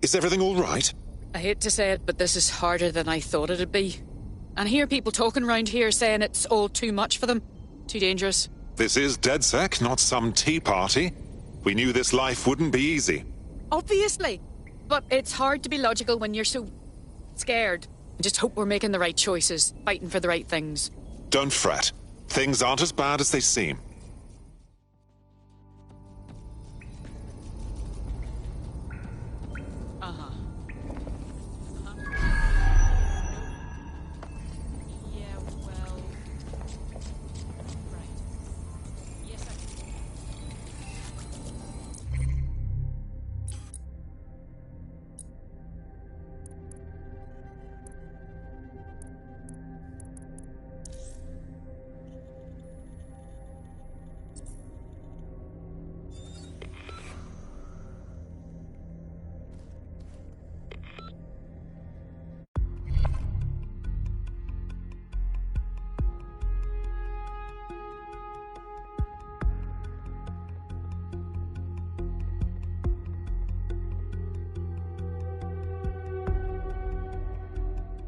Is everything all right? I hate to say it, but this is harder than I thought it'd be. And I hear people talking around here saying it's all too much for them. Too dangerous. This is DedSec, not some tea party. We knew this life wouldn't be easy. Obviously. But it's hard to be logical when you're so scared. I just hope we're making the right choices, fighting for the right things. Don't fret. Things aren't as bad as they seem.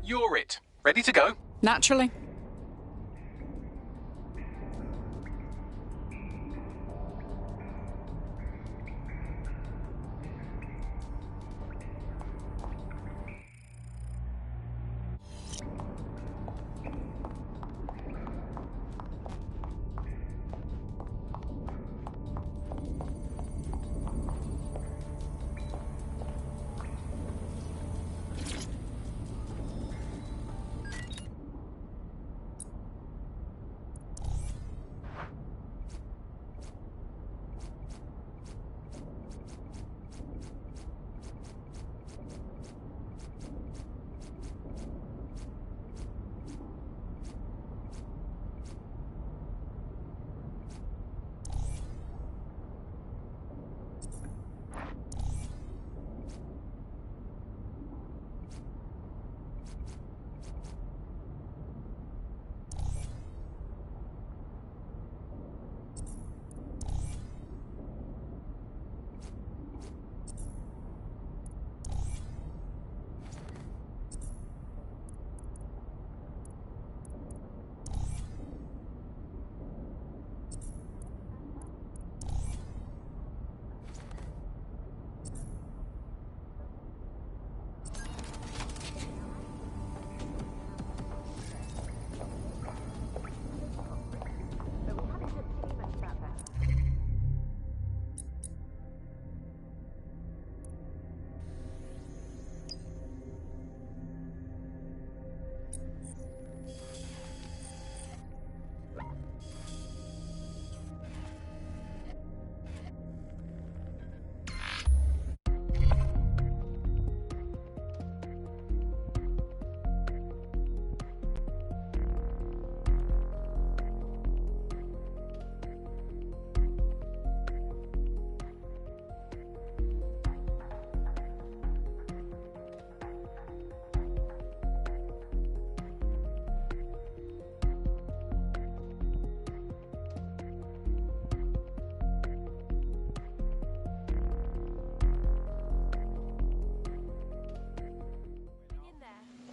You're it. Ready to go? Naturally.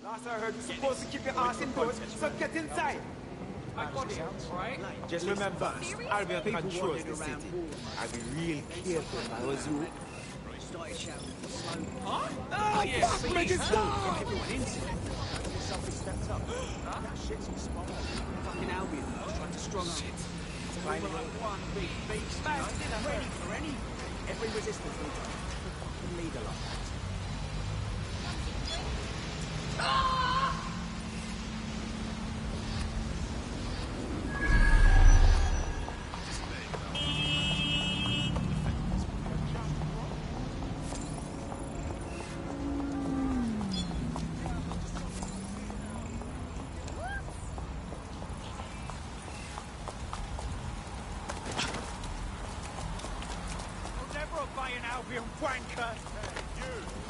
Last I heard, you're supposed to keep your ass indoors, so get inside. I got it, right? Just remember, I'll be in control of the city. I'll be real careful if I was you. Huh? Oh, yeah. Fuck, make it stop! Everyone into it. Something stepped up. That shit's responding. Fucking Albion trying to strong up. Finding one big beast, ready for any. Every resistance needs a fucking leader like that.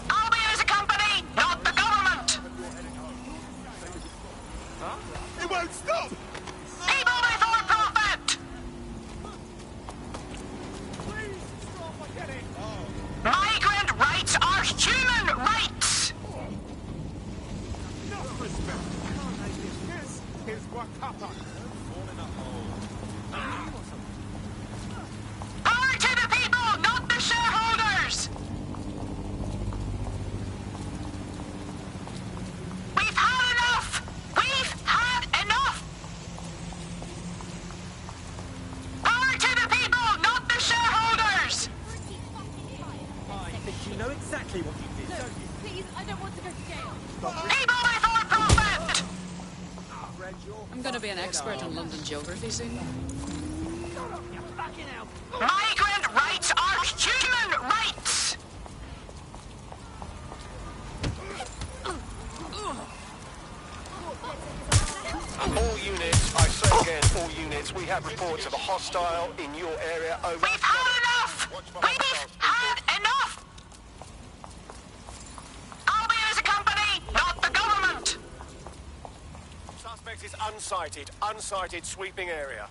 Albion is a company, not the government! Huh? It won't stop! Evil before profit! Migrant rights are human Power to the people, not the shareholders! We've had enough! We've had enough! Power to the people, not the shareholders! I think you know exactly what you did, don't you? Please, I don't want to go to jail. People before profit! I'm going to be an expert on London geography soon. Migrant rights are human rights! All units, I say again, all units, we have reports of a hostile in your area over... We've had enough! We've had enough! Albion is a company, not the government! Suspect is unsighted. Unsighted sweeping area.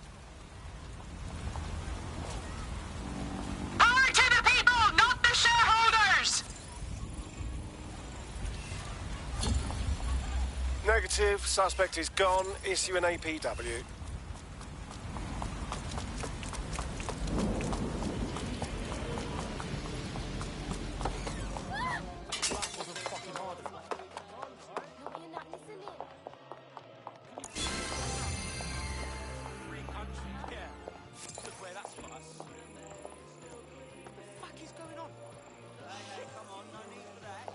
Power to the people, not the shareholders! Negative. Suspect is gone. Issue an APW. Free country, yeah. Look where that's got us. What the fuck is going on? Hey, come on, no need for that.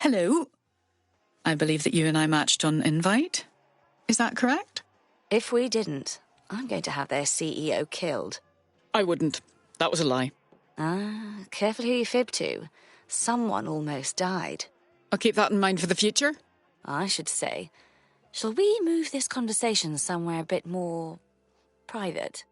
Hello. I believe that you and I matched on Invite. Is that correct? If we didn't, I'm going to have their CEO killed. I wouldn't. That was a lie. Ah, careful who you fib to. Someone almost died. I'll keep that in mind for the future. I should say. Shall we move this conversation somewhere a bit more private?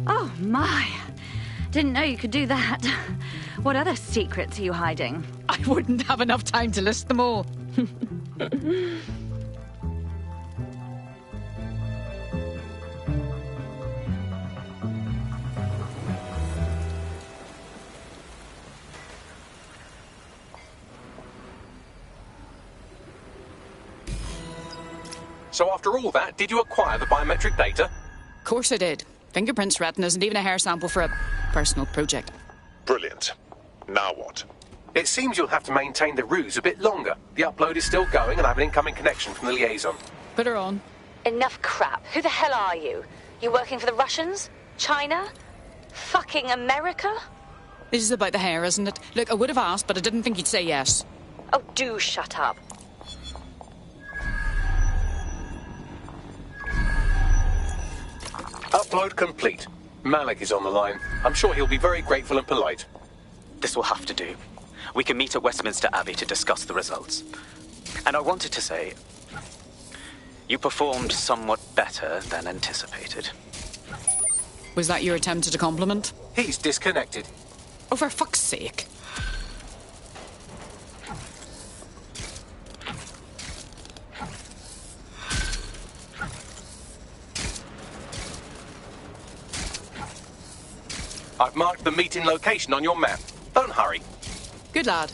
Oh, my. Didn't know you could do that. What other secrets are you hiding? I wouldn't have enough time to list them all. So after all that, did you acquire the biometric data? Of course I did. Fingerprints, retinas, and even a hair sample for a personal project. Brilliant. Now what? It seems you'll have to maintain the ruse a bit longer. The upload is still going and I have an incoming connection from the liaison. Put her on. Enough crap. Who the hell are you? You working for the Russians? China? Fucking America? This is about the hair, isn't it? Look, I would have asked, but I didn't think you'd say yes. Oh, do shut up. Upload complete. Malik is on the line. I'm sure he'll be very grateful and polite. This will have to do. We can meet at Westminster Abbey to discuss the results. And I wanted to say, you performed somewhat better than anticipated. Was that your attempt at a compliment? He's disconnected. Oh, for fuck's sake. I've marked the meeting location on your map. Don't hurry. Good lad.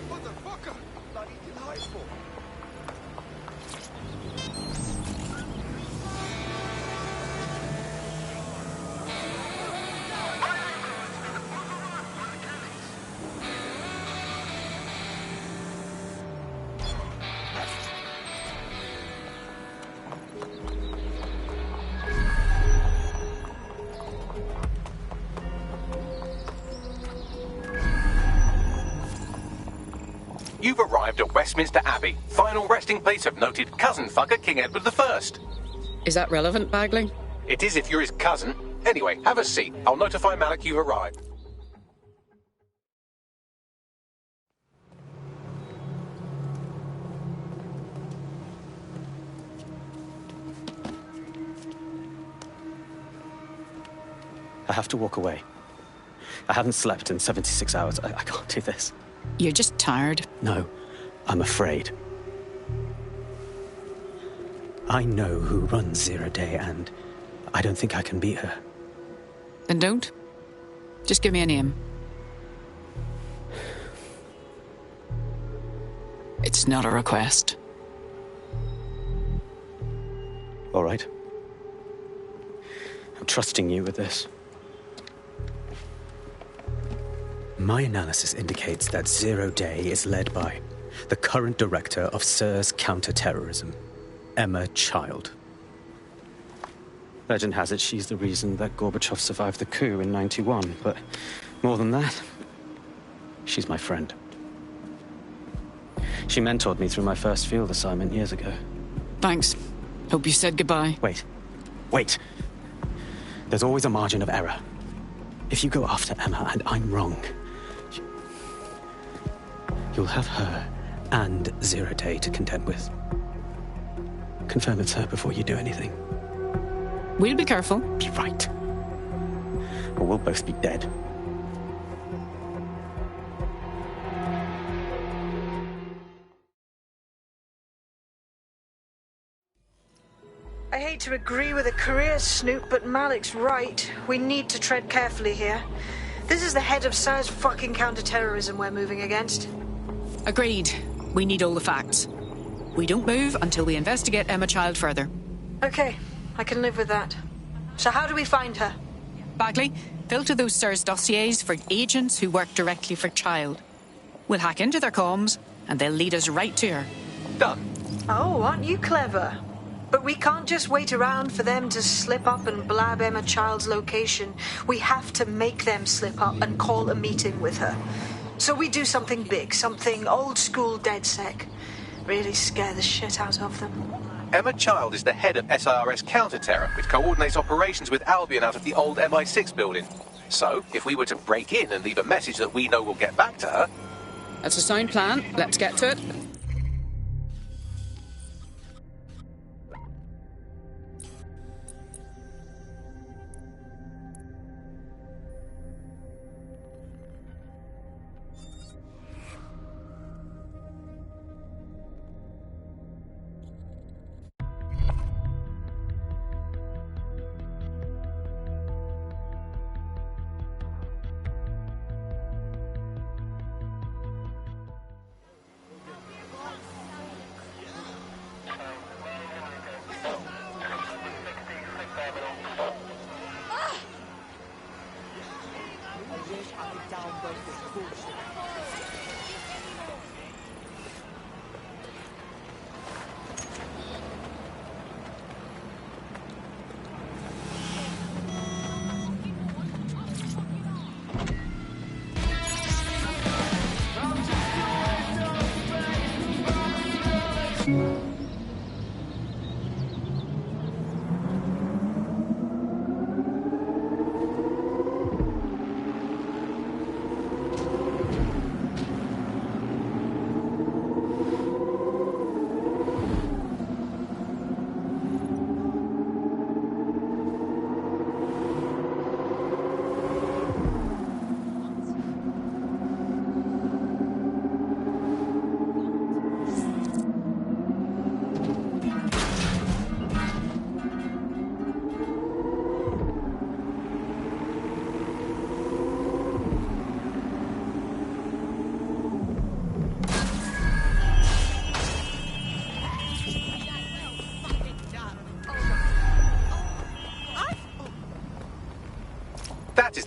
Motherfucker! Bloody delightful. You've arrived at Westminster Abbey, final resting place of noted cousin fucker King Edward I. Is that relevant, Bagley? It is if you're his cousin. Anyway, have a seat. I'll notify Malik you've arrived. I have to walk away. I haven't slept in 76 hours. I can't do this. You're just tired. No, I'm afraid. I know who runs Zero Day, and I don't think I can beat her. Then don't. Just give me a name. It's not a request. All right. I'm trusting you with this. My analysis indicates that Zero Day is led by the current director of SIR's counter-terrorism, Emma Child. Legend has it she's the reason that Gorbachev survived the coup in '91, but more than that, she's my friend. She mentored me through my first field assignment years ago. Thanks. Hope you said goodbye. Wait. There's always a margin of error. If you go after Emma and I'm wrong, you'll have her and Zero Day to contend with. Confirm it's her before you do anything. We'll be careful. Be right. Or we'll both be dead. I hate to agree with a career snoop, but Malik's right. We need to tread carefully here. This is the head of SIR's fucking counter-terrorism we're moving against. Agreed. We need all the facts. We don't move until we investigate Emma Child further. Okay, I can live with that. So how do we find her? Bagley, filter those SIR's dossiers for agents who work directly for Child. We'll hack into their comms, and they'll lead us right to her. Done. Oh, aren't you clever? But we can't just wait around for them to slip up and blab Emma Child's location. We have to make them slip up and call a meeting with her. So we do something big, something old-school DedSec. Really scare the shit out of them. Emma Child is the head of SIRS counter-terror, which coordinates operations with Albion out of the old MI6 building. So, if we were to break in and leave a message that we know will get back to her... That's a sound plan. Let's get to it.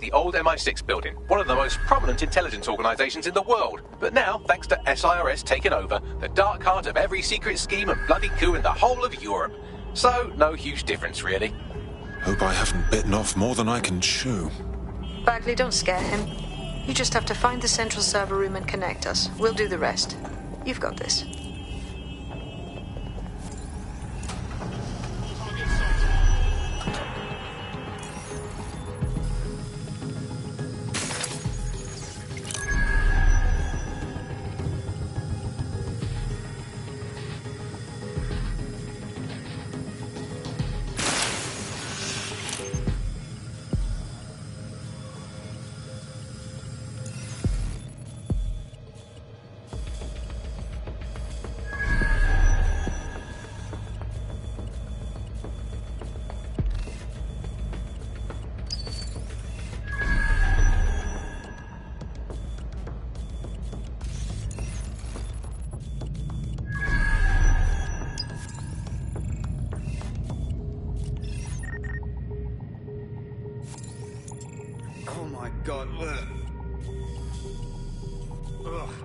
the old MI6 building, one of the most prominent intelligence organisations in the world. But now, thanks to SIRS taking over, the dark heart of every secret scheme and bloody coup in the whole of Europe. So, no huge difference, really. Hope I haven't bitten off more than I can chew. Bagley, don't scare him. You just have to find the central server room and connect us. We'll do the rest. You've got this. Oh my god, look. Ugh.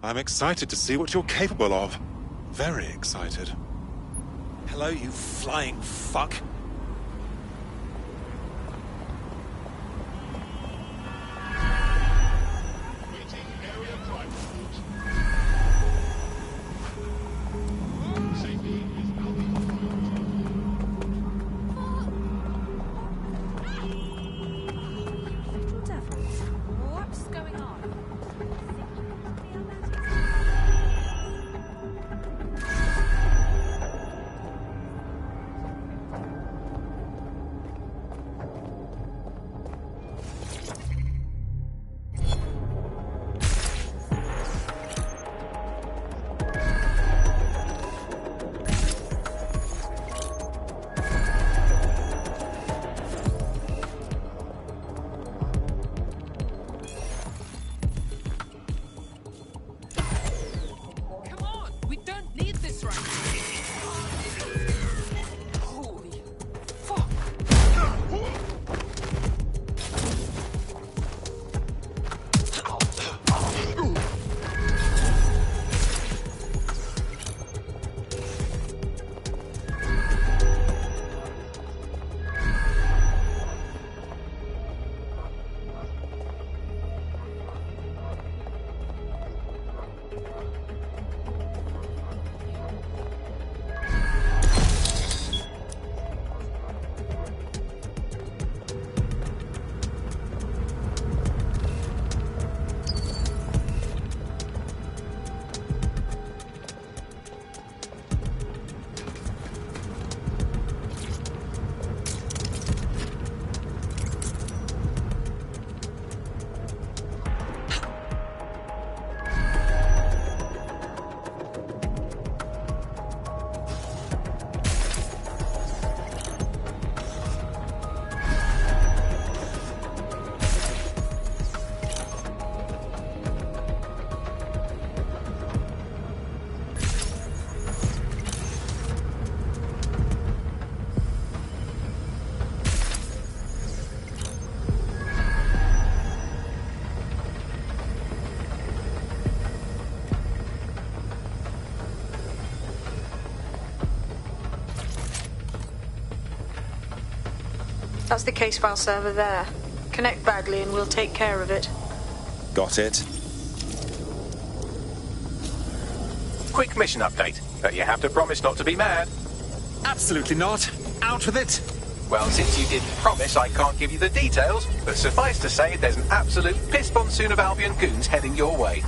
I'm excited to see what you're capable of. Very excited. Hello, you flying fuck. That's the case file server there. Connect Bagley and we'll take care of it. Got it. Quick mission update, but you have to promise not to be mad. Absolutely not. Out with it. Well, since you didn't promise, I can't give you the details, but suffice to say there's an absolute piss monsoon of Albion goons heading your way.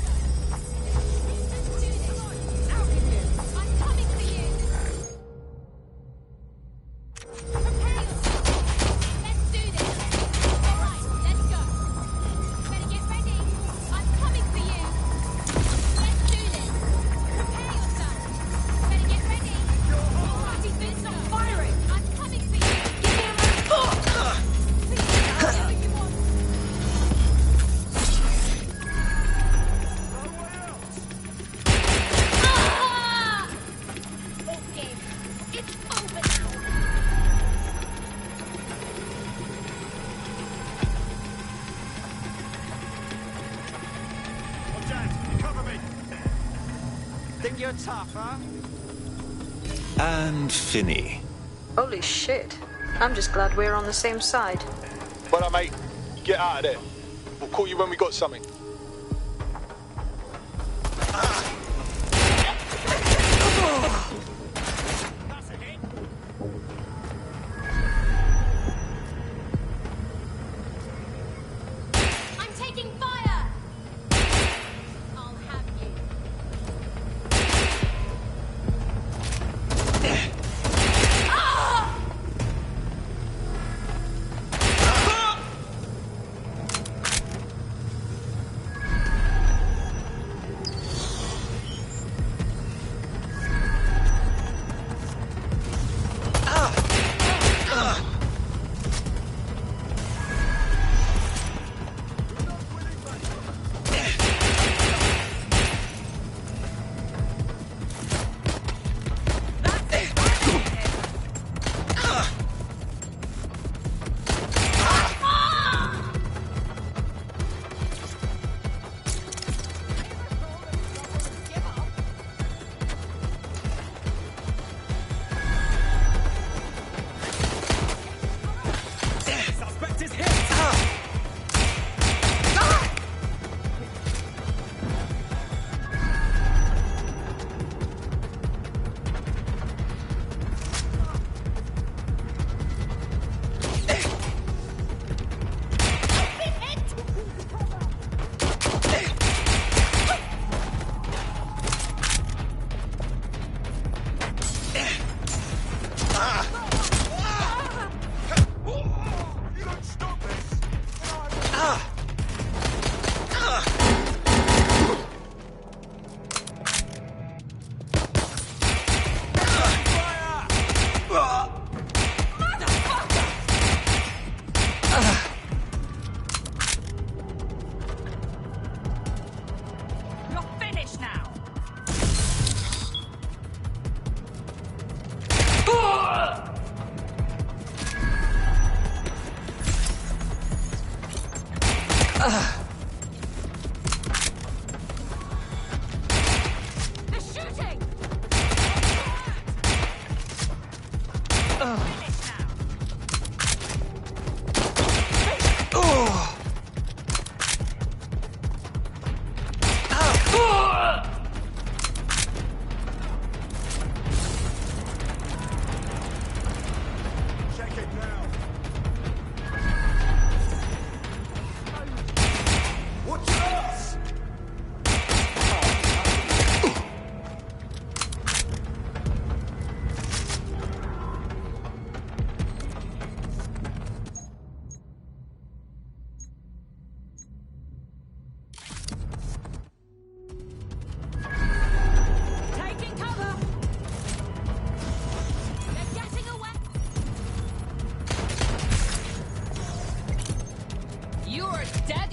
Think you're tough, huh? And Finney. Holy shit. I'm just glad we're on the same side. Well, mate, get out of there. We'll call you when we got something. I'm taking fire! I'll have you.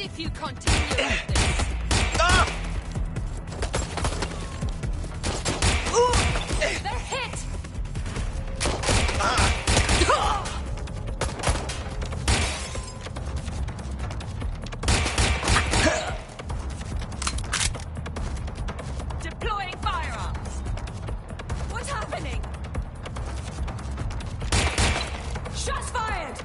If you continue with this. They're hit! Deploying firearms. What's happening? Shots fired!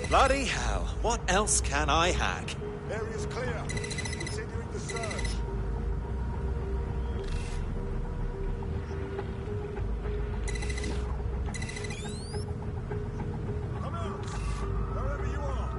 Bloody hell, what else can I hack? Area's clear. Continuing the search. Come out! Wherever you are.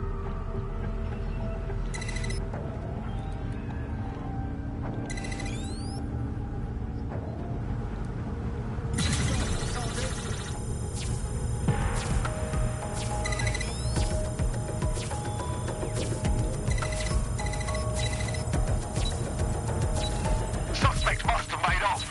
Suspect must have made off.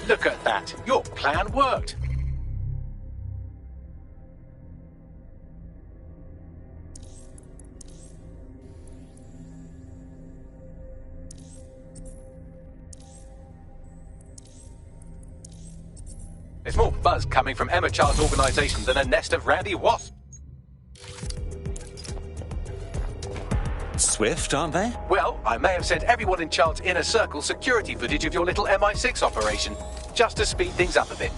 Look at that. Your plan worked. There's more buzz coming from Emma Child's organisation than a nest of rowdy wasps. Swift, aren't they? Well, I may have sent everyone in Child's inner circle security footage of your little MI6 operation, just to speed things up a bit.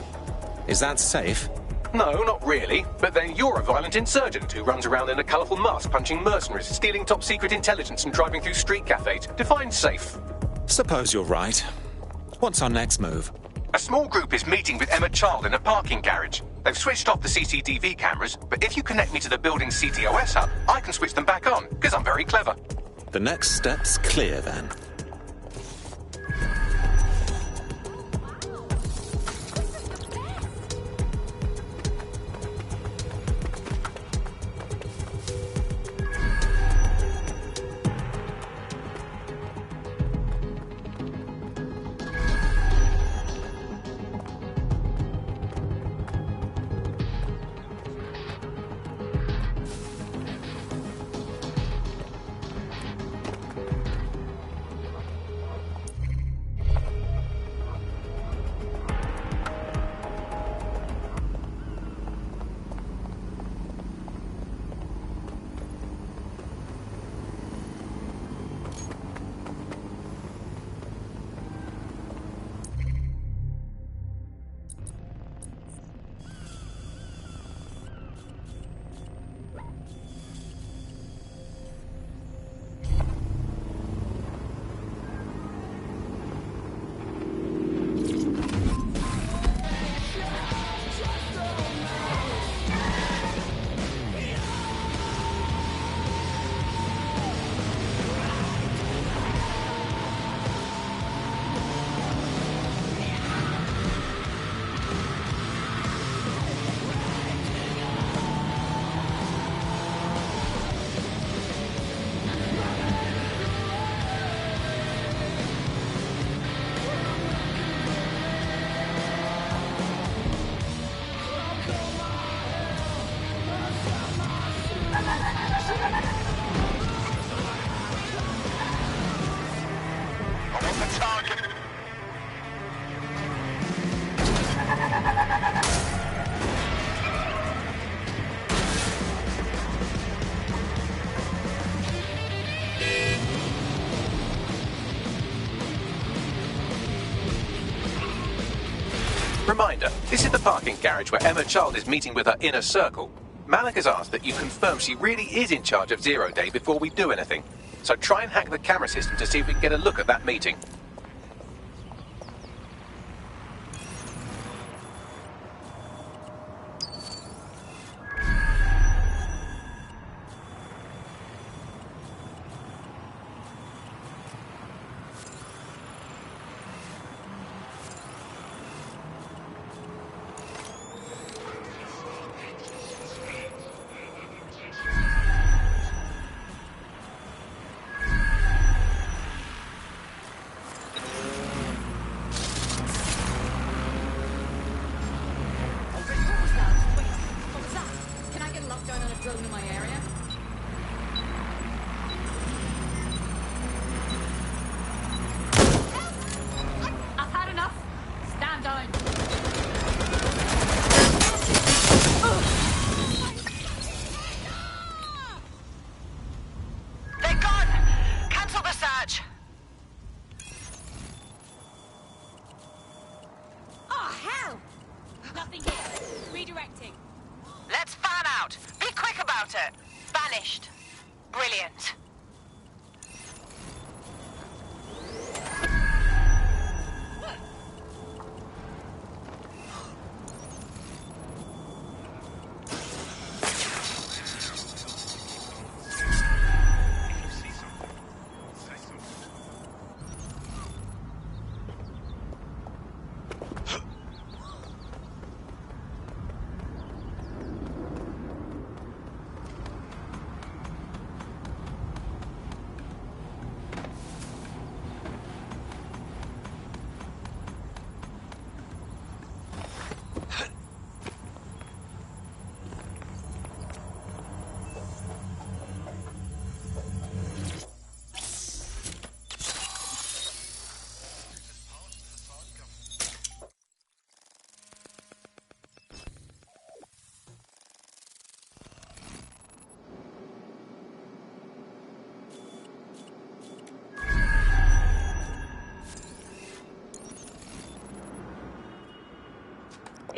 Is that safe? No, not really. But then you're a violent insurgent who runs around in a colourful mask punching mercenaries, stealing top-secret intelligence and driving through street cafes. Define safe. Suppose you're right. What's our next move? A small group is meeting with Emma Child in a parking garage. They've switched off the CCTV cameras, but if you connect me to the building's CTOS hub, I can switch them back on, because I'm very clever. The next step's clear, then. I want the target. Reminder, this is the parking garage where Emma Child is meeting with her inner circle. Malik has asked that you confirm she really is in charge of Zero Day before we do anything. So try and hack the camera system to see if we can get a look at that meeting. Let's fan out. Be quick about it. Vanished. Brilliant.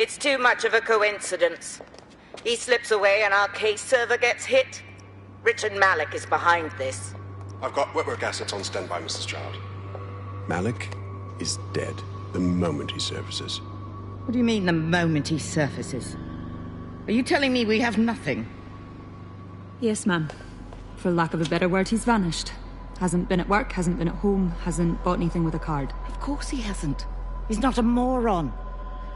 It's too much of a coincidence. He slips away and our case server gets hit. Richard Malik is behind this. I've got wetwork assets on standby, Mrs. Child. Malik is dead the moment he surfaces. What do you mean, the moment he surfaces? Are you telling me we have nothing? Yes, ma'am. For lack of a better word, he's vanished. Hasn't been at work, hasn't been at home, hasn't bought anything with a card. Of course he hasn't. He's not a moron.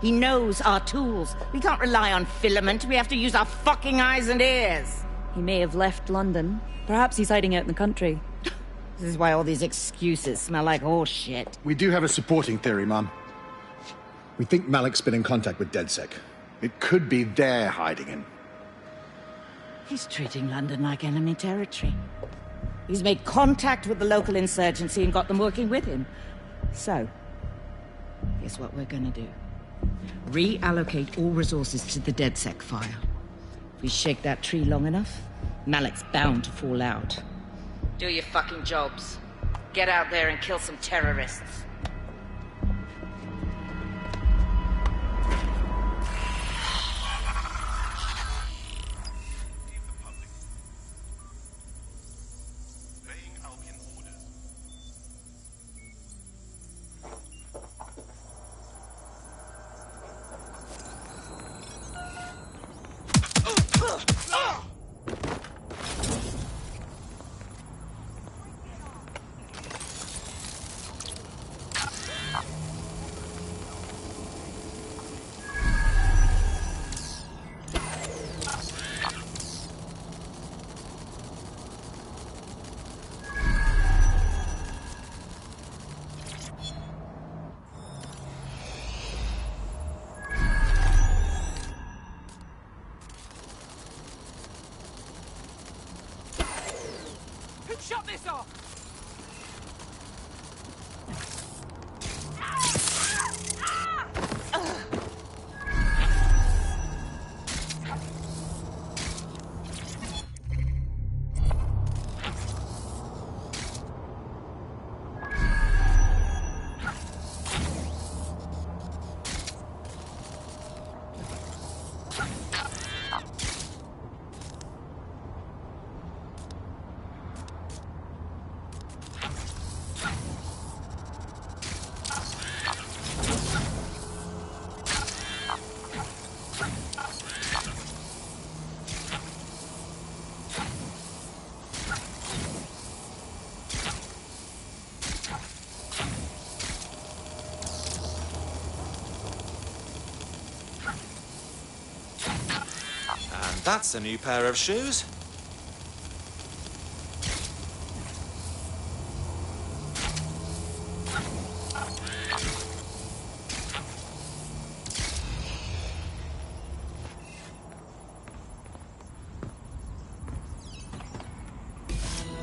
He knows our tools. We can't rely on filament. We have to use our fucking eyes and ears. He may have left London. Perhaps he's hiding out in the country. This is why all these excuses smell like horse shit. We do have a supporting theory, Mum. We think Malik's been in contact with DedSec. It could be they're hiding him. He's treating London like enemy territory. He's made contact with the local insurgency and got them working with him. So, here's what we're gonna do. Reallocate all resources to the DedSec file. If we shake that tree long enough, Malik's bound to fall out. Do your fucking jobs. Get out there and kill some terrorists. Shut this off! That's a new pair of shoes.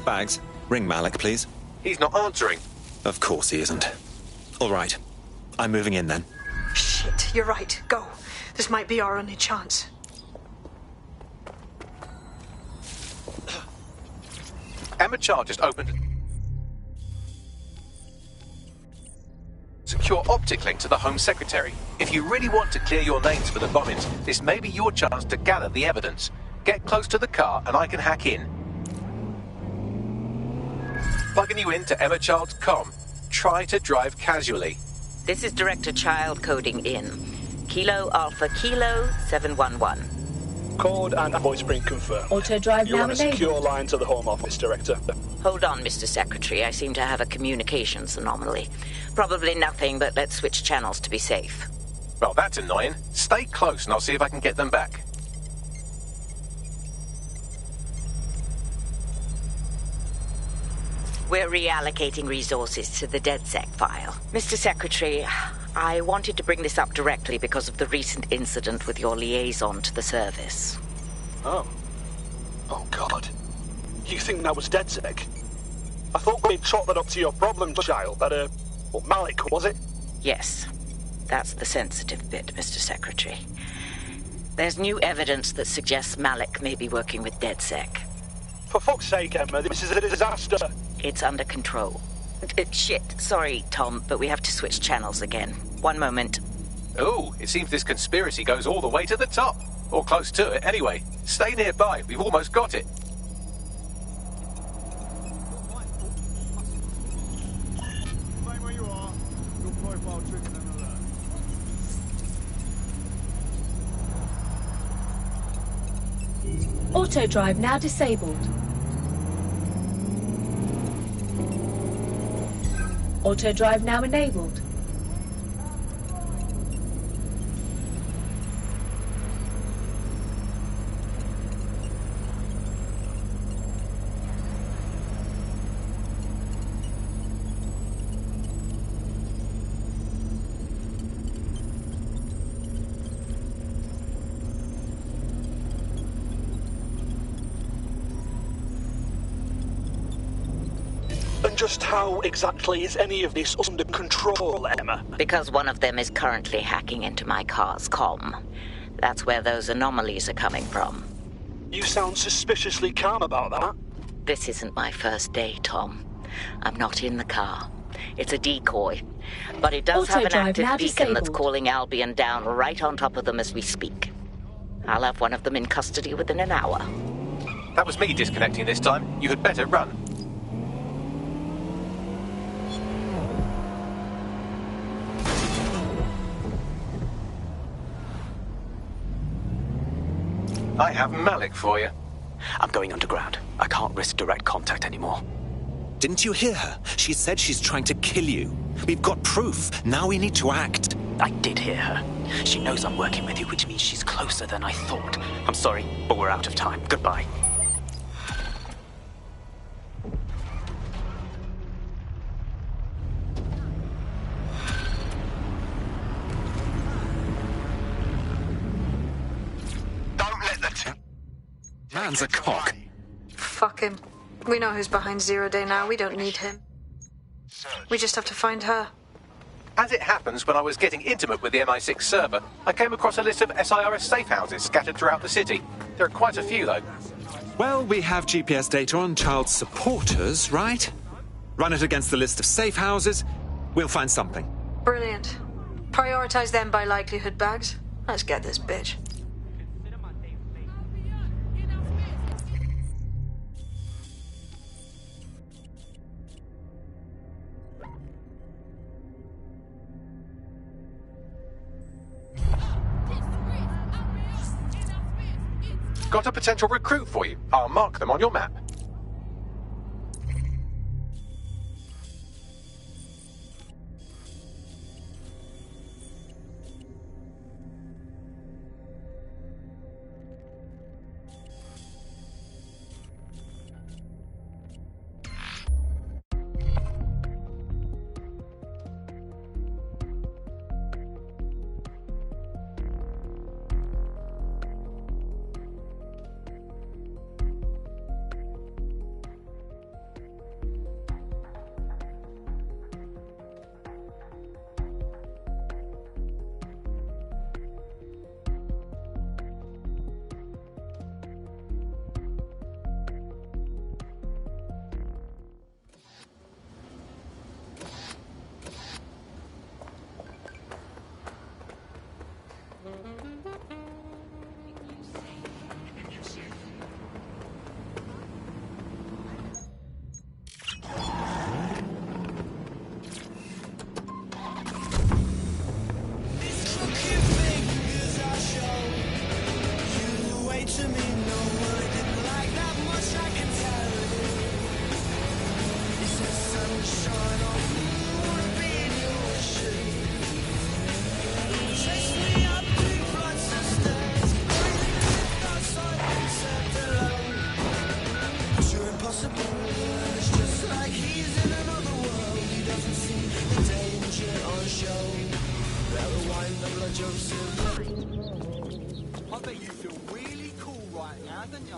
Bags, ring Malik, please. He's not answering. Of course he isn't. All right. I'm moving in then. Shit, you're right. Go. This might be our only chance. Emma Child just opened secure optic link to the Home Secretary. If you really want to clear your names for the bombings, this may be your chance to gather the evidence. Get close to the car and I can hack in. Plugging you into Emma Child's comm. Try to drive casually. This is Director Child coding in. Kilo Alpha Kilo 711. Code and voice print confirmed. Auto drive You're now on a enabled. secure line to the Home Office, Director. Hold on, Mr. Secretary. I seem to have a communications anomaly. Probably nothing, but let's switch channels to be safe. Well, that's annoying. Stay close and I'll see if I can get them back. We're reallocating resources to the DedSec file. Mr. Secretary, I wanted to bring this up directly because of the recent incident with your liaison to the service. Oh. Oh, God. You think that was DedSec? I thought we'd chalk that up to your problem child, that, well, Malik, was it? Yes. That's the sensitive bit, Mr. Secretary. There's new evidence that suggests Malik may be working with DedSec. For fuck's sake, Emma, this is a disaster. It's under control. Shit, sorry, Tom, but we have to switch channels again. One moment. Oh, it seems this conspiracy goes all the way to the top. Or close to it, anyway. Stay nearby, we've almost got it. Stay where you are. Your profile triggered an alert. Auto drive now disabled. Auto drive now enabled. And just how exactly is any of this under control, Emma? Because one of them is currently hacking into my car's comm. That's where those anomalies are coming from. You sound suspiciously calm about that. This isn't my first day, Tom. I'm not in the car. It's a decoy. But it does have an active beacon that's calling Albion down right on top of them as we speak. I'll have one of them in custody within an hour. That was me disconnecting this time. You had better run. I have Malik for you. I'm going underground. I can't risk direct contact anymore. Didn't you hear her? She said she's trying to kill you. We've got proof. Now we need to act. I did hear her. She knows I'm working with you, which means she's closer than I thought. I'm sorry, but we're out of time. Goodbye. Man's a cock. Fuck him. We know who's behind Zero Day now. We don't need him. We just have to find her. As it happens, when I was getting intimate with the MI6 server, I came across a list of SIRS safe houses scattered throughout the city. There are quite a few, though. Well, we have GPS data on child supporters, right? Run it against the list of safe houses. We'll find something. Brilliant. Prioritize them by likelihood, Bags. Let's get this bitch. Got a potential recruit for you. I'll mark them on your map. I bet you feel really cool right now, don't you?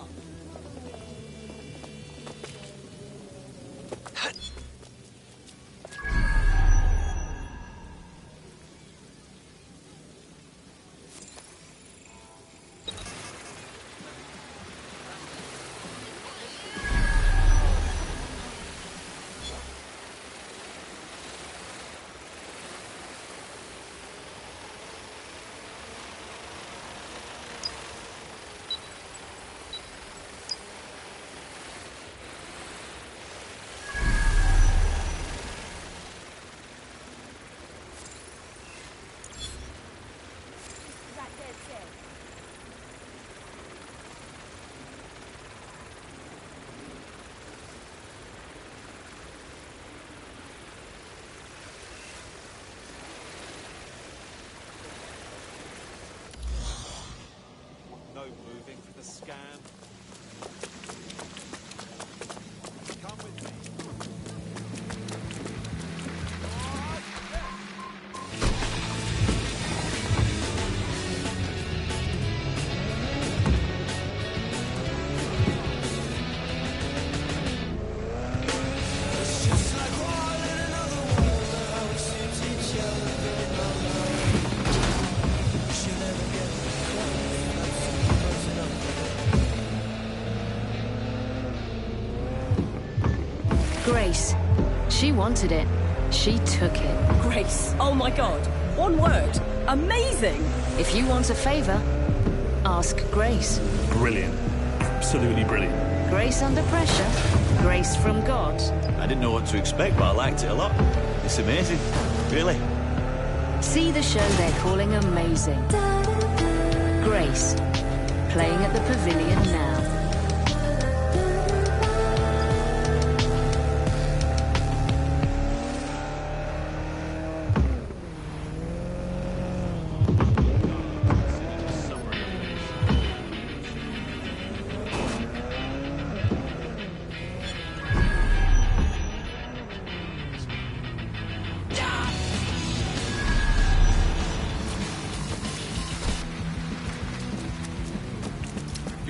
No moving for the scan. Come with me. Grace. She wanted it. She took it. Grace. Oh my god. One word. Amazing. If you want a favor, ask Grace. Brilliant. Absolutely brilliant. Grace under pressure. Grace from God. I didn't know what to expect, but I liked it a lot. It's amazing. Really. See the show they're calling Amazing. Grace. Playing at the Pavilion now.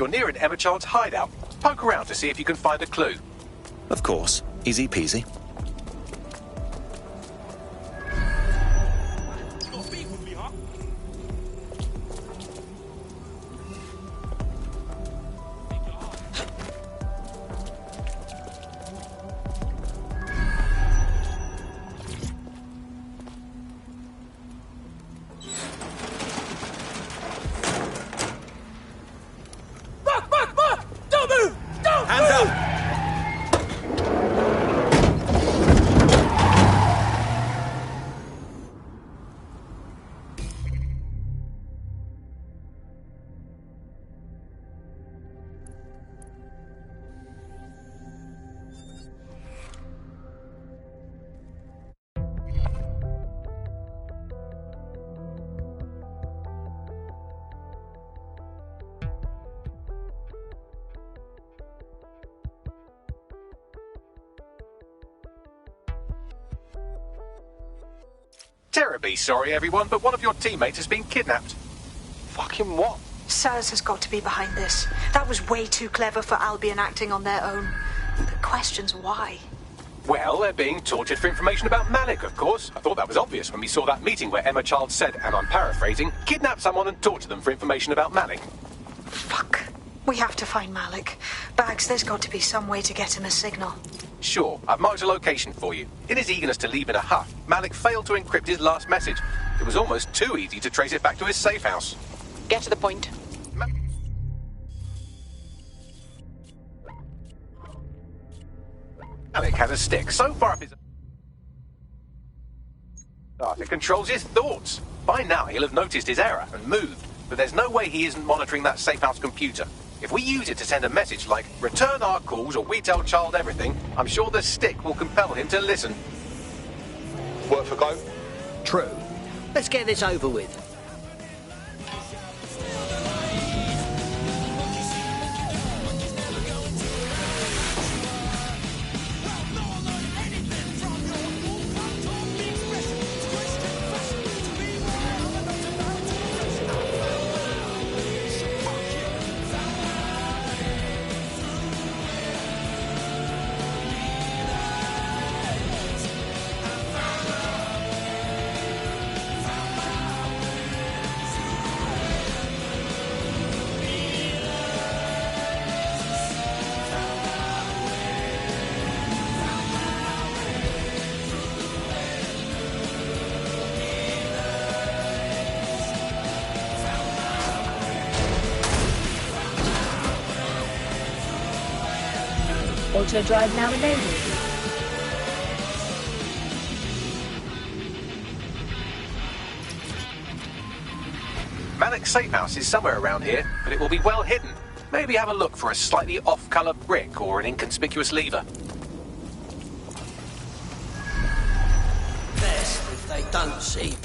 You're near an Emma Child's hideout. Poke around to see if you can find a clue. Of course, easy peasy. Terribly sorry, everyone, but one of your teammates has been kidnapped. Fucking what? SIRS has got to be behind this. That was way too clever for Albion acting on their own. The question's why. Well, they're being tortured for information about Malik, of course. I thought that was obvious when we saw that meeting where Emma Child said, and I'm paraphrasing, kidnap someone and torture them for information about Malik. Fuck. We have to find Malik. Bags, there's got to be some way to get him a signal. Sure, I've marked a location for you. In his eagerness to leave in a huff, Malik failed to encrypt his last message. It was almost too easy to trace it back to his safe house. Get to the point. Malik has a stick so far up his... It controls his thoughts. By now, he'll have noticed his error and moved, but there's no way he isn't monitoring that safe house computer. If we use it to send a message like, return our calls or we tell Child everything, I'm sure the stick will compel him to listen. Worth a go? True. Let's get this over with. Auto drive now enabled. Malik's safe house is somewhere around here, but it will be well hidden. Maybe have a look for a slightly off-colour brick or an inconspicuous lever. Best if they don't see me.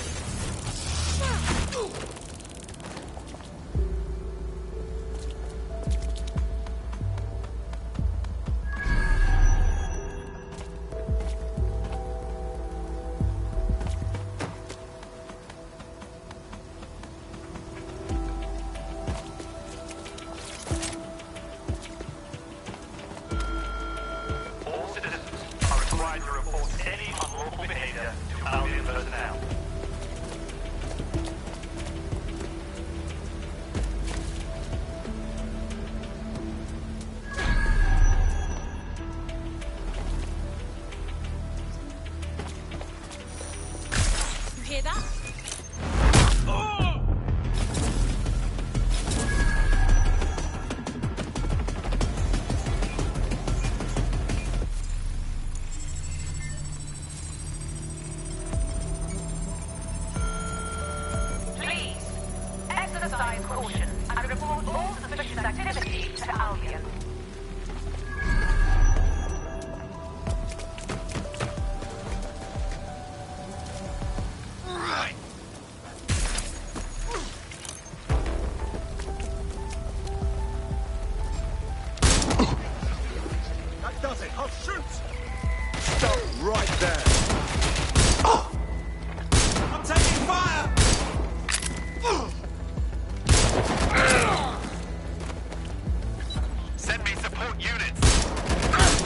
Send me support units!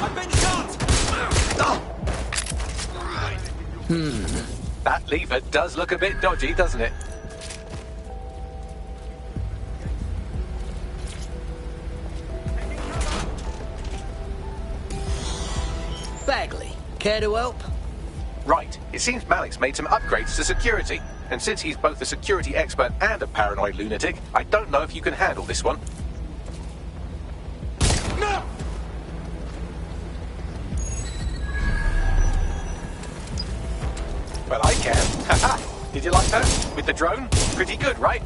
I've been shot! That lever does look a bit dodgy, doesn't it? Bagley, care to help? Right. It seems Malik's made some upgrades to security. And since he's both a security expert and a paranoid lunatic, I don't know if you can handle this one. No! Well, I can. Haha! Did you like that? With the drone? Pretty good, right?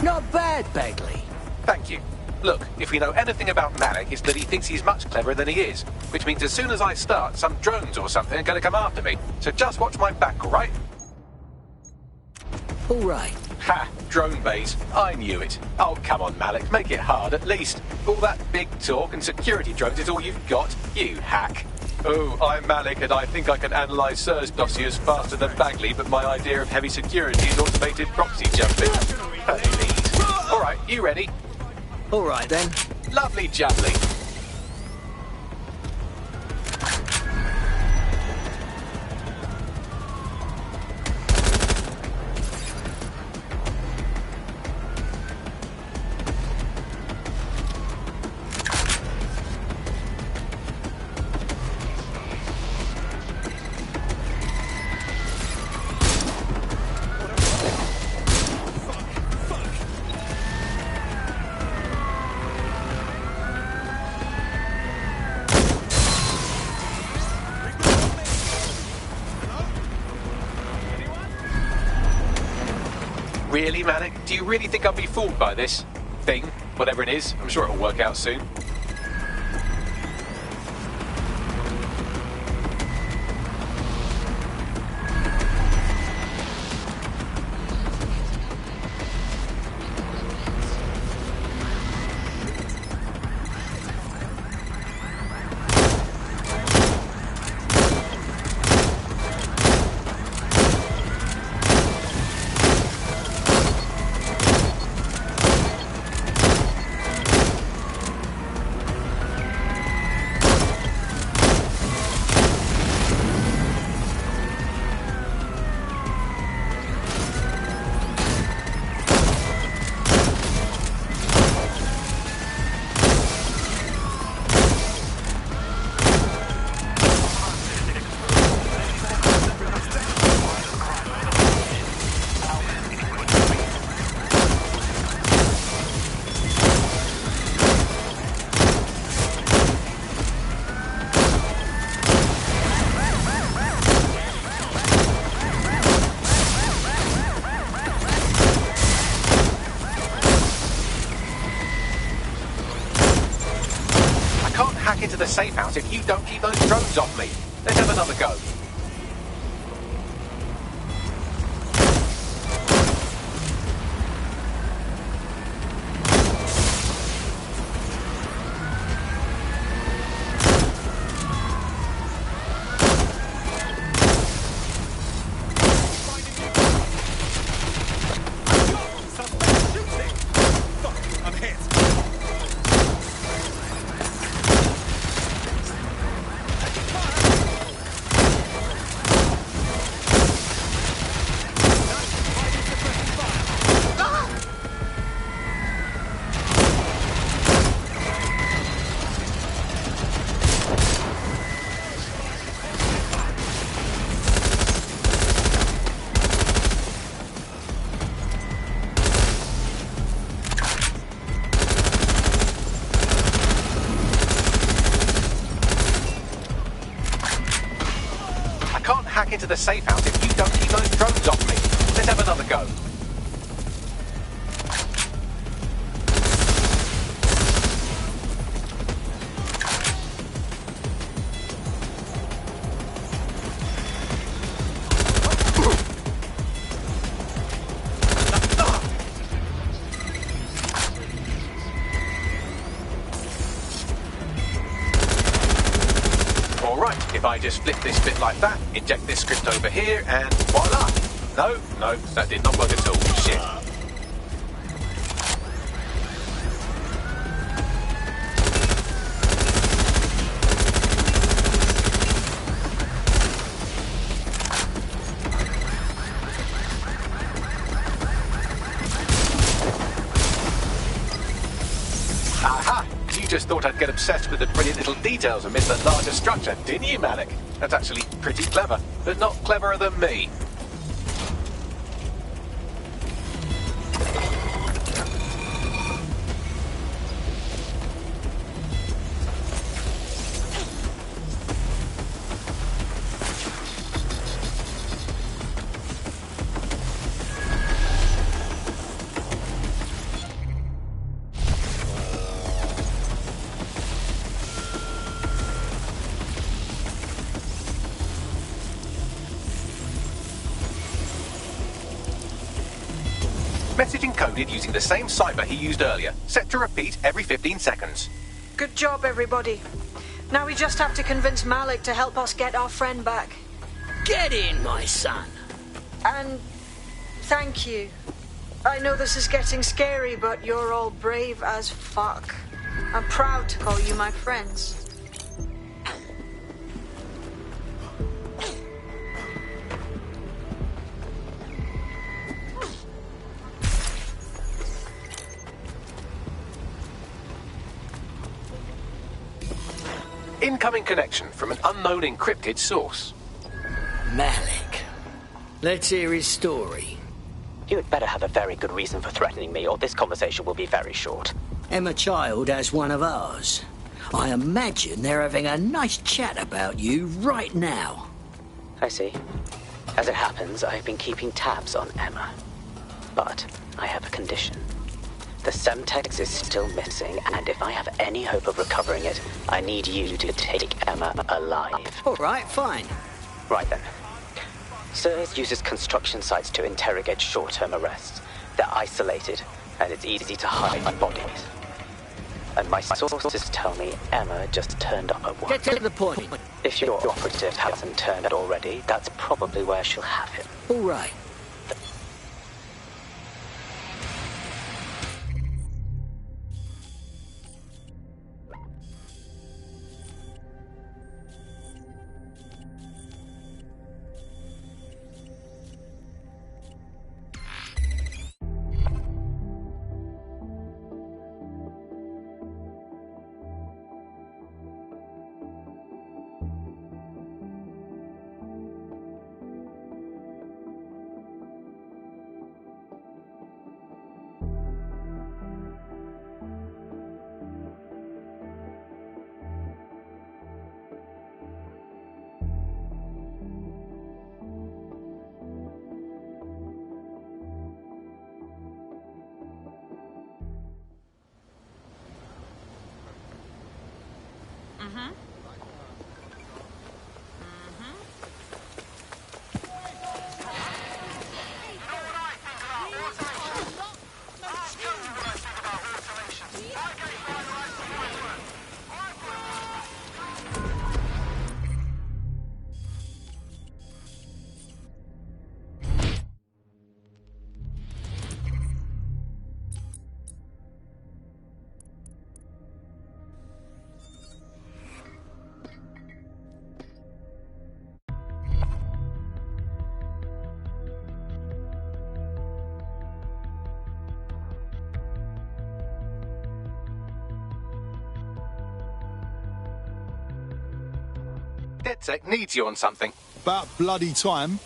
Not bad, Bagley. Thank you. Look, if we know anything about Malik, it's that he thinks he's much cleverer than he is. Which means as soon as I start, some drones or something are going to come after me. So just watch my back, all right? All right. Ha! Drone base. I knew it. Oh, come on, Malik. Make it hard, at least. All that big talk and security drones is all you've got, you hack. Oh, I'm Malik, and I think I can analyse Sir's dossiers faster than Bagley, but my idea of heavy security is automated proxy jumping. Please. All right, you ready? All right, then. Lovely jubbly. Really, Malik? Do you really think I'll be fooled by this thing? Whatever it is, I'm sure it'll work out soon. Into the safe house if you don't keep those drones off me. Let's have another go. Hack into the safe house if you don't keep those drones off me. Let's have another go. If I just flip this bit like that, inject this script over here, and voila! No, that did not work at all. Shit. thought I'd get obsessed with the brilliant little details amidst the larger structure, didn't you, Malik? That's actually pretty clever, but not cleverer than me. Message encoded using the same cipher he used earlier, set to repeat every 15 seconds. Good job, everybody. Now we just have to convince Malik to help us get our friend back. Get in, my son. And thank you. I know this is getting scary, but you're all brave as fuck. I'm proud to call you my friends. Incoming connection from an unknown encrypted source. Malik. Let's hear his story. You had better have a very good reason for threatening me, or this conversation will be very short. Emma Child has one of ours. I imagine they're having a nice chat about you right now. I see. As it happens, I've been keeping tabs on Emma. But I have a condition. The Semtex is still missing, and if I have any hope of recovering it, I need you to take Emma alive. All right, fine. Right then. SIRS uses construction sites to interrogate short-term arrests. They're isolated, and it's easy to hide bodies. And my sources tell me Emma just turned up at one. Get to the point. If your operative hasn't turned up already, that's probably where she'll have him. All right. DedSec needs you on something. About bloody time.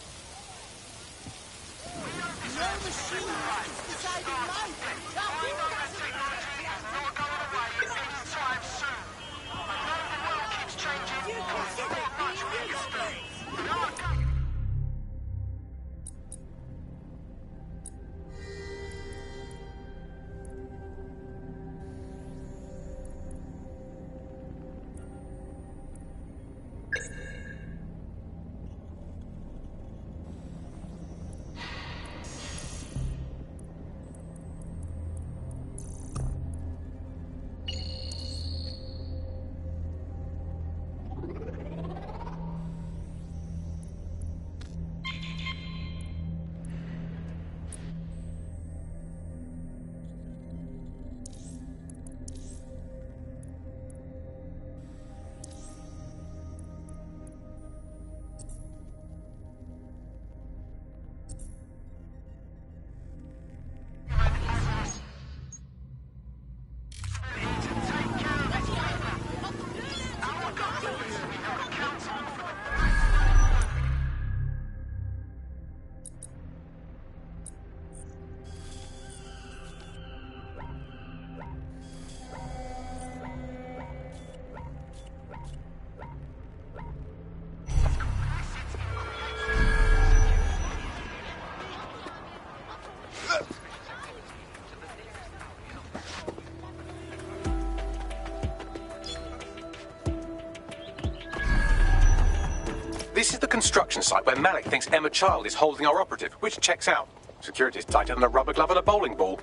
This is the construction site where Malik thinks Emma Child is holding our operative, which checks out. Security's tighter than a rubber glove and a bowling ball.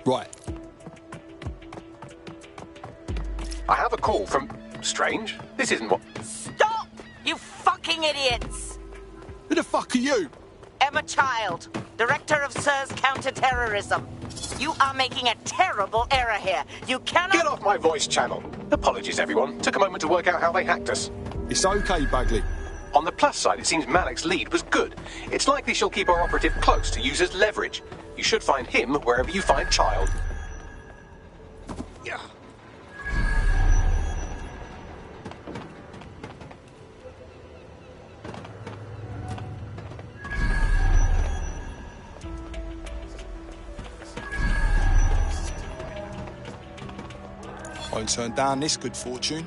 Right. I have a call from... Strange. This isn't what... Stop! You fucking idiots! Who the fuck are you? Emma Child, Director of SIRS Counter-Terrorism. You are making a terrible error here. You cannot... Get off my voice channel. Apologies, everyone. Took a moment to work out how they hacked us. It's okay, Bagley. On the plus side, it seems Malik's lead was good. It's likely she'll keep our operative close to use as leverage. You should find him wherever you find Child. Yeah. Won't turn down this good fortune.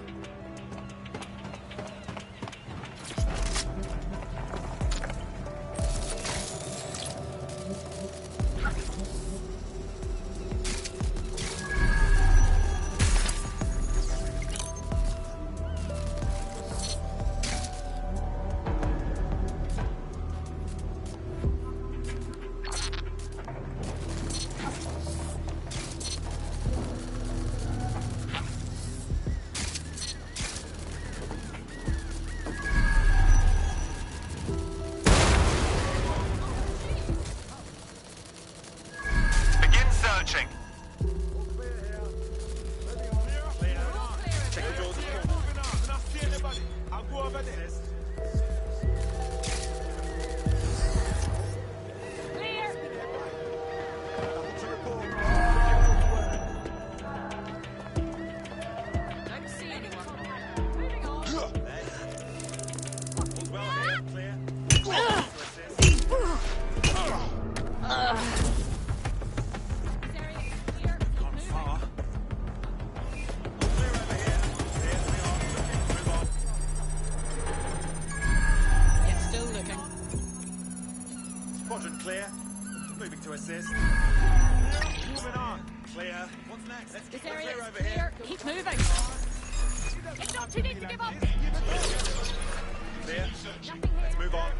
Clear. Moving to assist. Moving on. Clear. What's next? Let's get clear over here. Keep moving. It's not too late to give up. Clear. Let's move on.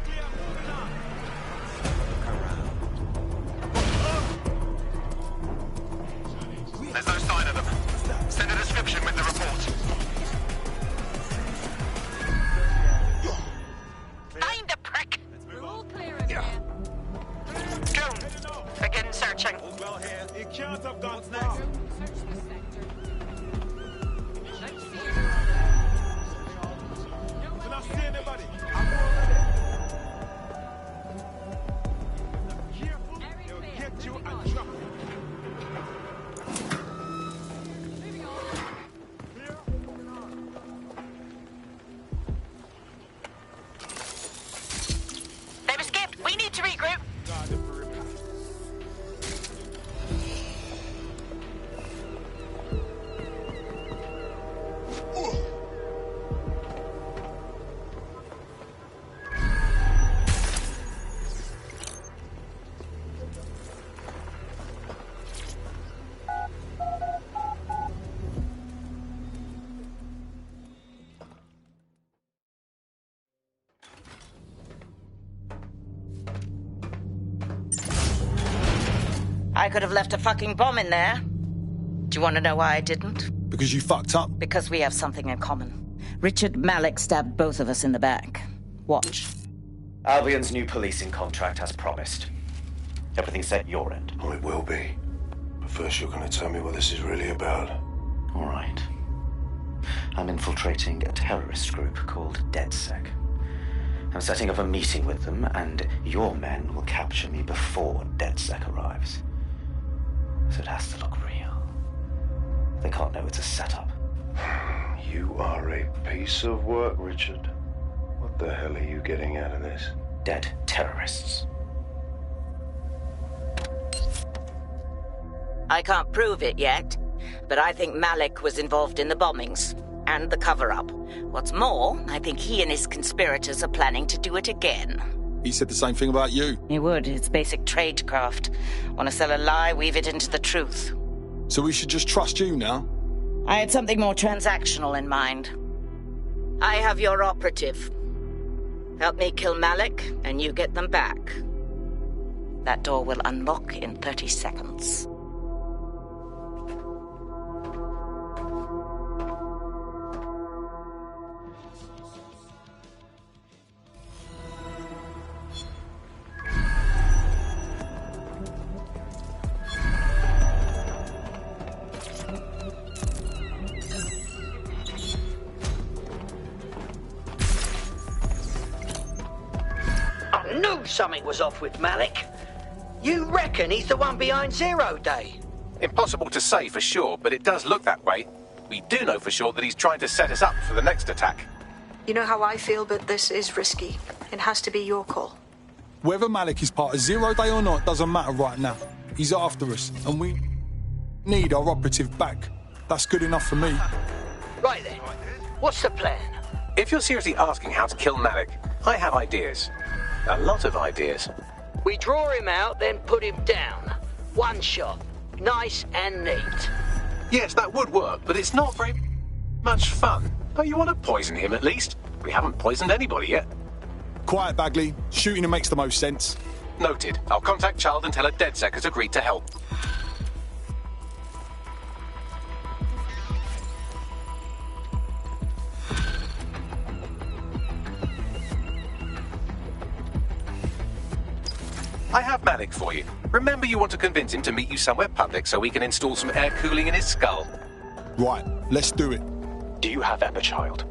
There's no sign of them. Send a description with the report. Find the prick! We're all clear in there. Goon, begin searching. All's well here. The accounts have gone. What's next? Search the sector. Don't see Can I see anybody? Careful, they'll get you and drop you. They've escaped. We need to regroup. I could have left a fucking bomb in there. Do you want to know why I didn't? Because you fucked up? Because we have something in common. Richard Malik stabbed both of us in the back. Watch. Albion's new policing contract has promised. Everything's set at your end. Oh, it will be. But first you're going to tell me what this is really about. All right. I'm infiltrating a terrorist group called DedSec. I'm setting up a meeting with them, and your men will capture me before DedSec arrives. So it has to look real. They can't know it's a setup. You are a piece of work, Richard. What the hell are you getting out of this? Dead terrorists. I can't prove it yet, but I think Malik was involved in the bombings and the cover-up. What's more, I think he and his conspirators are planning to do it again. He said the same thing about you. He would. It's basic tradecraft. Want to sell a lie, weave it into the truth. So we should just trust you now? I had something more transactional in mind. I have your operative. Help me kill Malik, and you get them back. That door will unlock in 30 seconds. I knew something was off with Malik. You reckon he's the one behind Zero Day? Impossible to say for sure, but it does look that way. We do know for sure that he's trying to set us up for the next attack. You know how I feel, but this is risky. It has to be your call. Whether Malik is part of Zero Day or not doesn't matter right now. He's after us, and we need our operative back. That's good enough for me. Right then. What's the plan? If you're seriously asking how to kill Malik, I have ideas. A lot of ideas. We draw him out, then put him down. One shot. Nice and neat. Yes, that would work, but it's not very much fun. Don't you want to poison him at least? We haven't poisoned anybody yet. Quiet, Bagley. Shooting him makes the most sense. Noted. I'll contact Child and tell her DedSec has agreed to help. I have Malik for you. Remember, you want to convince him to meet you somewhere public so we can install some air cooling in his skull. Right, let's do it. Do you have Emma, Child?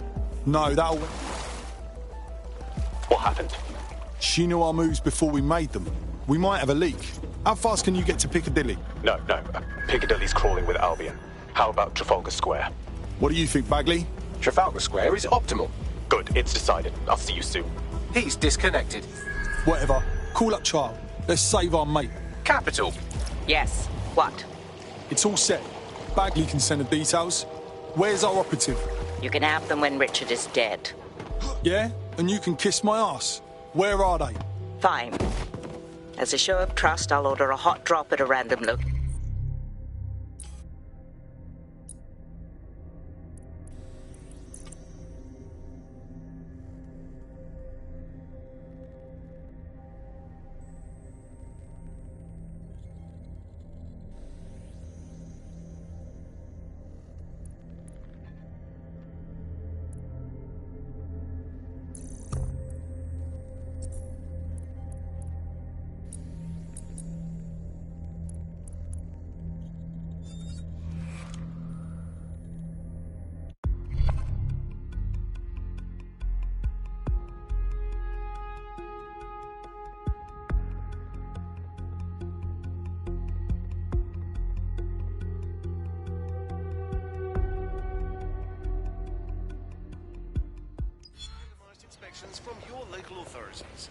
No, that'll... What happened? She knew our moves before we made them. We might have a leak. How fast can you get to Piccadilly? No. Piccadilly's crawling with Albion. How about Trafalgar Square? What do you think, Bagley? Trafalgar Square is optimal. Good, it's decided. I'll see you soon. He's disconnected. Whatever. Call up Child. Let's save our mate. Capital. Yes. What? It's all set. Bagley can send the details. Where's our operative? You can have them when Richard is dead. Yeah? And you can kiss my ass. Where are they? Fine. As a show of trust, I'll order a hot drop at a random location. From your local authorities.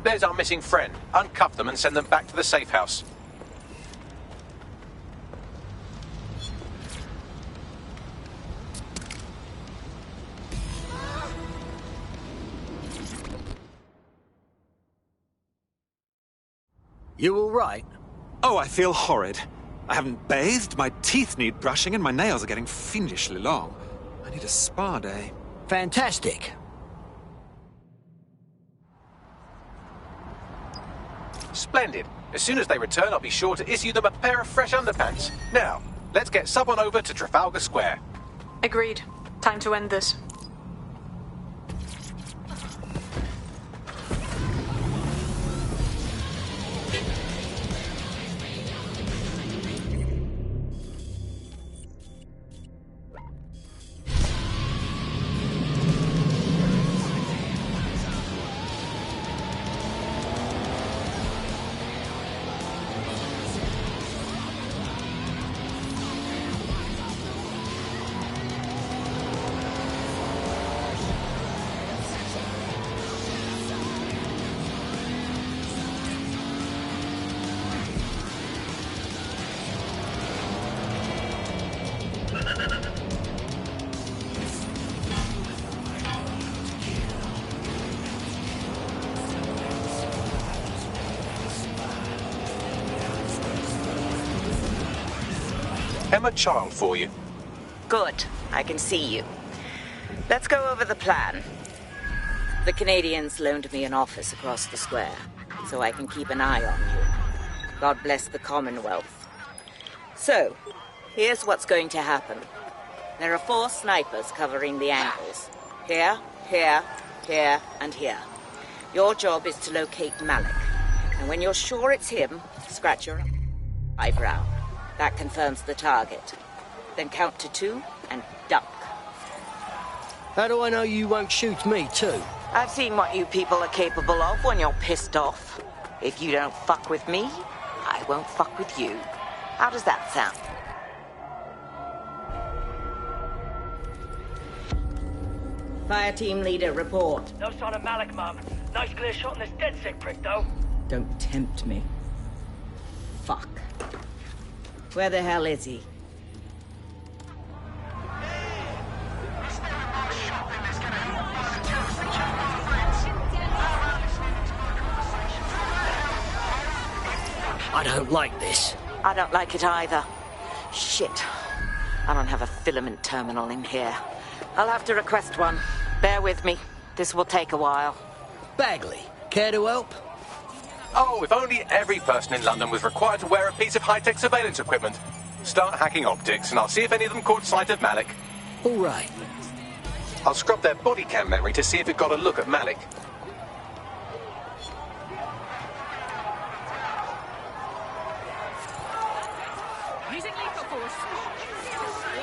There's our missing friend. Uncuff them and send them back to the safe house. You all right? Oh, I feel horrid. I haven't bathed, my teeth need brushing, and my nails are getting fiendishly long. I need a spa day. Fantastic. Splendid. As soon as they return, I'll be sure to issue them a pair of fresh underpants. Now, let's get sub on over to Trafalgar Square. Agreed. Time to end this. Emma Child for you. Good. I can see you. Let's go over the plan. The Canadians loaned me an office across the square, so I can keep an eye on you. God bless the Commonwealth. So, here's what's going to happen. There are 4 snipers covering the angles. Here, here, here, and here. Your job is to locate Malik. And when you're sure it's him, scratch your eyebrow. That confirms the target. Then count to 2 and duck. How do I know you won't shoot me, too? I've seen what you people are capable of when you're pissed off. If you don't fuck with me, I won't fuck with you. How does that sound? Fire team leader, report. No sign of Malik, Mum. Nice clear shot on this dead sick prick, though. Don't tempt me. Fuck. Where the hell is he? I don't like this. I don't like it either. Shit. I don't have a filament terminal in here. I'll have to request one. Bear with me. This will take a while. Bagley, care to help? Oh, if only every person in London was required to wear a piece of high-tech surveillance equipment. Start hacking optics, and I'll see if any of them caught sight of Malik. All right. I'll scrub their body cam memory to see if it got a look at Malik. Using lethal force.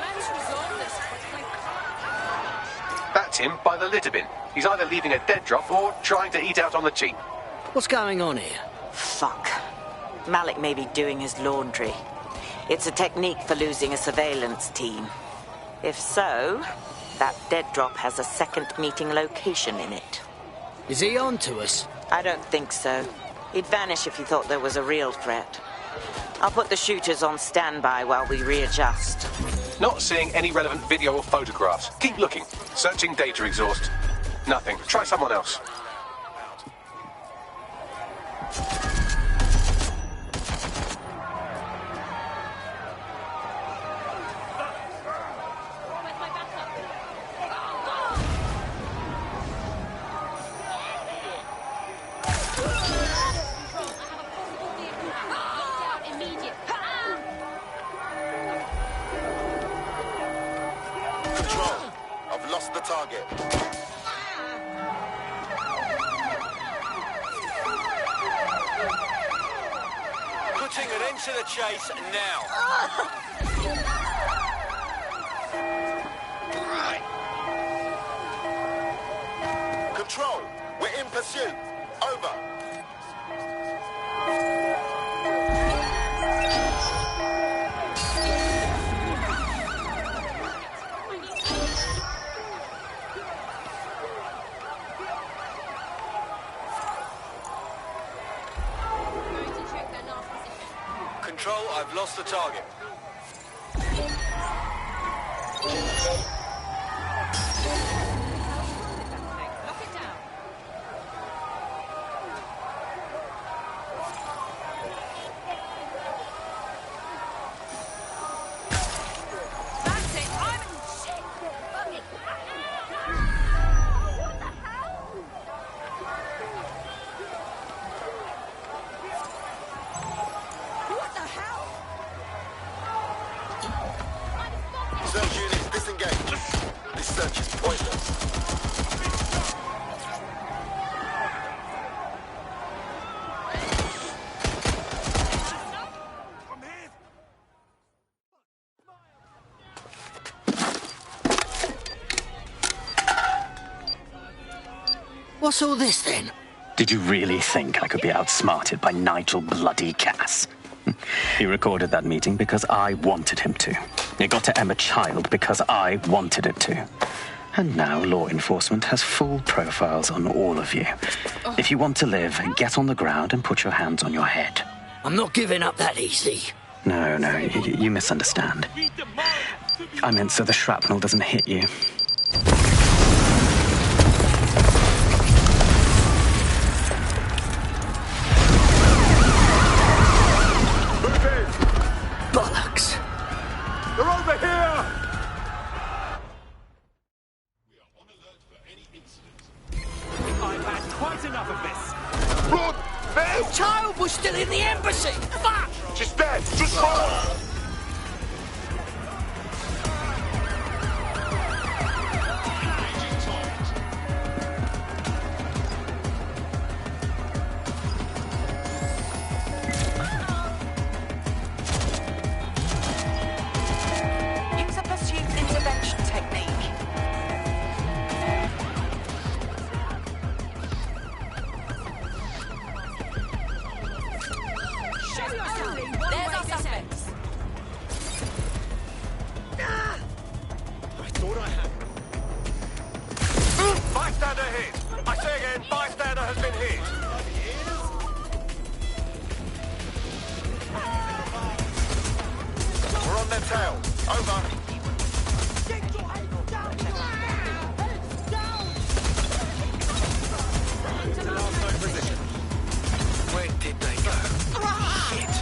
Let's resolve this quickly. That's him by the litter bin. He's either leaving a dead drop or trying to eat out on the cheap. What's going on here? Fuck. Malik may be doing his laundry. It's a technique for losing a surveillance team. If so, that dead drop has a second meeting location in it. Is he on to us? I don't think so. He'd vanish if he thought there was a real threat. I'll put the shooters on standby while we readjust. Not seeing any relevant video or photographs. Keep looking. Searching data exhaust. Nothing. Try someone else. Control. I've lost the target. Putting an end to the chase now. Control. We're in pursuit. Over. Control, I've lost the target. Search units disengage. This search is pointless. What's all this, then? Did you really think I could be outsmarted by Nigel bloody Cass? He recorded that meeting because I wanted him to. It got to Emma Child because I wanted it to. And now law enforcement has full profiles on all of you. If you want to live, get on the ground and put your hands on your head. I'm not giving up that easy. No, you misunderstand. I meant so the shrapnel doesn't hit you. Bollocks. They're over here! I've had quite enough of this. Run! There! The child was still in the embassy! Fuck! She's dead! Just run! Use a pursuit intervention technique. There's our suspects. I thought I had. Bystander hit! I say again, bystander has been hit! We're on their tail. Over. Where did they go? Shit!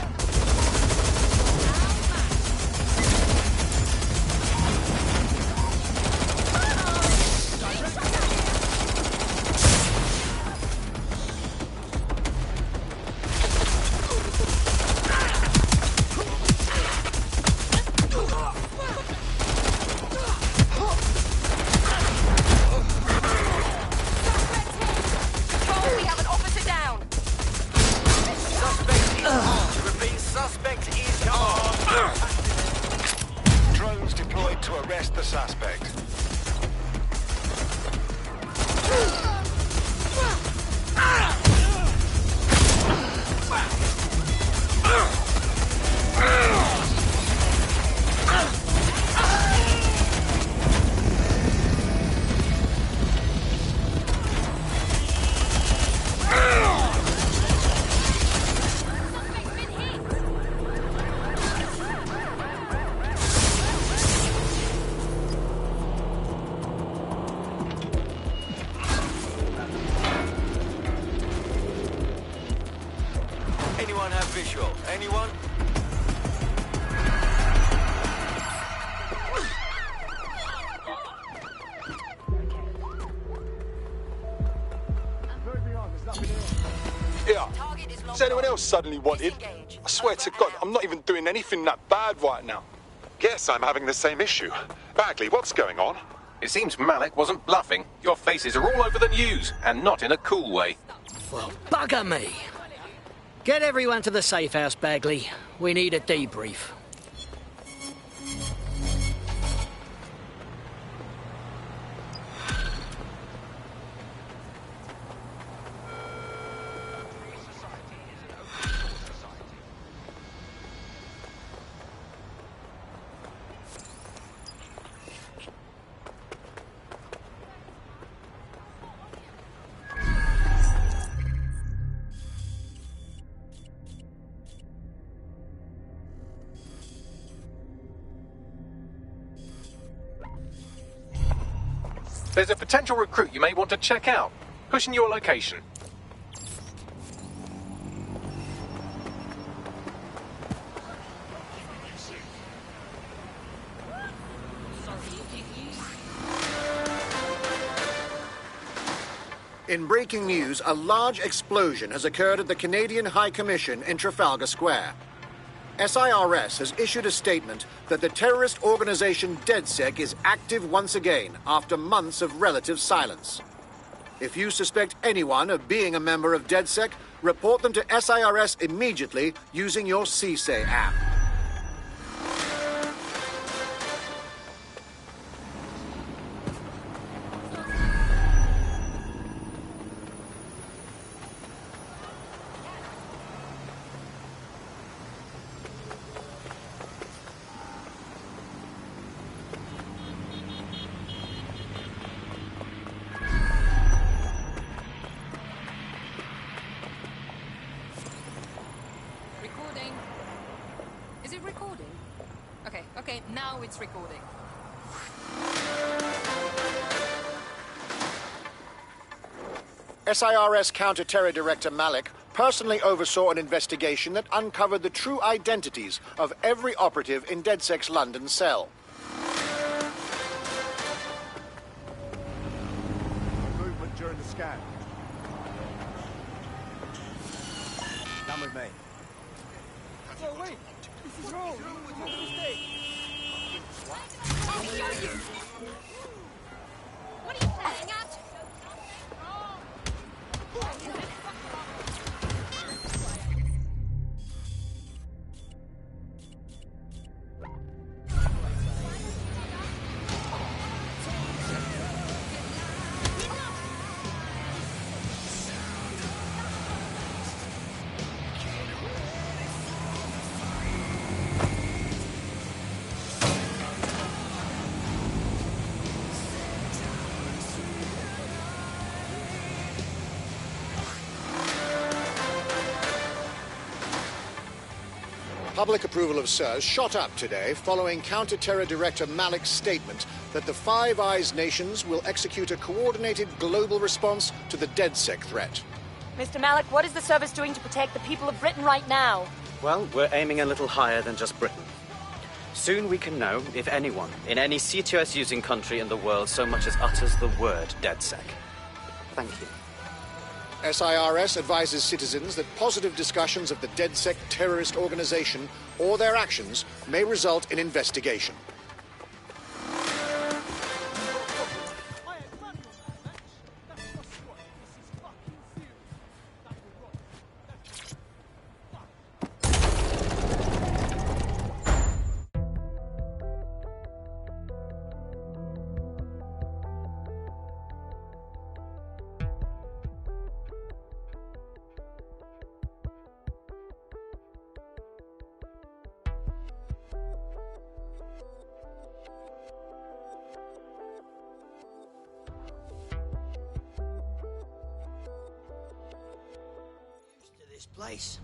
We have an officer down. Suspect is armed. Repeat, suspect is armed. Drones deployed to arrest the suspect. Anyone have visual? Anyone? Yeah. Is anyone else suddenly wanted? I swear to God, I'm not even doing anything that bad right now. Yes, I'm having the same issue. Bagley, what's going on? It seems Malik wasn't bluffing. Your faces are all over the news, and not in a cool way. Well, bugger me. Get everyone to the safe house, Bagley. We need a debrief. There's a potential recruit you may want to check out. Pushing your location. In breaking news, a large explosion has occurred at the Canadian High Commission in Trafalgar Square. SIRS has issued a statement that the terrorist organization DedSec is active once again after months of relative silence. If you suspect anyone of being a member of DedSec, report them to SIRS immediately using your CSAY app. Recording. Is it recording? Okay, now it's recording. SIRS Counter-Terror Director Malik personally oversaw an investigation that uncovered the true identities of every operative in DedSec's London cell. Movement during the scan. Come with me. No, wait! This is wrong! What's the mistake? I'll show you! What are you playing at? Public approval of SIRS shot up today following Counter-Terror Director Malik's statement that the Five Eyes nations will execute a coordinated global response to the DedSec threat. Mr. Malik, what is the service doing to protect the people of Britain right now? Well, we're aiming a little higher than just Britain. Soon we can know if anyone in any CTOS-using country in the world so much as utters the word DedSec. Thank you. SIRS advises citizens that positive discussions of the DedSec terrorist organization or their actions may result in investigation. This place.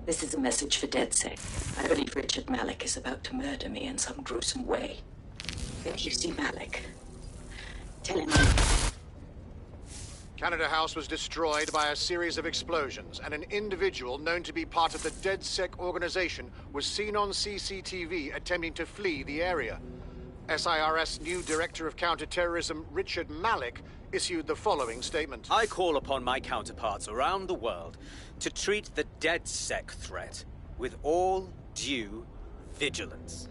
This is a message for DedSec. I believe Richard Malik is about to murder me in some gruesome way. If you see Malik, tell him... Canada House was destroyed by a series of explosions, and an individual known to be part of the DedSec organization was seen on CCTV attempting to flee the area. SIRS new Director of Counterterrorism, Richard Malik, issued the following statement. I call upon my counterparts around the world to treat the DedSec threat with all due vigilance.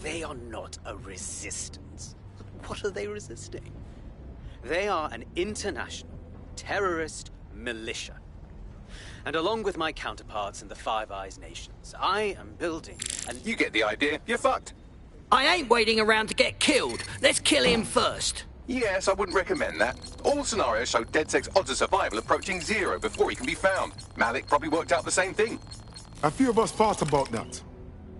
They are not a resistance. What are they resisting? They are an international terrorist militia. And along with my counterparts in the Five Eyes nations, I am building a... You get the idea. You're fucked. I ain't waiting around to get killed. Let's kill him first. Yes, I wouldn't recommend that. All scenarios show DedSec's odds of survival approaching 0 before he can be found. Malik probably worked out the same thing. A few of us thought about that.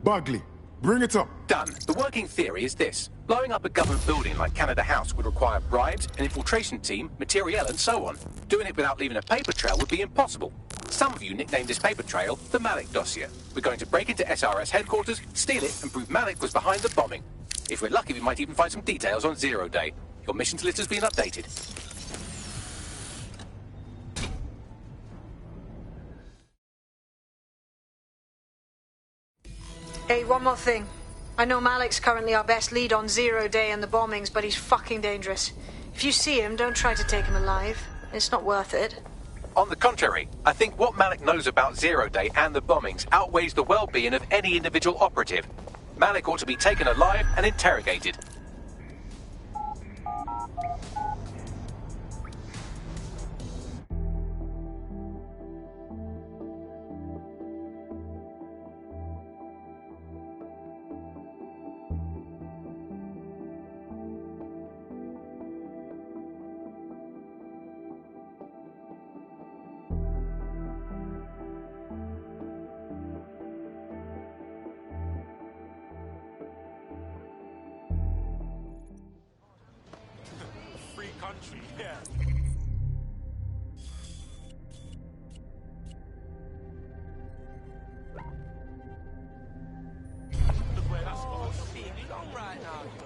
Bagley, bring it up. Done. The working theory is this. Blowing up a government building like Canada House would require bribes, an infiltration team, materiel, and so on. Doing it without leaving a paper trail would be impossible. Some of you nicknamed this paper trail the Malik dossier. We're going to break into SRS headquarters, steal it, and prove Malik was behind the bombing. If we're lucky, we might even find some details on Zero Day. Your missions list has been updated. Hey, one more thing. I know Malik's currently our best lead on Zero Day and the bombings, but he's fucking dangerous. If you see him, don't try to take him alive. It's not worth it. On the contrary, I think what Malik knows about Zero Day and the bombings outweighs the well-being of any individual operative. Malik ought to be taken alive and interrogated. Country, yeah. Look where that's going. It's being long right now, you know.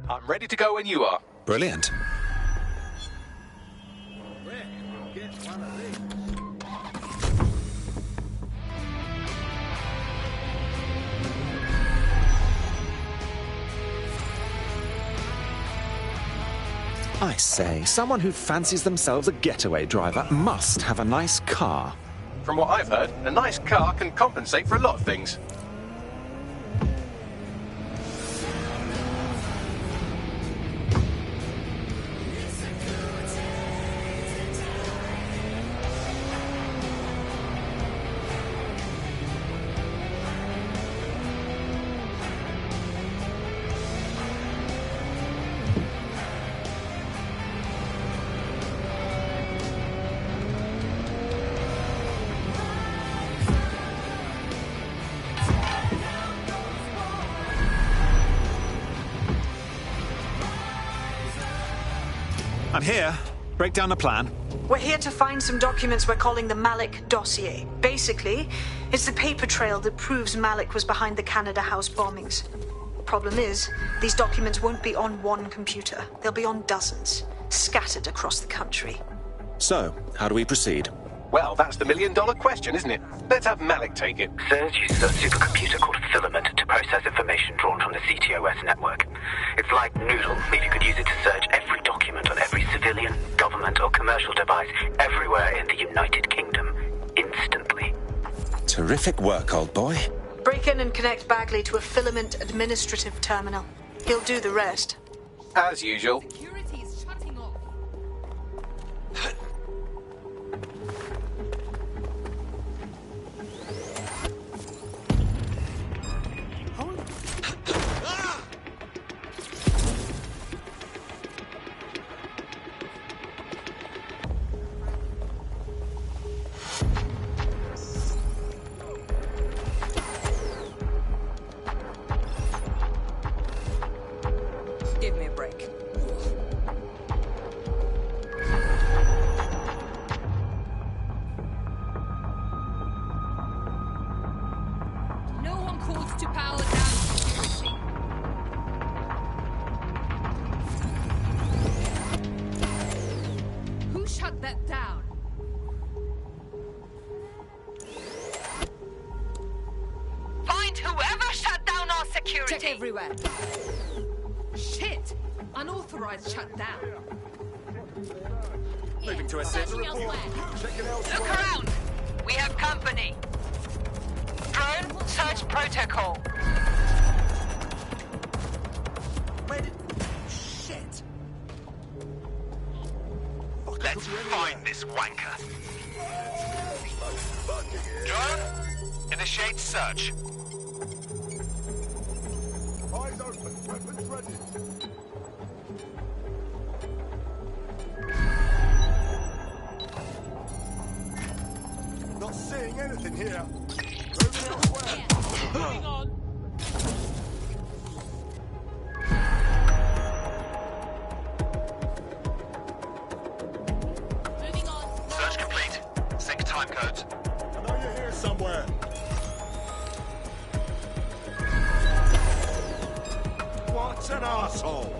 I'm ready to go when you are. Brilliant. I say, someone who fancies themselves a getaway driver must have a nice car. From what I've heard, a nice car can compensate for a lot of things. I'm here. Break down the plan. We're here to find some documents we're calling the Malik dossier. Basically, it's the paper trail that proves Malik was behind the Canada House bombings. Problem is, these documents won't be on one computer. They'll be on dozens, scattered across the country. So, how do we proceed? Well, that's the million-dollar question, isn't it? Let's have Malik take it. CERS uses a supercomputer called Filament to process information drawn from the CTOS network. It's like Noodle, if you could use it to search every document on every civilian, government, or commercial device everywhere in the United Kingdom, instantly. Terrific work, old boy. Break in and connect Bagley to a Filament administrative terminal. He'll do the rest. As usual. Security's shutting everywhere. Shit! Unauthorized shutdown. Moving to assist. Look around! We have company. Drone, search protocol. Where did... Shit! Let's find this wanker. Drone, initiate search. Eyes open, weapons ready. Not seeing anything here. Moving elsewhere. Moving on. Search complete. Sync time codes. I know you're here somewhere. What an asshole!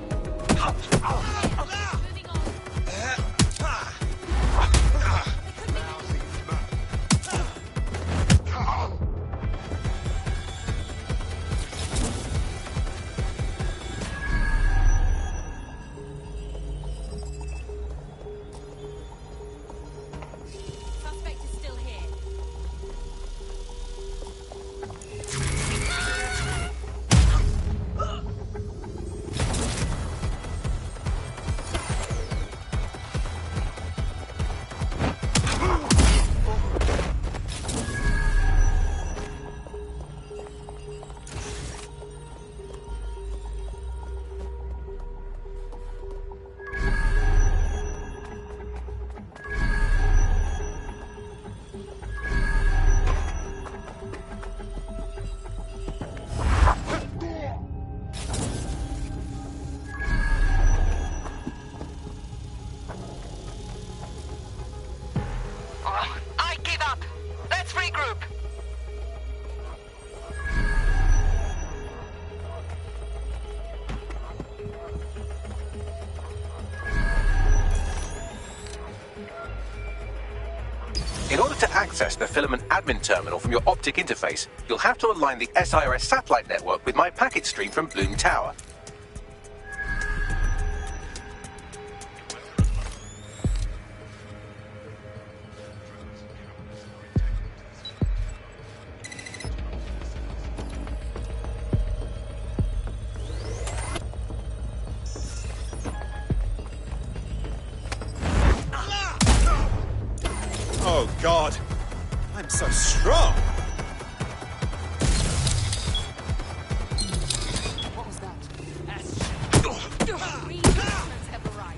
Suspect is still here. I give up. Let's regroup. In order to access the filament admin terminal from your optic interface, you'll have to align the SIRS satellite network with my packet stream from Bloom Tower. Oh, God. I'm so strong. What was that? Reinforcements have arrived.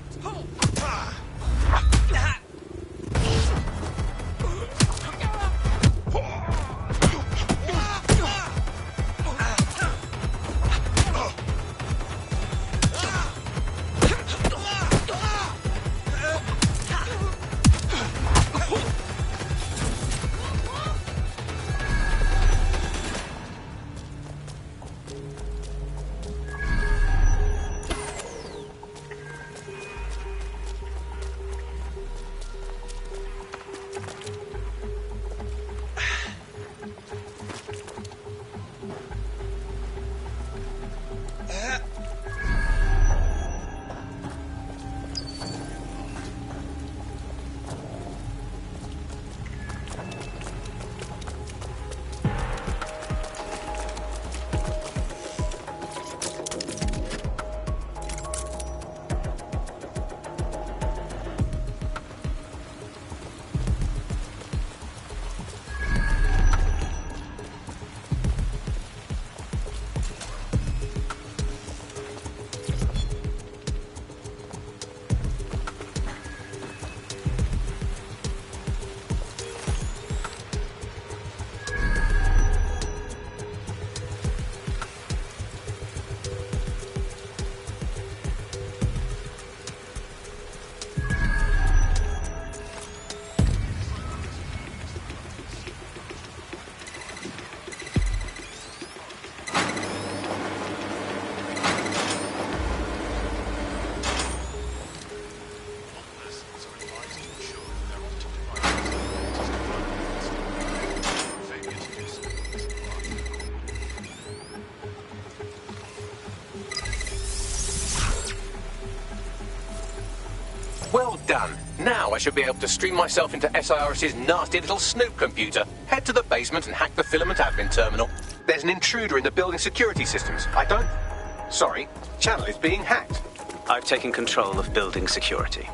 Well done. Now I should be able to stream myself into SIRS's nasty little snoop computer, head to the basement and hack the filament admin terminal. There's an intruder in the building security systems. Sorry, channel is being hacked. I've taken control of building security.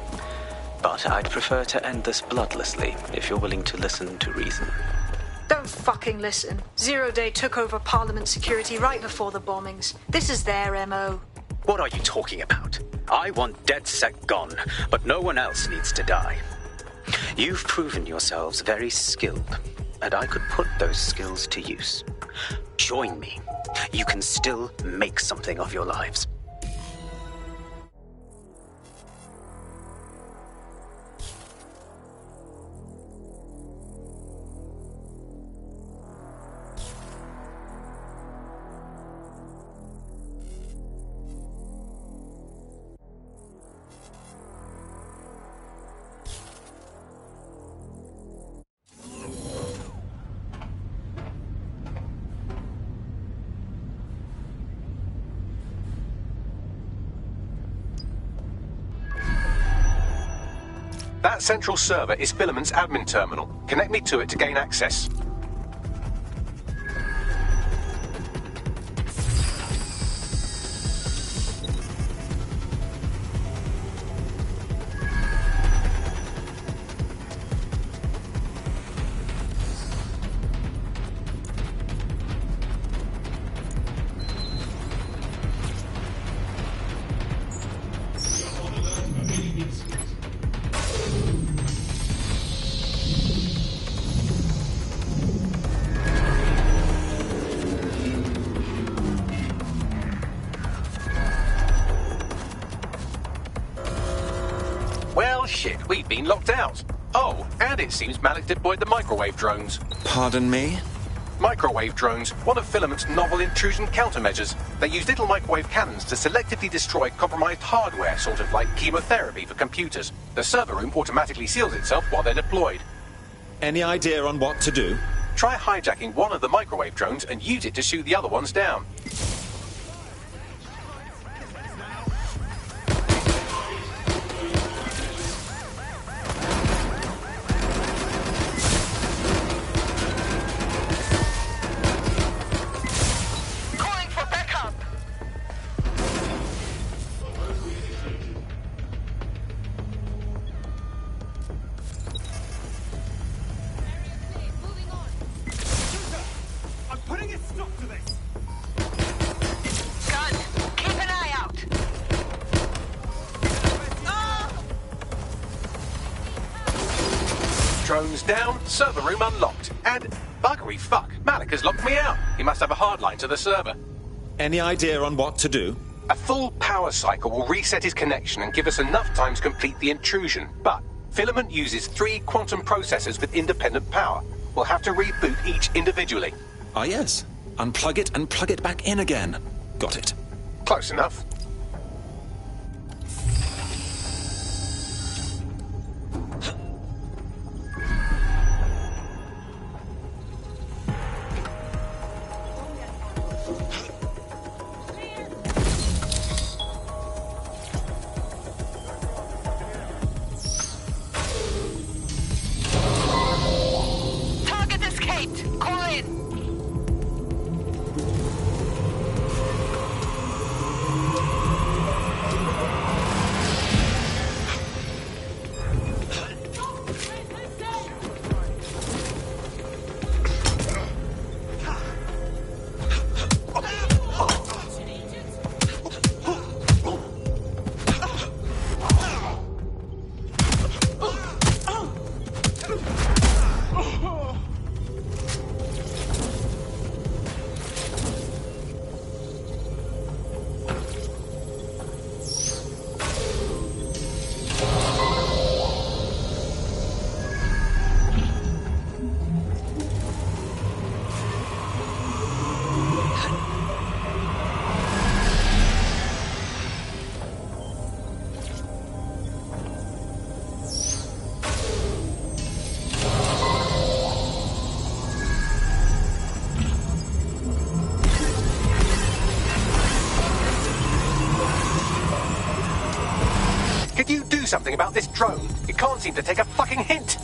But I'd prefer to end this bloodlessly, if you're willing to listen to reason. Don't fucking listen. Zero Day took over Parliament security right before the bombings. This is their MO. What are you talking about? I want DedSec gone, but no one else needs to die. You've proven yourselves very skilled, and I could put those skills to use. Join me. You can still make something of your lives. That central server is Filament's admin terminal. Connect me to it to gain access. Shit, we've been locked out. Oh, and it seems Malik deployed the microwave drones. Pardon me? Microwave drones, one of Filament's novel intrusion countermeasures. They use little microwave cannons to selectively destroy compromised hardware, sort of like chemotherapy for computers. The server room automatically seals itself while they're deployed. Any idea on what to do? Try hijacking one of the microwave drones and use it to shoot the other ones down. Drones down, server room unlocked, and buggery fuck, Malik has locked me out. He must have a hardline to the server. Any idea on what to do? A full power cycle will reset his connection and give us enough time to complete the intrusion, but Filament uses 3 quantum processors with independent power. We'll have to reboot each individually. Ah, yes. Unplug it and plug it back in again. Got it. Close enough. do something about this drone. It can't seem to take a fucking hint.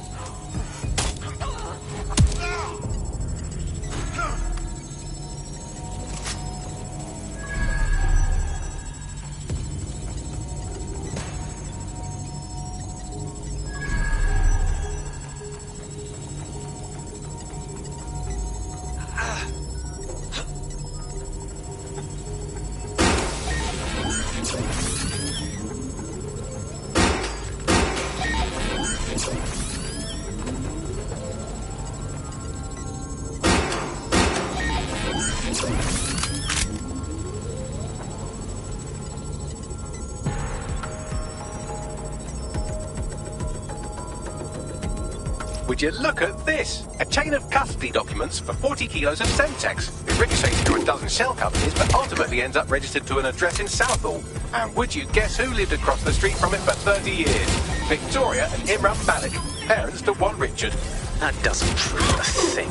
Would you look at this? A chain of custody documents for 40 kilos of Semtex. It ricochets through a dozen shell companies, but ultimately ends up registered to an address in Southall. And would you guess who lived across the street from it for 30 years? Victoria and Imran Malik, parents to one Richard. That doesn't prove a thing.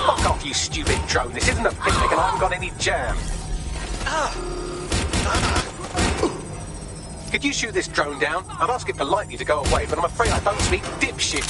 Fuck off, you stupid drone. This isn't a picnic and I haven't got any jam. Could you shoot this drone down? I'd ask it politely to go away, but I'm afraid I don't speak dipshit.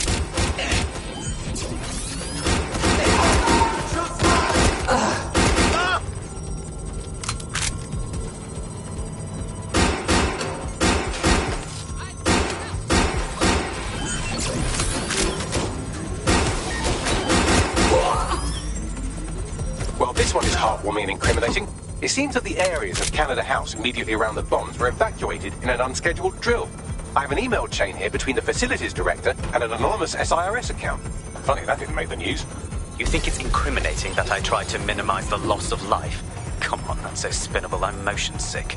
Well, this one is heartwarming and incriminating. It seems that the areas of Canada House immediately around the bombs were evacuated in an unscheduled drill. I have an email chain here between the facilities director and an anonymous SIRS account. Funny that didn't make the news. You think it's incriminating that I tried to minimize the loss of life? Come on, that's so spinnable, I'm motion sick.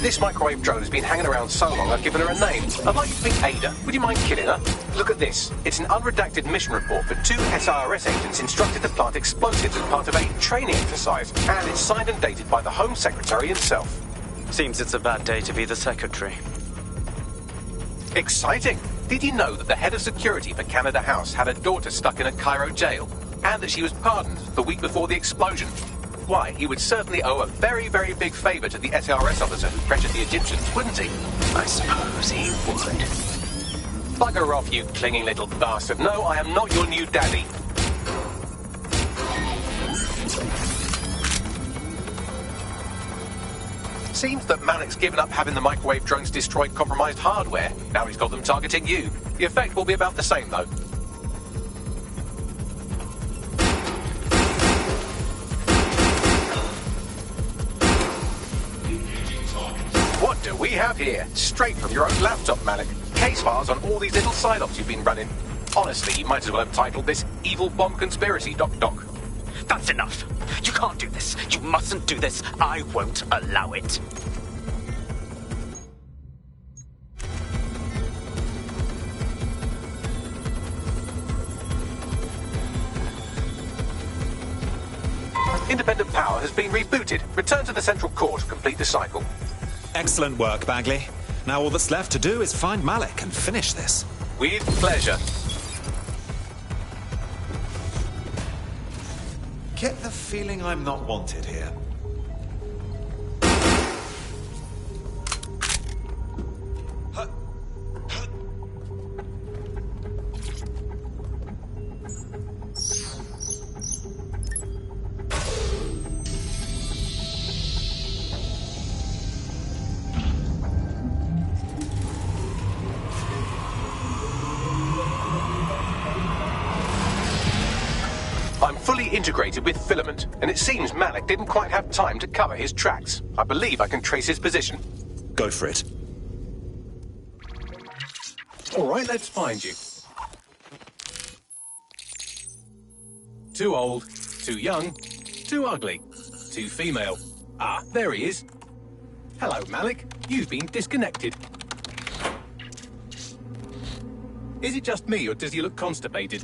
This microwave drone has been hanging around so long I've given her a name. I'd like you to meet Ada. Would you mind killing her? Look at this. It's an unredacted mission report for 2 SIRS agents instructed to plant explosives as part of a training exercise. And it's signed and dated by the Home Secretary himself. Seems it's a bad day to be the secretary. Exciting! Did you know that the head of security for Canada House had a daughter stuck in a Cairo jail? And that she was pardoned the week before the explosion? Why, he would certainly owe a very, very big favour to the SIRS officer who pressured the Egyptians, wouldn't he? I suppose he would. Bugger off, you clinging little bastard. No, I am not your new daddy. Seems that Malik's given up having the microwave drones destroy compromised hardware. Now he's got them targeting you. The effect will be about the same, though. What do we have here? Straight from your own laptop, Malik. Case files on all these little side-ops you've been running. Honestly, you might as well have titled this Evil Bomb Conspiracy, Doc. That's enough. You can't do this. You mustn't do this. I won't allow it. Independent power has been rebooted. Return to the central core to complete the cycle. Excellent work, Bagley. Now all that's left to do is find Malik and finish this. With pleasure. Get the feeling I'm not wanted here. Integrated with filament, and it seems Malik didn't quite have time to cover his tracks. I believe I can trace his position. Go for it. All right, let's find you. Too old, too young, too ugly, too female. Ah, there he is. Hello, Malik. You've been disconnected. Is it just me, or does he look constipated?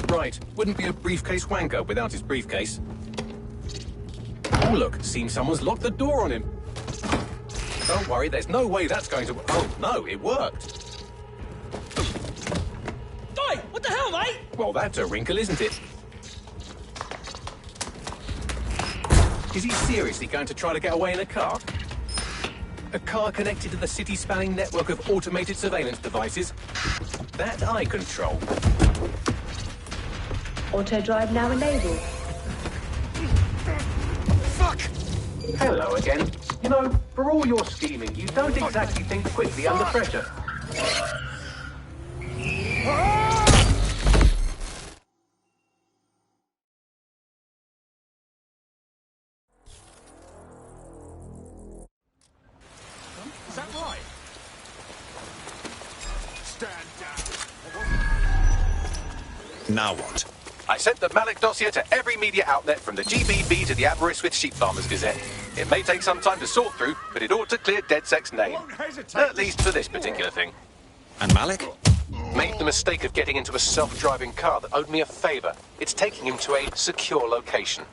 Right, wouldn't be a briefcase wanker without his briefcase. Oh look, seems someone's locked the door on him. Don't worry, there's no way that's going to... Oh, no, it worked. Oi, what the hell, mate? Well, that's a wrinkle, isn't it? Is he seriously going to try to get away in a car? A car connected to the city-spanning network of automated surveillance devices? That I control. Auto drive now enabled. Fuck! Hello again. You know, for all your scheming, you don't exactly think quickly under pressure. Is that right? Stand down. Now what? I sent the Malik dossier to every media outlet from the GBB to the Aberystwyth Sheep Farmers Gazette. It may take some time to sort through, but it ought to clear DedSec's name. At least for this particular thing. And Malik? Made the mistake of getting into a self-driving car that owed me a favour. It's taking him to a secure location.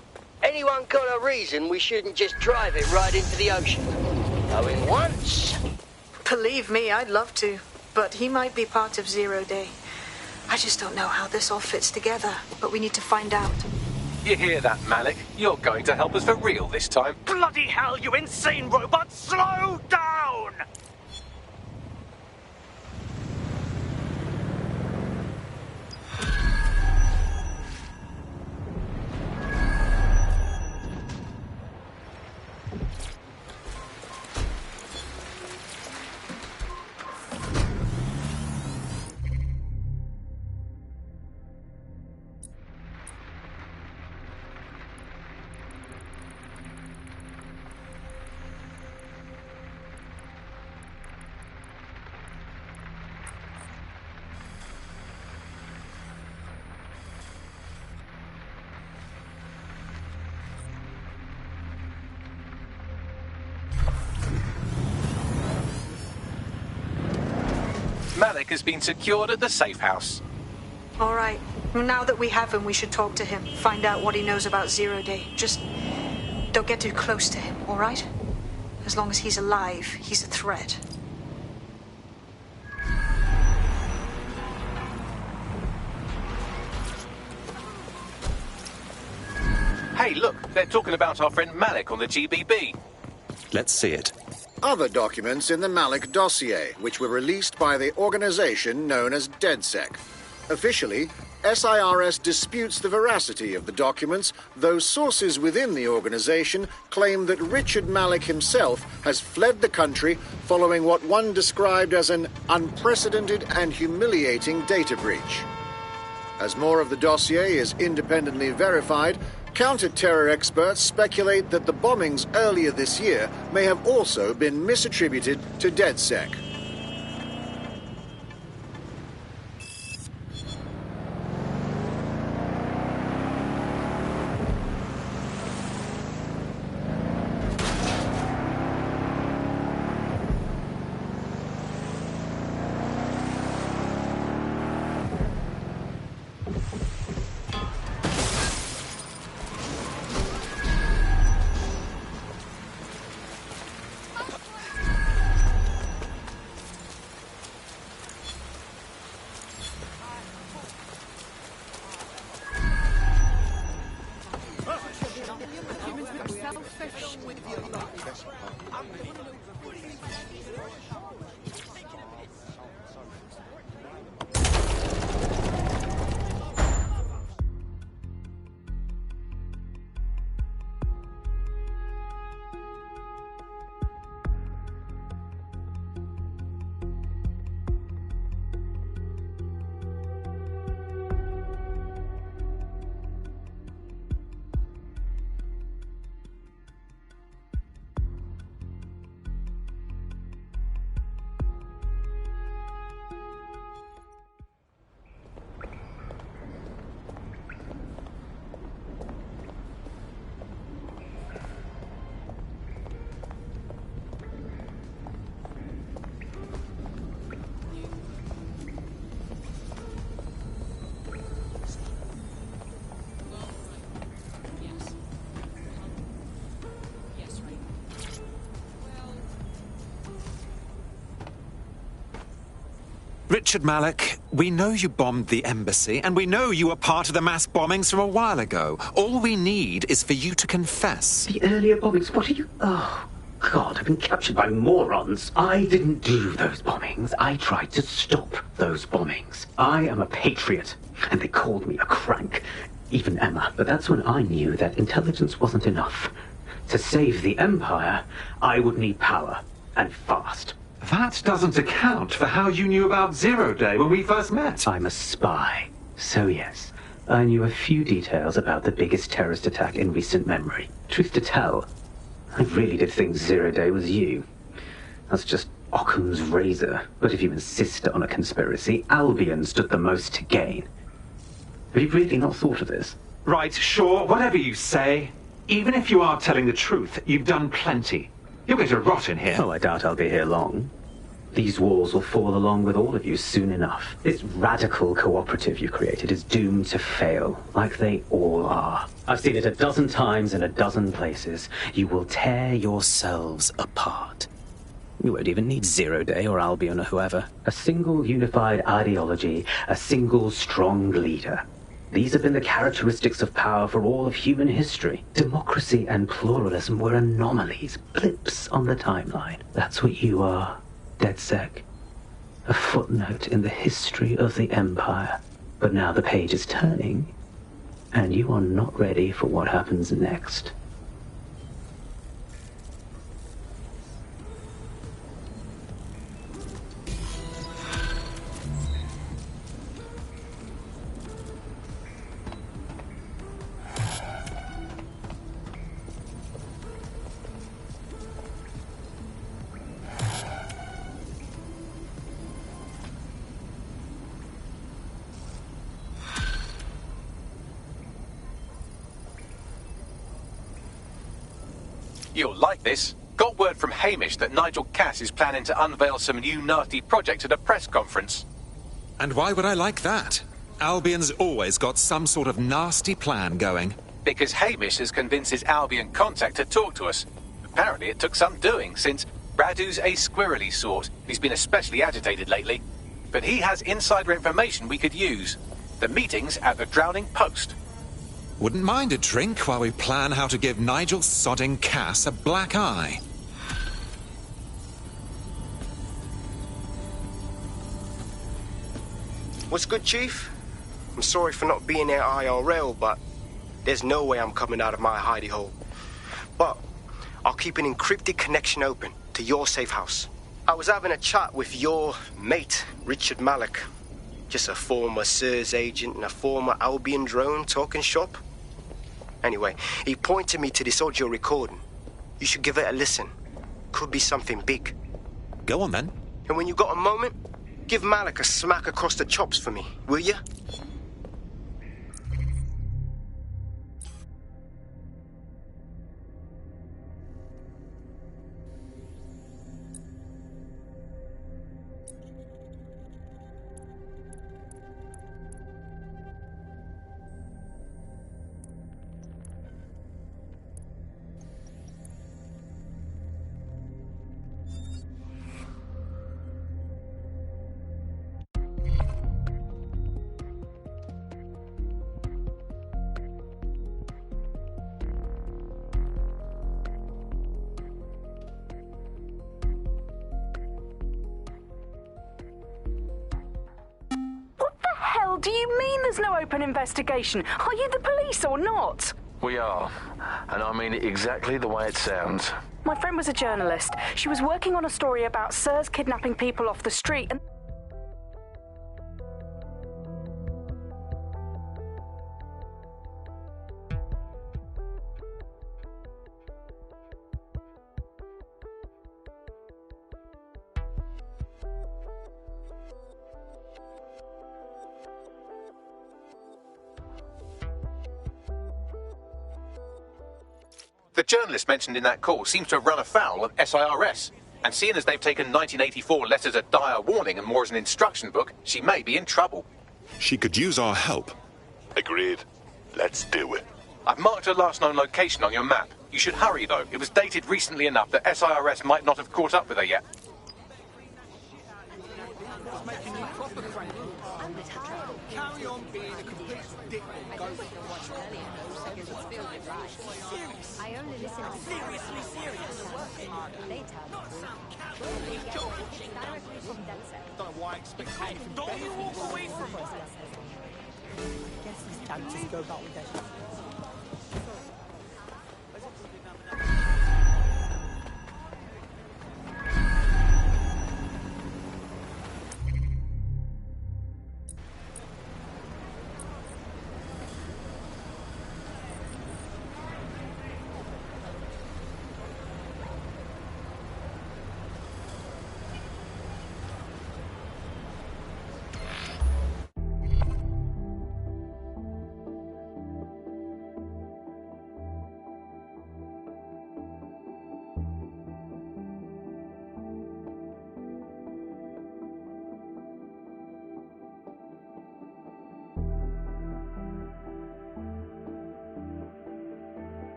Anyone got a reason we shouldn't just drive it right into the ocean? Going once. Believe me, I'd love to. But he might be part of Zero Day. I just don't know how this all fits together, but we need to find out. You hear that, Malik? You're going to help us for real this time. Bloody hell, you insane robot! Slow down! Malik has been secured at the safe house. All right. Now that we have him, we should talk to him. Find out what he knows about Zero Day. Just don't get too close to him, all right? As long as he's alive, he's a threat. Hey, look, they're talking about our friend Malik on the GBB. Let's see it. Other documents in the Malik dossier, which were released by the organization known as DedSec. Officially, SIRS disputes the veracity of the documents, though sources within the organization claim that Richard Malik himself has fled the country following what one described as an unprecedented and humiliating data breach. As more of the dossier is independently verified, counter-terror experts speculate that the bombings earlier this year may have also been misattributed to DedSec. Richard Malik, we know you bombed the embassy, and we know you were part of the mass bombings from a while ago. All we need is for you to confess. The earlier bombings? What are you... Oh, God, I've been captured by morons. I didn't do those bombings. I tried to stop those bombings. I am a patriot, and they called me a crank. Even Emma. But that's when I knew that intelligence wasn't enough. To save the Empire, I would need power, and fast. That doesn't account for how you knew about Zero Day when we first met. I'm a spy. So yes, I knew a few details about the biggest terrorist attack in recent memory. Truth to tell, I really did think Zero Day was you. That's just Occam's razor. But if you insist on a conspiracy, Albion stood the most to gain. Have you really not thought of this? Right, sure, whatever you say. Even if you are telling the truth, you've done plenty. You're going to rot in here. Oh, I doubt I'll be here long. These walls will fall along with all of you soon enough. This radical cooperative you created is doomed to fail, like they all are. I've seen it a dozen times in a dozen places. You will tear yourselves apart. You won't even need Zero Day or Albion or whoever. A single unified ideology, a single strong leader. These have been the characteristics of power for all of human history. Democracy and pluralism were anomalies, blips on the timeline. That's what you are, DedSec. A footnote in the history of the Empire. But now the page is turning, and you are not ready for what happens next. You'll like this. Got word from Hamish that Nigel Cass is planning to unveil some new nasty project at a press conference. And why would I like that? Albion's always got some sort of nasty plan going. Because Hamish has convinced his Albion contact to talk to us. Apparently it took some doing, since Radu's a squirrely sort. He's been especially agitated lately. But he has insider information we could use. The meeting's at the Drowning Post. Wouldn't mind a drink while we plan how to give Nigel sodding Cass a black eye. What's good, Chief? I'm sorry for not being there IRL, but there's no way I'm coming out of my hidey hole. But I'll keep an encrypted connection open to your safe house. I was having a chat with your mate, Richard Malik. Just a former SIRS agent and a former Albion drone talking shop. Anyway, he pointed me to this audio recording. You should give it a listen. Could be something big. Go on, then. And when you got a moment, give Malik a smack across the chops for me, will you? Do you mean there's no open investigation? Are you the police or not? We are, and I mean it exactly the way it sounds. My friend was a journalist. She was working on a story about SIRS kidnapping people off the street and... The journalist mentioned in that call seems to have run afoul of SIRS. And seeing as they've taken 1984 letters of dire warning and more as an instruction book, she may be in trouble. She could use our help. Agreed. Let's do it. I've marked her last known location on your map. You should hurry, though. It was dated recently enough that SIRS might not have caught up with her yet. Making you profit. dick will go for serious. I only listen to Seriously serious. they tell Not me. some casual joke. Directly from DedSec. Don't know why I expect anything. Don't you walk away from me. Guess these don't just go back with that.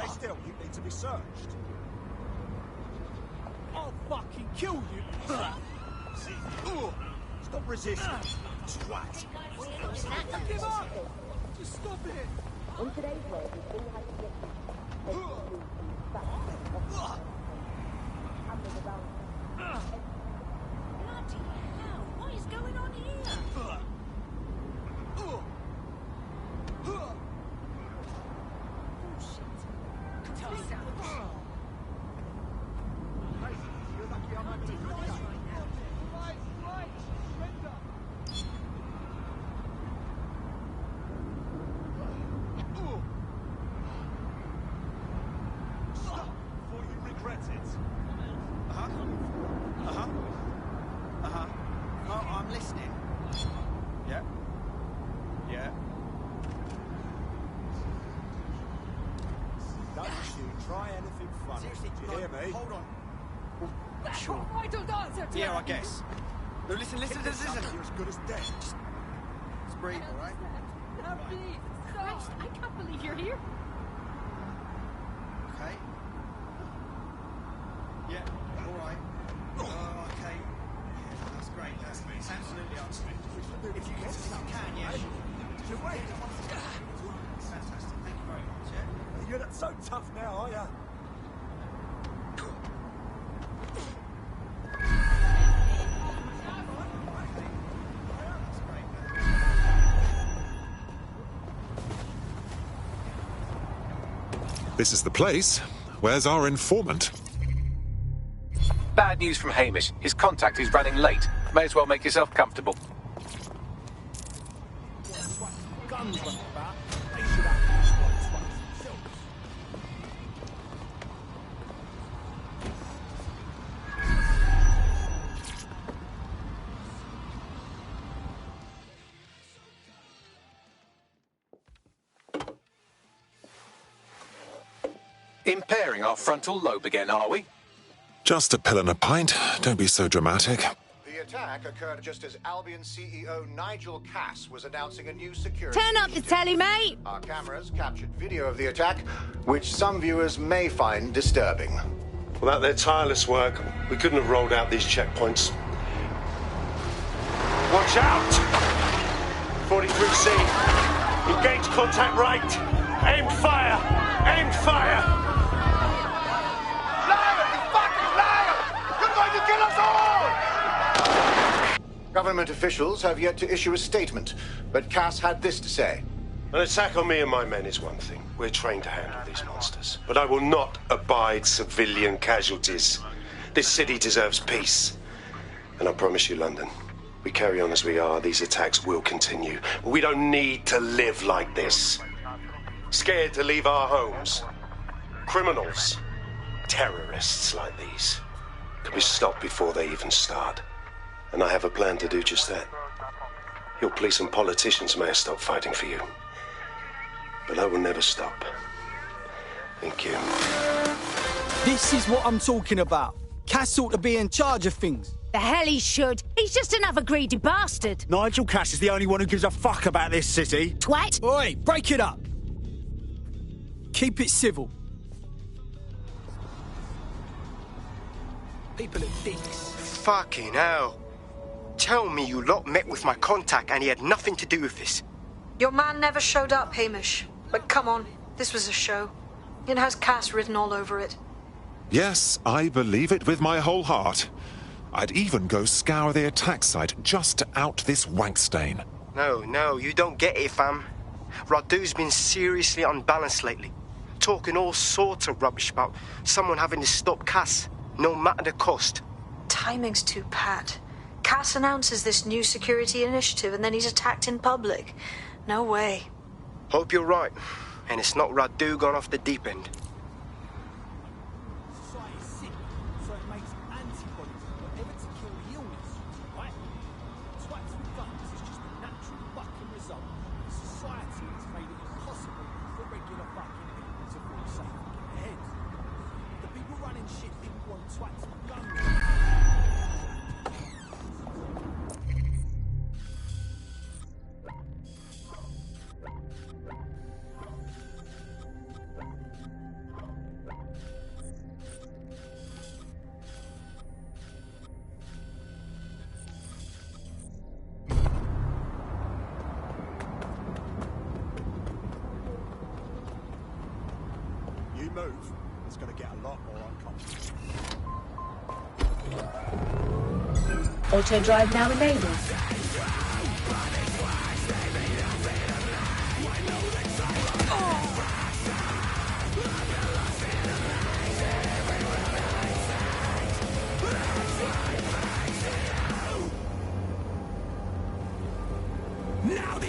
Stay still, you need to be searched. I'll fucking kill you. Stop resisting. Twat. Give up! Just stop it! In today's world, we still have to get Bloody hell, what is going on here? I'm listening. Yeah. Yeah. Don't you try anything funny. Seriously, do you hear me? hold on. Sure. Vital dancer, Yeah, I guess. No, listen. You're as good as dead. Just breathe, all right? Now, please, Christ, I can't believe you're here. Okay. Yeah, all right. Okay. Yeah, that's great. That's absolutely unexpected. If you can, yeah. You wait. Fantastic. Thank you very much, yeah? You're not so tough now, are you? This is the place. Where's our informant? Bad news from Hamish. His contact is running late. May as well make yourself comfortable. Guns went about. They should have themselves. Impairing our frontal lobe again, are we? Just a pill and a pint. Don't be so dramatic. The attack occurred just as Albion CEO Nigel Cass was announcing a new security Turn up the telly, mate. Our cameras captured video of the attack, which some viewers may find disturbing. Without their tireless work, we couldn't have rolled out these checkpoints. Watch out! 43C. Engage contact right. Aim fire! Aim fire! Government officials have yet to issue a statement, but Cass had this to say. An attack on me and my men is one thing. We're trained to handle these monsters. But I will not abide civilian casualties. This city deserves peace. And I promise you, London, we carry on as we are, these attacks will continue. But we don't need to live like this. Scared to leave our homes. Criminals, terrorists like these, can be stopped before they even start. And I have a plan to do just that. Your police and politicians may have stopped fighting for you. But I will never stop. Thank you. This is what I'm talking about. Cass ought to be in charge of things. The hell he should. He's just another greedy bastard. Nigel Cass is the only one who gives a fuck about this city. Twat! Oi, break it up. Keep it civil. People are dicks. Fucking hell. Tell me you lot met with my contact and he had nothing to do with this. Your man never showed up, Hamish. But come on, this was a show. It has Cass written all over it. Yes, I believe it with my whole heart. I'd even go scour the attack site just to out this wank stain. No, you don't get it, fam. Radu's been seriously unbalanced lately. Talking all sorts of rubbish about someone having to stop Cass, no matter the cost. Timing's too pat. Cass announces this new security initiative and then he's attacked in public. No way. Hope you're right. And it's not Radu gone off the deep end. Society's sick, so it makes antibodies whatever to kill the illness, right? Twats with guns is just a natural fucking result. Society has made it impossible for regular fucking people to feel safe and get ahead. The people running shit didn't want twats with guns. You move, it's going to get a lot more uncomfortable. Auto drive now enabled. Now the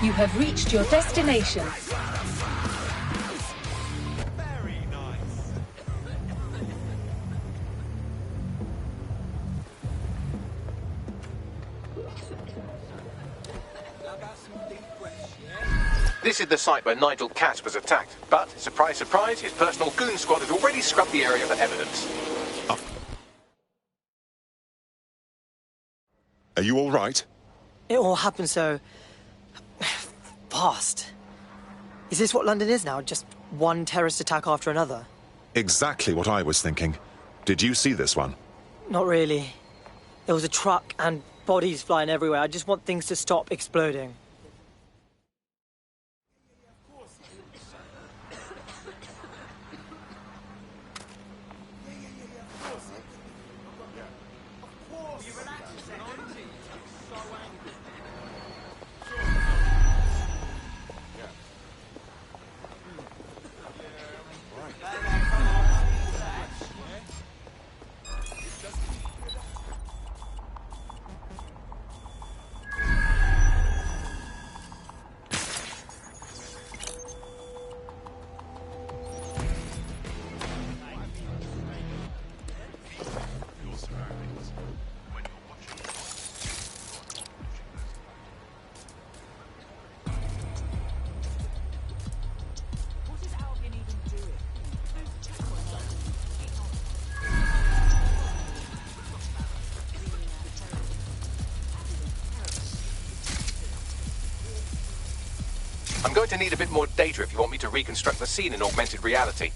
You have reached your destination. This is the site where Nigel Cass was attacked, but, surprise, surprise, his personal goon squad had already scrubbed the area for evidence. Are you all right? It all happened so fast. Is this what London is now? Just one terrorist attack after another? Exactly what I was thinking. Did you see this one? Not really. There was a truck and bodies flying everywhere. I just want things to stop exploding. I'm going to need a bit more data if you want me to reconstruct the scene in augmented reality.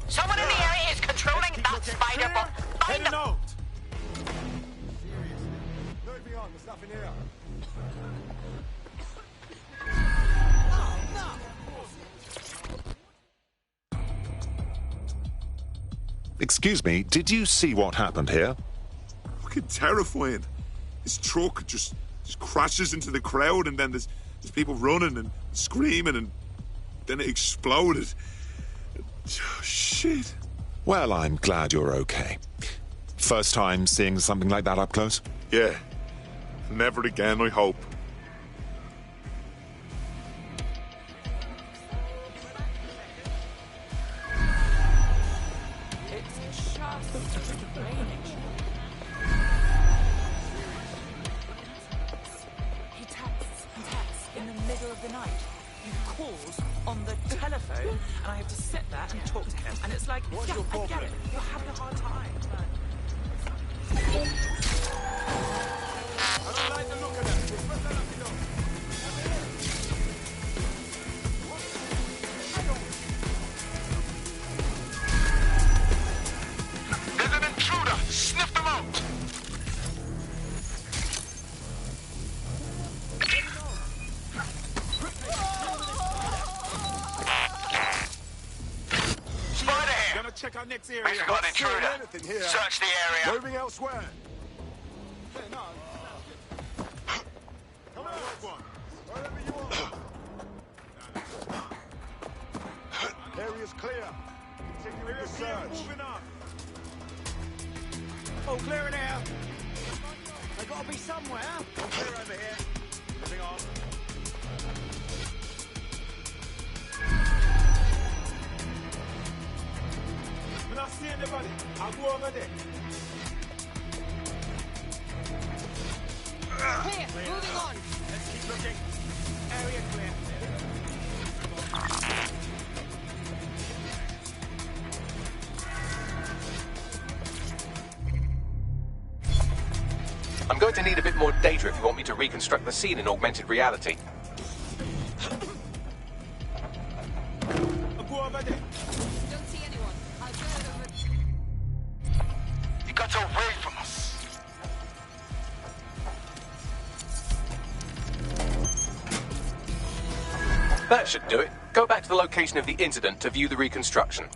Someone in the area is controlling that spider bot. Find them. Moving on, there's nothing here. Excuse me, did you see what happened here? Fucking terrifying. This truck just crashes into the crowd, and then there's people running and screaming, and then it exploded. Oh, shit. Well, I'm glad you're okay. First time seeing something like that up close? Yeah. Never again, I hope. It's just raining. He texts and texts in the middle of the night. He calls on the telephone, and I have to sit there and talk to him. And it's like, What's yeah, your I get problem? it. You're having a hard time. I don't like the look of that. There's an intruder! Sniff them out! Spider here! Gonna check our next area. We've got an intruder. Anything here. Search the area. Moving elsewhere. Yeah, no. Come on, one. Wherever you are. Area's clear. Continuing the search. Moving on. Oh, clear in here. They gotta be somewhere. All clear over here. Moving on. When I see anybody, I'll go over there. Clear, moving on. Let's keep looking. Area clear. I'm going to need a bit more data if you want me to reconstruct the scene in augmented reality. I'll go over there. Don't see anyone. I'll go over. You got away from us. That should do it. Go back to the location of the incident to view the reconstruction.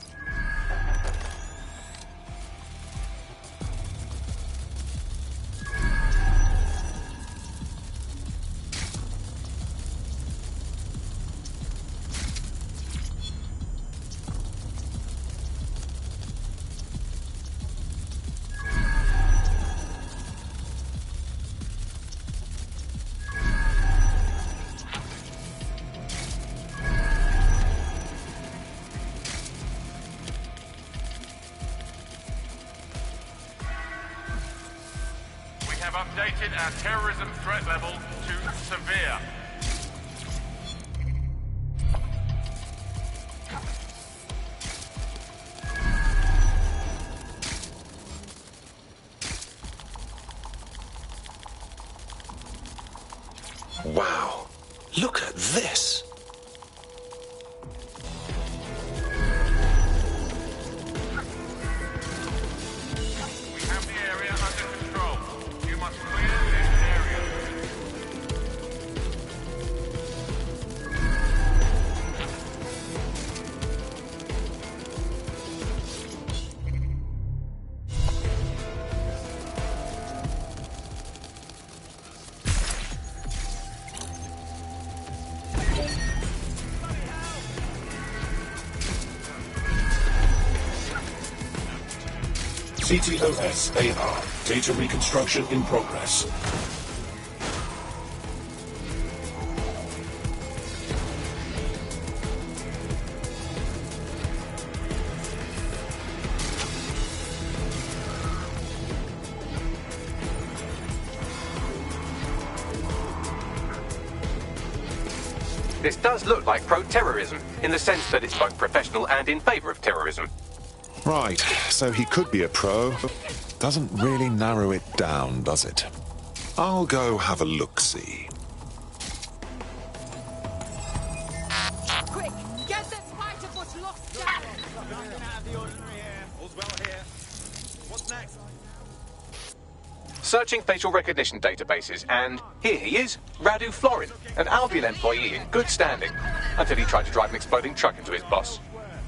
have updated our terrorism threat level to severe. Wow. Look at this. We have the area under control. You must clear this area. CTOS-AR. Data reconstruction in progress. This does look like pro-terrorism, in the sense that it's both professional and in favour of terrorism. Right, so he could be a pro, but doesn't really narrow it down, does it? I'll go have a look-see. Quick, get the spider bush locked down! Nothing out of the ordinary here. All's well here. What's next? Searching facial recognition databases, and here he is, Radu Florin, an Albion employee in good standing, until he tried to drive an exploding truck into his boss.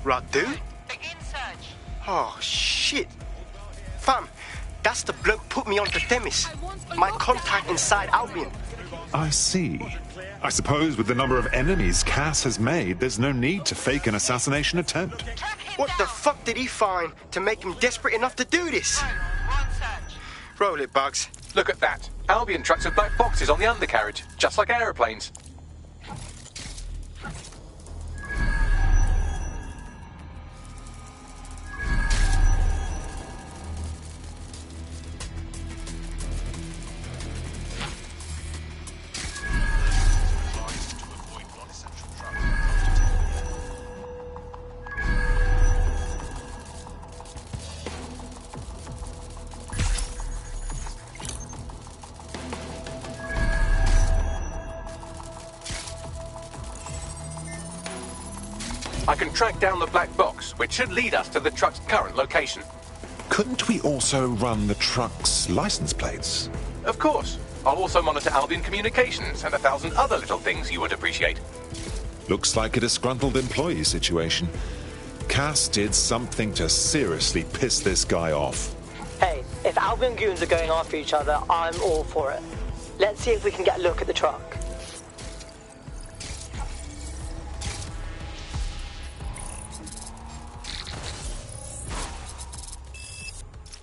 Radu? Oh, shit. Fam, that's the bloke put me onto Themis. My contact inside Albion. I see. I suppose with the number of enemies Cass has made, there's no need to fake an assassination attempt. What the fuck did he find to make him desperate enough to do this? Roll it, Bugs. Look at that. Albion trucks with black boxes on the undercarriage, just like aeroplanes. I can track down the black box, which should lead us to the truck's current location. Couldn't we also run the truck's license plates? Of course. I'll also monitor Albion communications and 1,000 other little things you would appreciate. Looks like a disgruntled employee situation. Cass did something to seriously piss this guy off. Hey, if Albion goons are going after each other, I'm all for it. Let's see if we can get a look at the truck.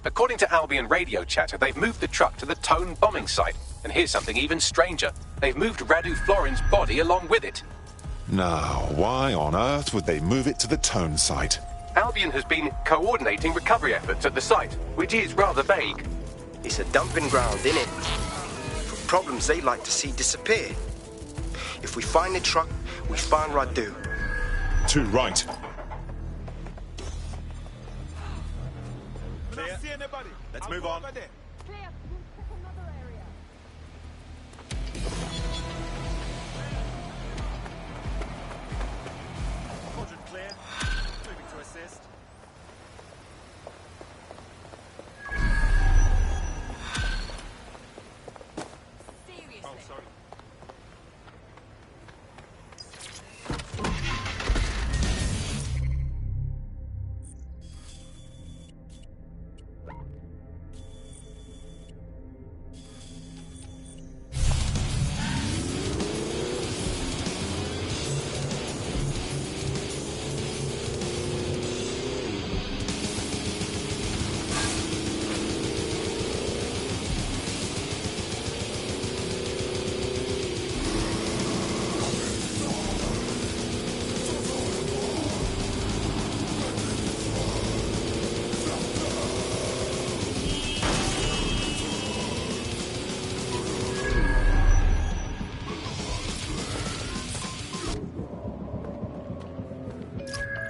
According to Albion radio chatter, they've moved the truck to the Tone bombing site. And here's something even stranger. They've moved Radu Florin's body along with it. Now, why on earth would they move it to the Tone site? Albion has been coordinating recovery efforts at the site, which is rather vague. It's a dumping ground, innit? For problems they like to see disappear. If we find the truck, we find Radu. To right. Clear. See anybody? Let's move on. Quadrant clear. Moving to assist. Seriously? Oh, sorry.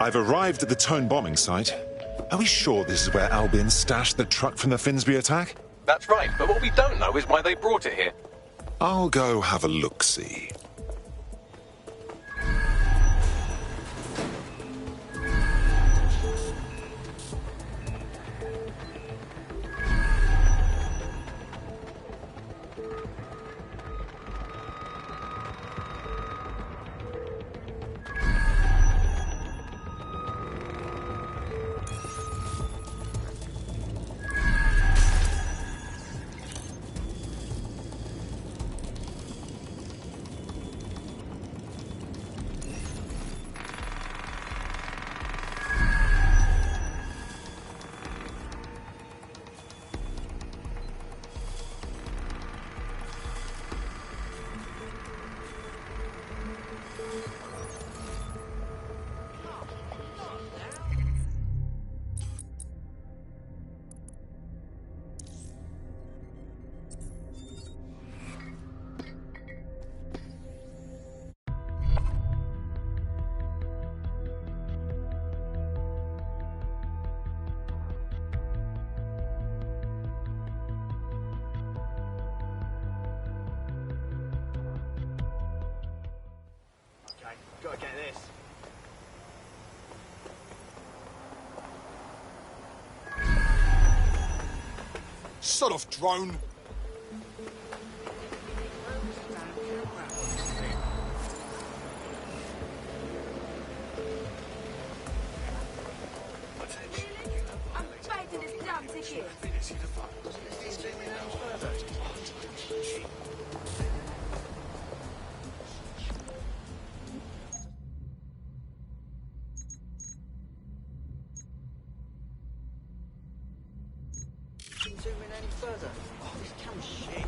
I've arrived at the Tone bombing site. Are we sure this is where Albion stashed the truck from the Finsbury attack? That's right, but what we don't know is why they brought it here. I'll go have a look-see. Gotta get this. Sod off, drone. I'm fighting this damn ticket. Zoom in any further. Oh, this camera's shit.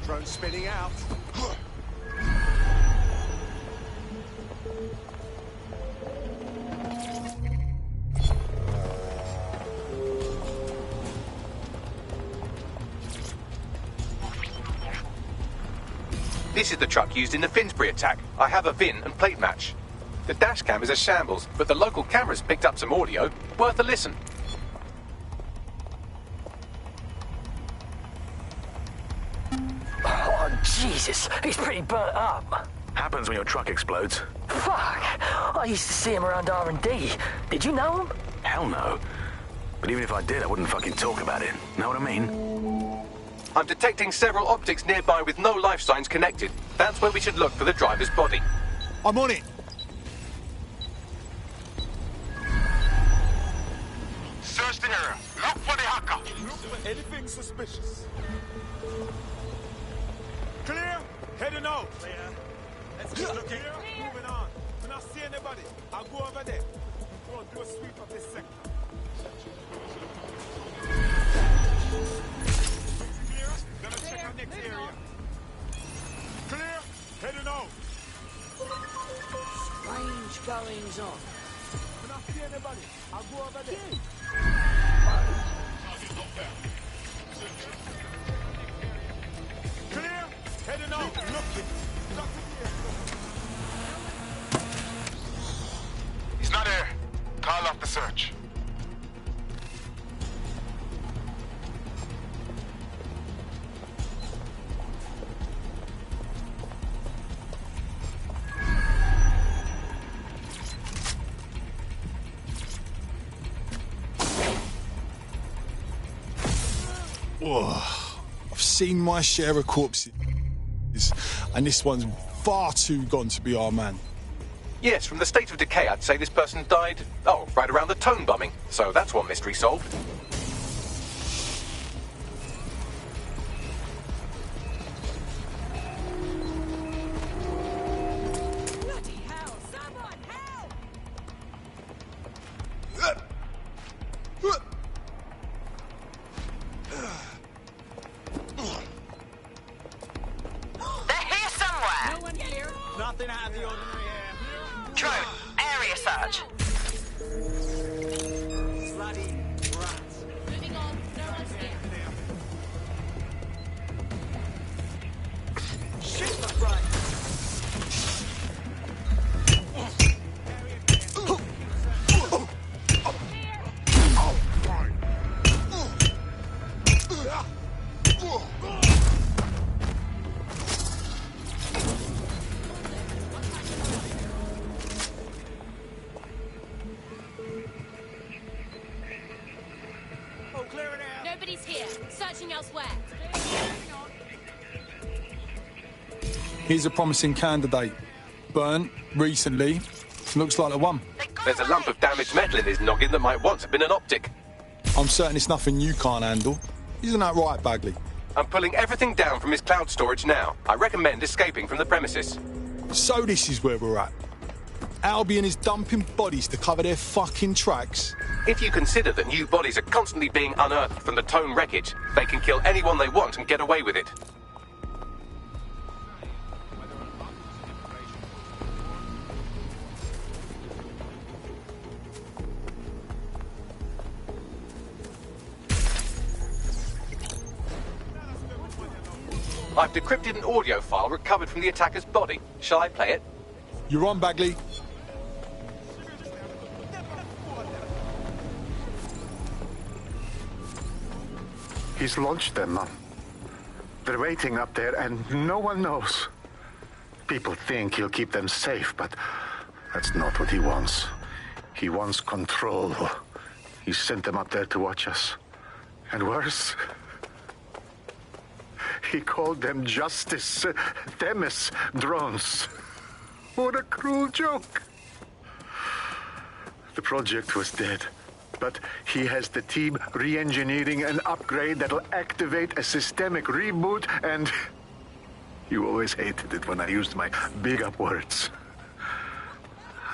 Drone's spinning out. This is the truck used in the Finsbury attack. I have a VIN and plate match. The dash cam is a shambles, but the local cameras picked up some audio. Worth a listen. Oh, Jesus, he's pretty burnt up. Happens when your truck explodes. Fuck, I used to see him around R&D. Did you know him? Hell no. But even if I did, I wouldn't fucking talk about it. Know what I mean? I'm detecting several optics nearby with no life signs connected. That's where we should look for the driver's body. I'm on it. Search the area. Look for the hacker. Look for anything suspicious. Clear. Heading out. Clear. Let's keep looking. Moving on. When I see anybody, I'll go over there. Go and do a sweep of this sector. Clear. Gonna check our next area. Clear. Heading out. Strange goings on. When I see anybody, I'll go over there. Clear. Heading out. Looking. He's not there. Call off the search. Oh, I've seen my share of corpses, and this one's far too gone to be our man. Yes, from the state of decay, I'd say this person died, right around the tone bombing. So that's one mystery solved. Bloody hell! Someone help! They're here somewhere! No one here. Nothing out of the ordinary here. Drone, area search. Bloody rats. Moving on. No one's here. Shit, that's right. Oh, clear it out. Nobody's here. Searching elsewhere. Here's a promising candidate. Burnt recently. Looks like the one. There's a lump of damaged metal in his noggin that might once have been an optic. I'm certain it's nothing you can't handle. Isn't that right, Bagley? I'm pulling everything down from his cloud storage now. I recommend escaping from the premises. So this is where we're at. Albion is dumping bodies to cover their fucking tracks. If you consider that new bodies are constantly being unearthed from the Tone wreckage, they can kill anyone they want and get away with it. I've decrypted an audio file recovered from the attacker's body. Shall I play it? You're on, Bagley. He's launched them. They're waiting up there, and no one knows. People think he'll keep them safe, but that's not what he wants. He wants control. He sent them up there to watch us. And worse, he called them Justice Themis drones. What a cruel joke. The project was dead, but he has the team re-engineering an upgrade that'll activate a systemic reboot, and you always hated it when I used my big up words.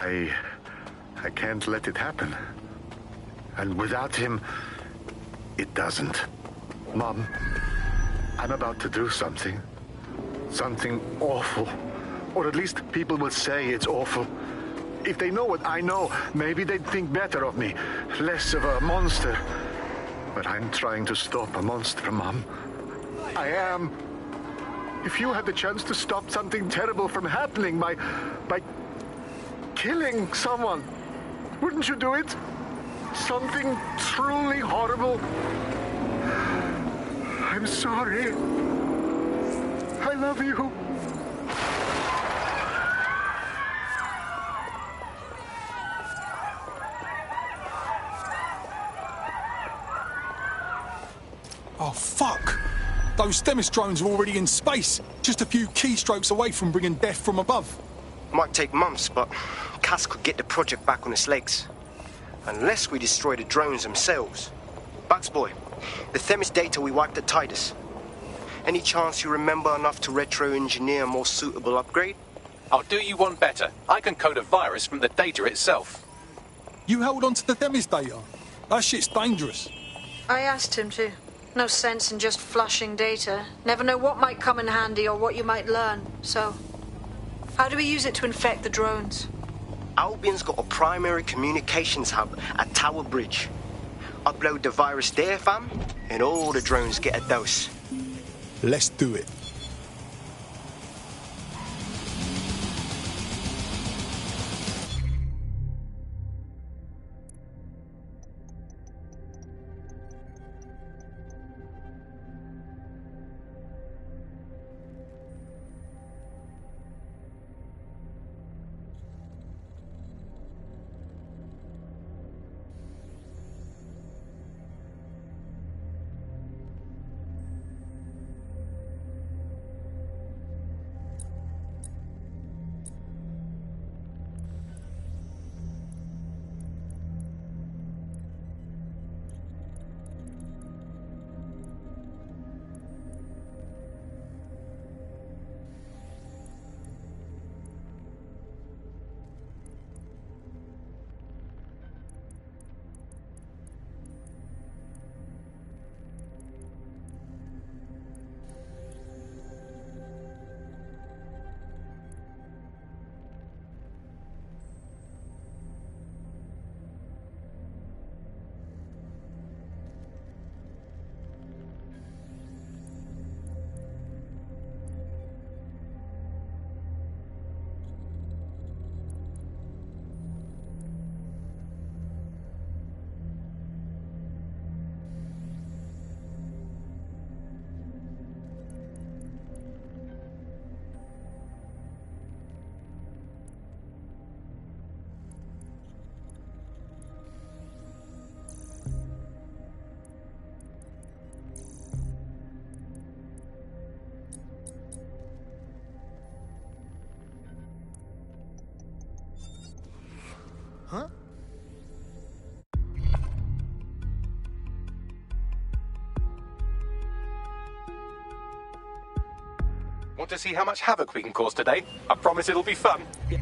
I can't let it happen. And without him, it doesn't. Mom, I'm about to do something. Something awful. Or at least people will say it's awful. If they know what I know, maybe they'd think better of me. Less of a monster. But I'm trying to stop a monster, Mom. I am. If you had the chance to stop something terrible from happening by killing someone, wouldn't you do it? Something truly horrible. I'm sorry. I love you. Oh, fuck! Those Themis drones are already in space. Just a few keystrokes away from bringing death from above. Might take months, but Cass could get the project back on its legs. Unless we destroy the drones themselves. Bugs boy, the Themis data we wiped at Titus. Any chance you remember enough to retro-engineer a more suitable upgrade? I'll do you one better. I can code a virus from the data itself. You held on to the Themis data? That shit's dangerous. I asked him to. No sense in just flushing data. Never know what might come in handy or what you might learn. So, how do we use it to infect the drones? Albion's got a primary communications hub at Tower Bridge. Upload the virus there, fam, and all the drones get a dose. Let's do it. Huh? Want to see how much havoc we can cause today? I promise it'll be fun. Yeah.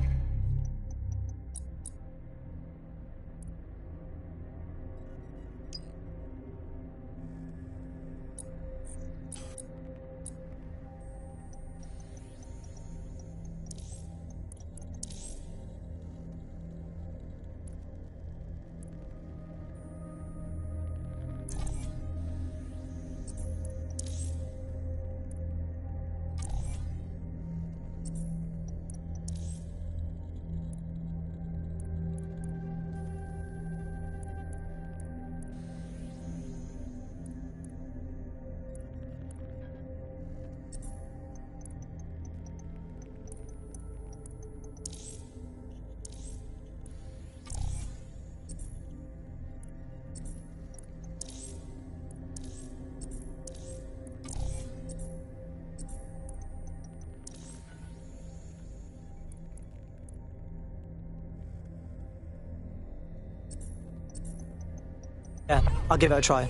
Yeah, I'll give it a try.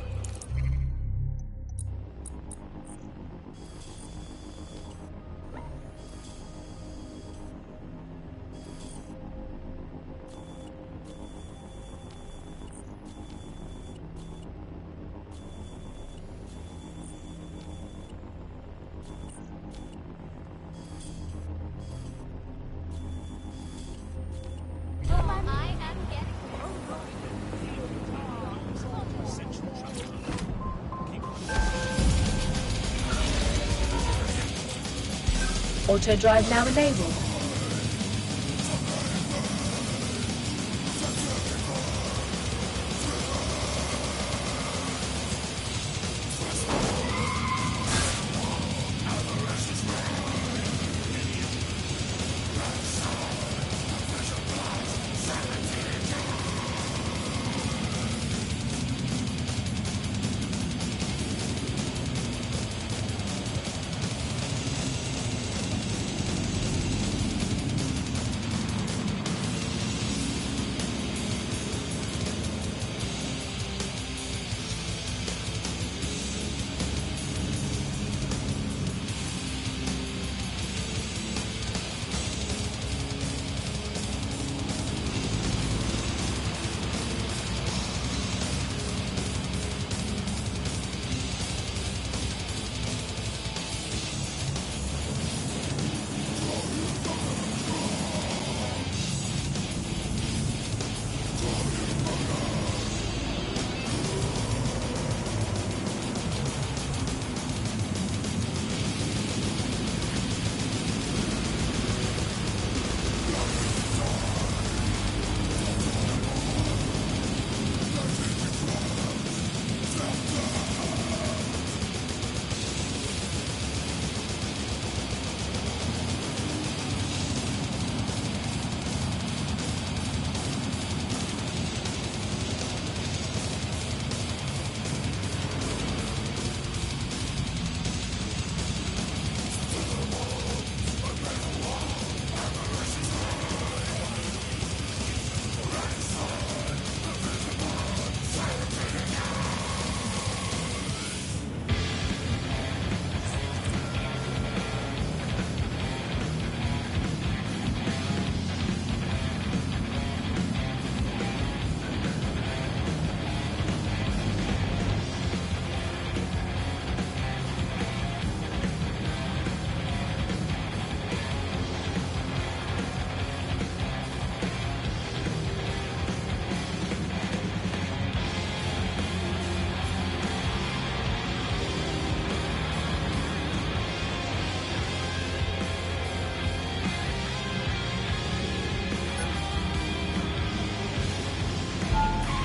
Auto drive now enabled.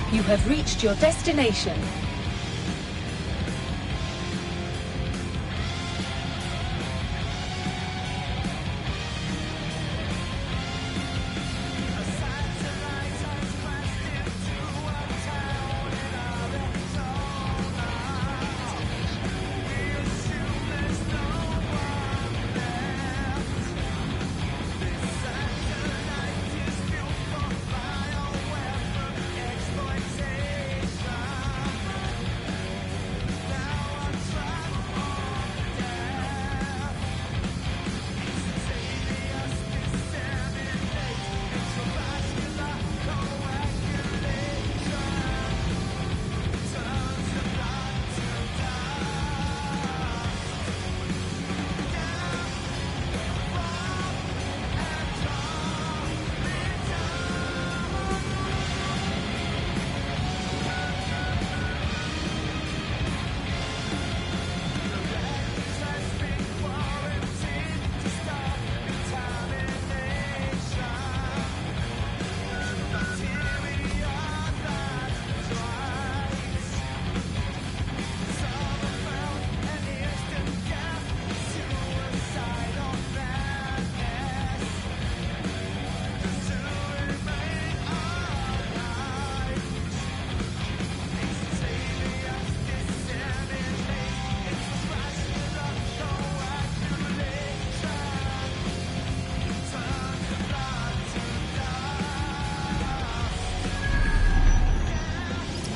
You have reached your destination.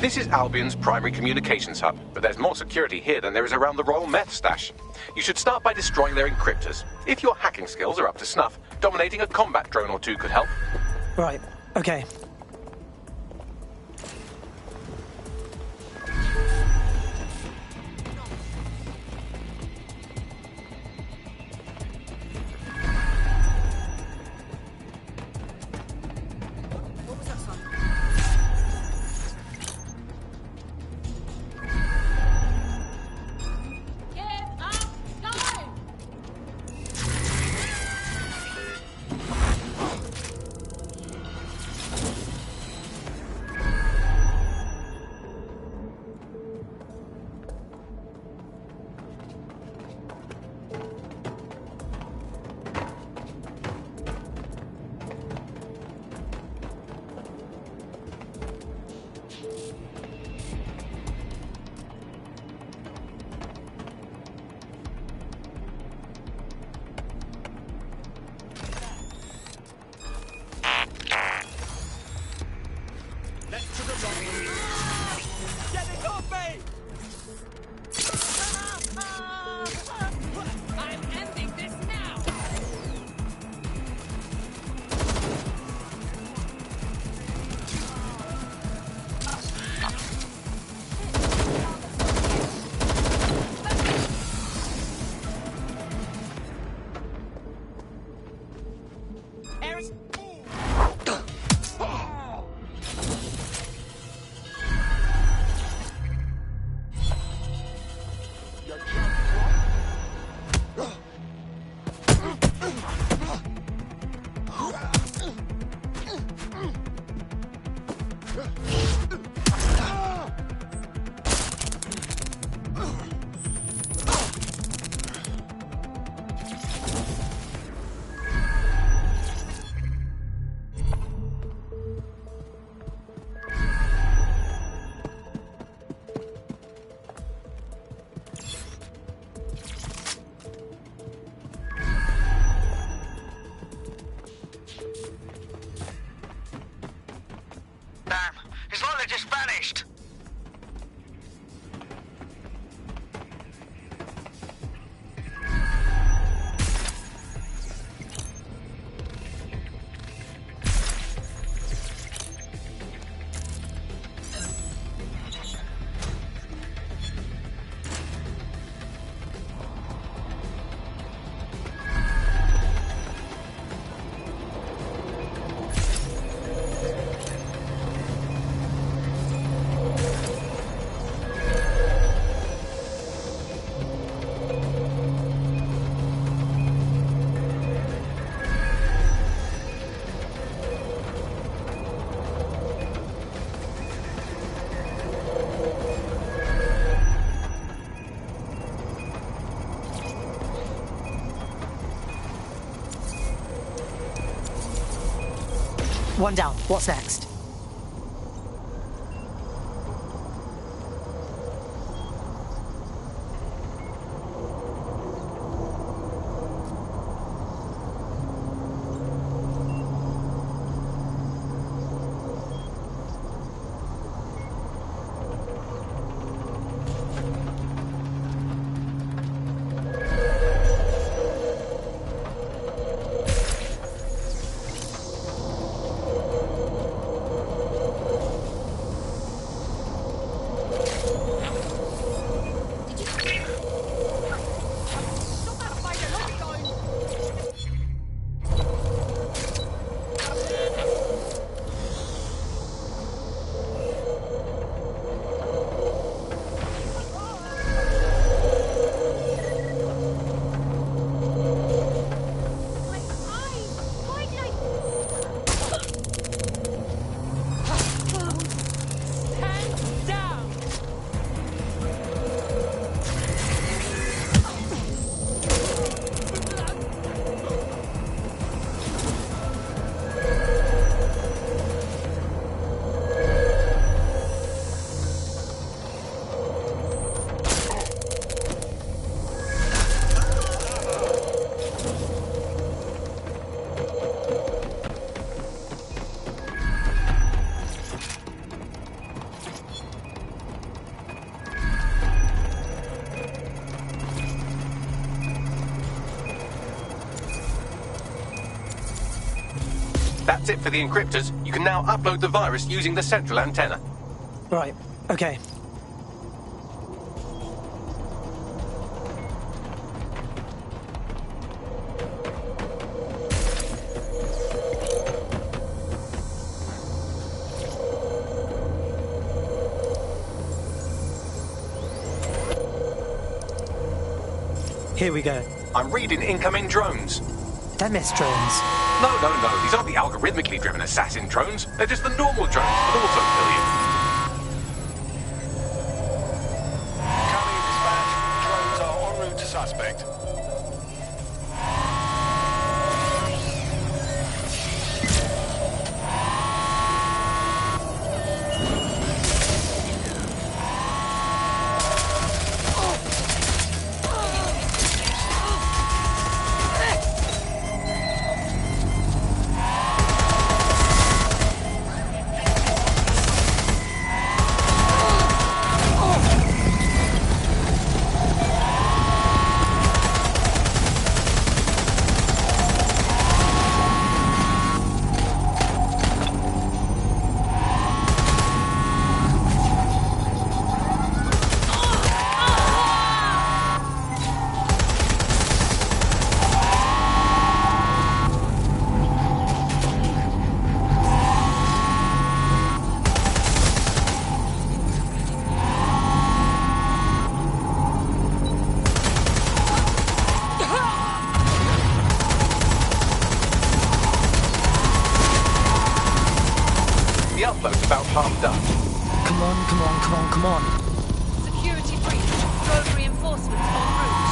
This is Albion's primary communications hub, but there's more security here than there is around the Royal Meth Stash. You should start by destroying their encryptors. If your hacking skills are up to snuff, dominating a combat drone or two could help. Right, okay. One down. What's next? That's it for the encryptors. You can now upload the virus using the central antenna. Right, okay. Here we go. I'm reading incoming drones. Themis drones. No. These aren't the algorithmically driven assassin drones. They're just the normal drones that also kill you. Incoming dispatch. Drones are en route to suspect. The upload's about half done. Come on. Security breach. Drone reinforcements en route.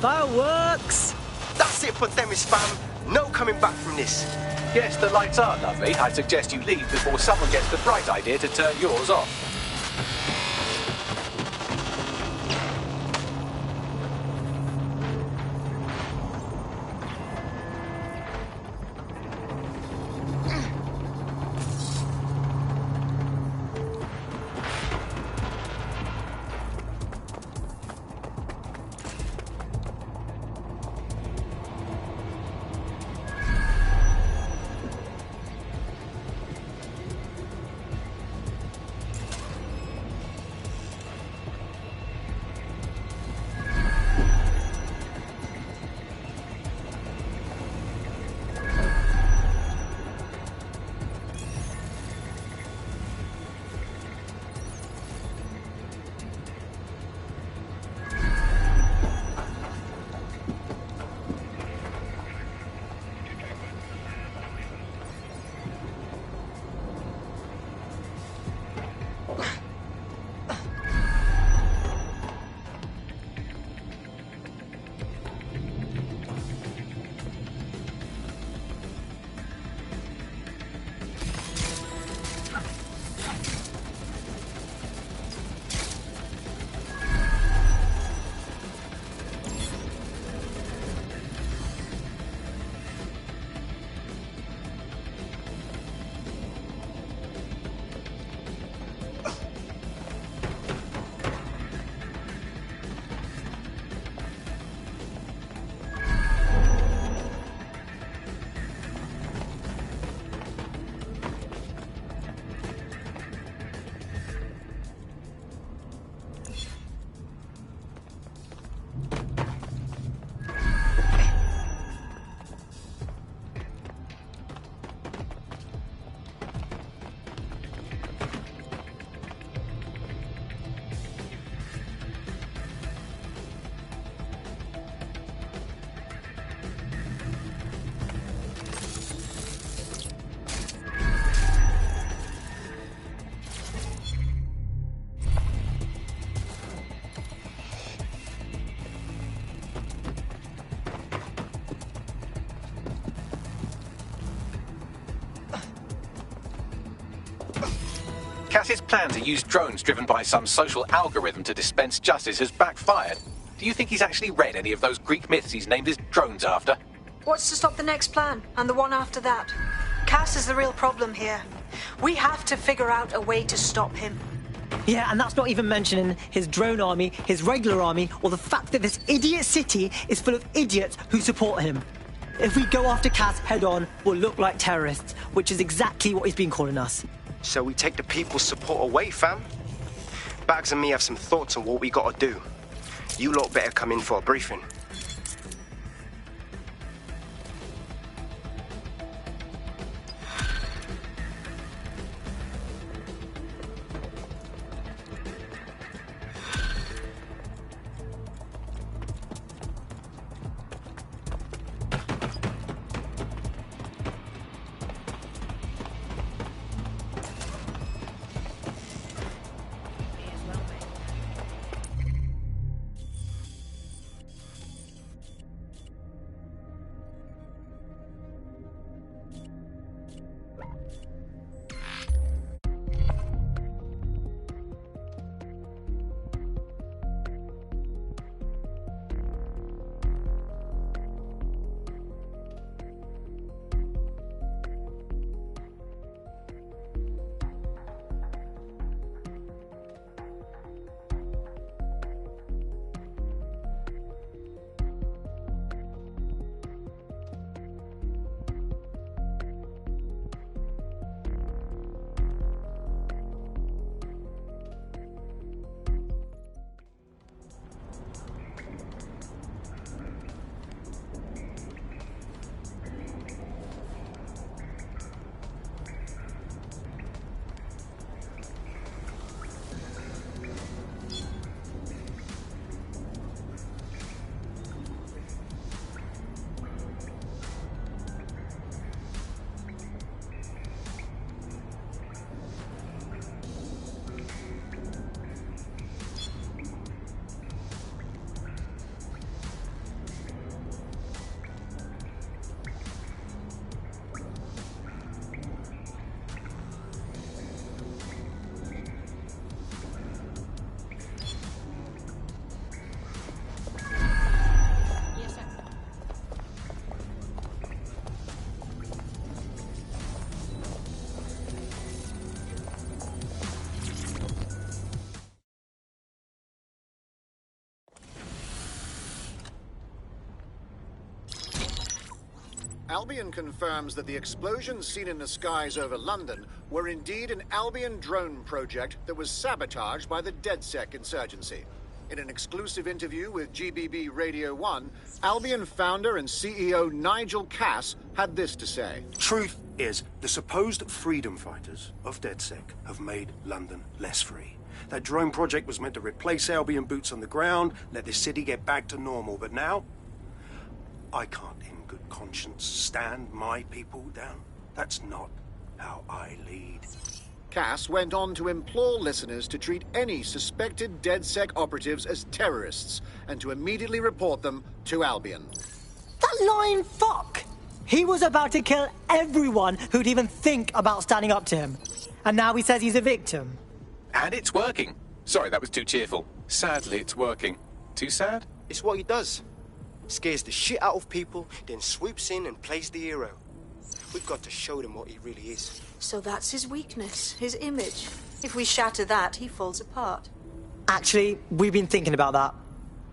Fireworks! That's it for Themis, fam. No coming back from this. Yes, the lights are lovely. I suggest you leave before someone gets the bright idea to turn yours off. Cass's plan to use drones driven by some social algorithm to dispense justice has backfired. Do you think he's actually read any of those Greek myths he's named his drones after? What's to stop the next plan, and the one after that? Cass is the real problem here. We have to figure out a way to stop him. Yeah, and that's not even mentioning his drone army, his regular army, or the fact that this idiot city is full of idiots who support him. If we go after Cass head-on, we'll look like terrorists, which is exactly what he's been calling us. So we take the people's support away, fam? Bags and me have some thoughts on what we gotta do. You lot better come in for a briefing. Albion confirms that the explosions seen in the skies over London were indeed an Albion drone project that was sabotaged by the DedSec insurgency. In an exclusive interview with GBB Radio 1, Albion founder and CEO Nigel Cass had this to say. Truth is, the supposed freedom fighters of DedSec have made London less free. That drone project was meant to replace Albion boots on the ground, let the city get back to normal, but now I can't in good conscience stand my people down. That's not how I lead. Cass went on to implore listeners to treat any suspected DedSec operatives as terrorists and to immediately report them to Albion. That lying fuck! He was about to kill everyone who'd even think about standing up to him. And now he says he's a victim. And it's working. Sorry, that was too cheerful. Sadly, it's working. Too sad? It's what he does. Scares the shit out of people, then swoops in and plays the hero. We've got to show them what he really is. So that's his weakness, his image. If we shatter that, he falls apart. Actually, we've been thinking about that.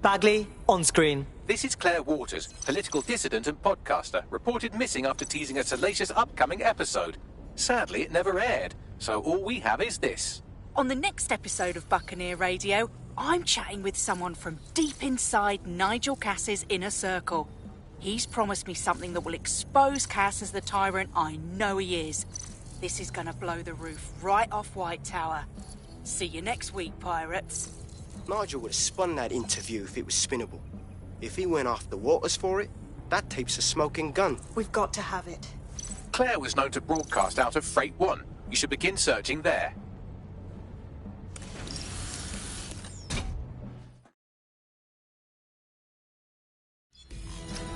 Bagley, on screen. This is Claire Waters, political dissident and podcaster, reported missing after teasing a salacious upcoming episode. Sadly, it never aired, so all we have is this. On the next episode of Buccaneer Radio, I'm chatting with someone from deep inside Nigel Cass's inner circle. He's promised me something that will expose Cass as the tyrant I know he is. This is going to blow the roof right off White Tower. See you next week, pirates. Nigel would have spun that interview if it was spinnable. If he went after Waters for it, that tape's a smoking gun. We've got to have it. Claire was known to broadcast out of Freight 1. You should begin searching there.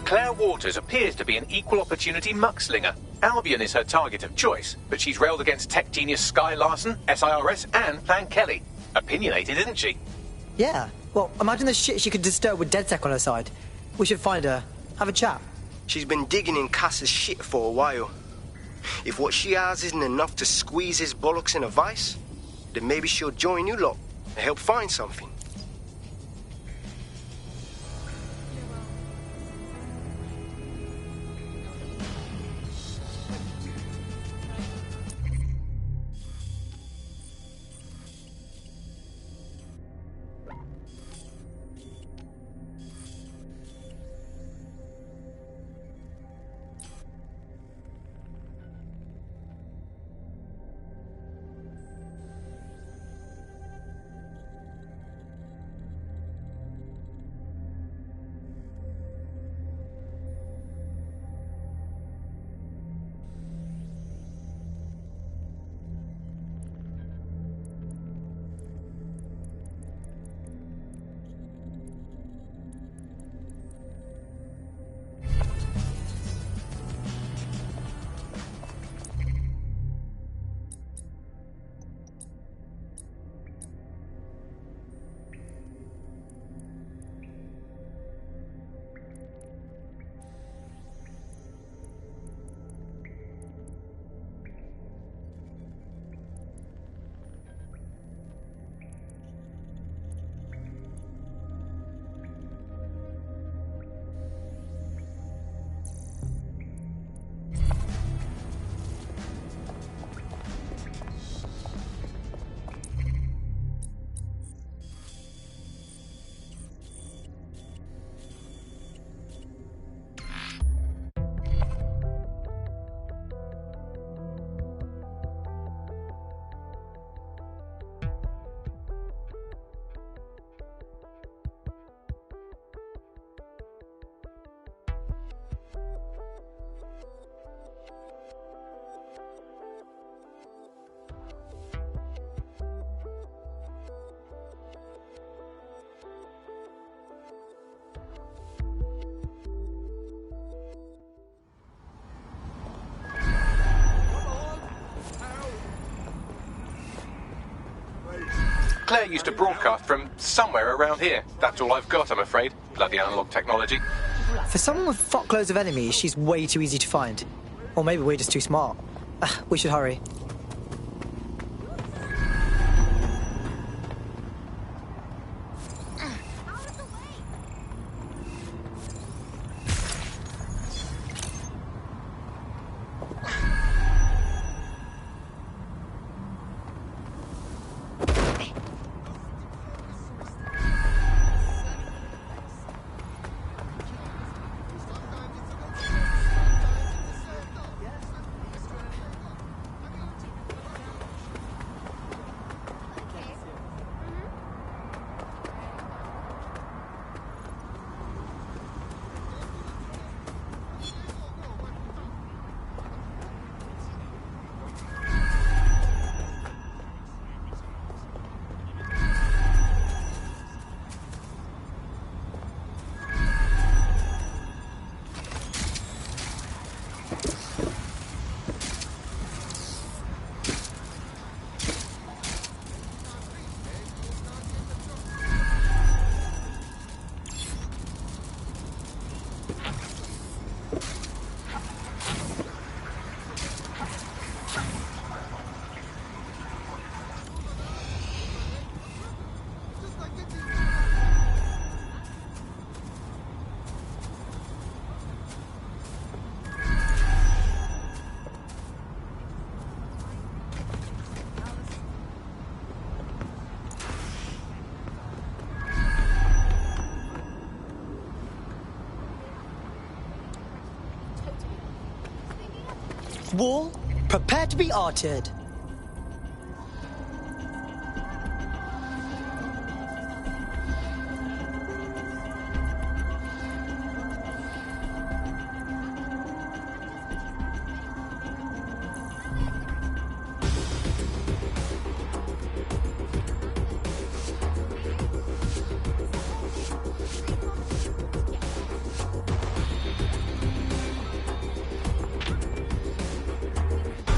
Claire Waters appears to be an equal opportunity muckslinger. Albion is her target of choice, but she's railed against tech genius Sky Larson, SIRS, and Plan Kelly. Opinionated, isn't she? Yeah. Well, imagine the shit she could disturb with DedSec on her side. We should find her, have a chat. She's been digging in Cass's shit for a while. If what she has isn't enough to squeeze his bollocks in a vice, then maybe she'll join you lot and help find something. Claire used to broadcast from somewhere around here. That's all I've got, I'm afraid. Bloody analog technology. For someone with fuckloads of enemies, she's way too easy to find. Or maybe we're just too smart. We should hurry. Wall, prepare to be arted.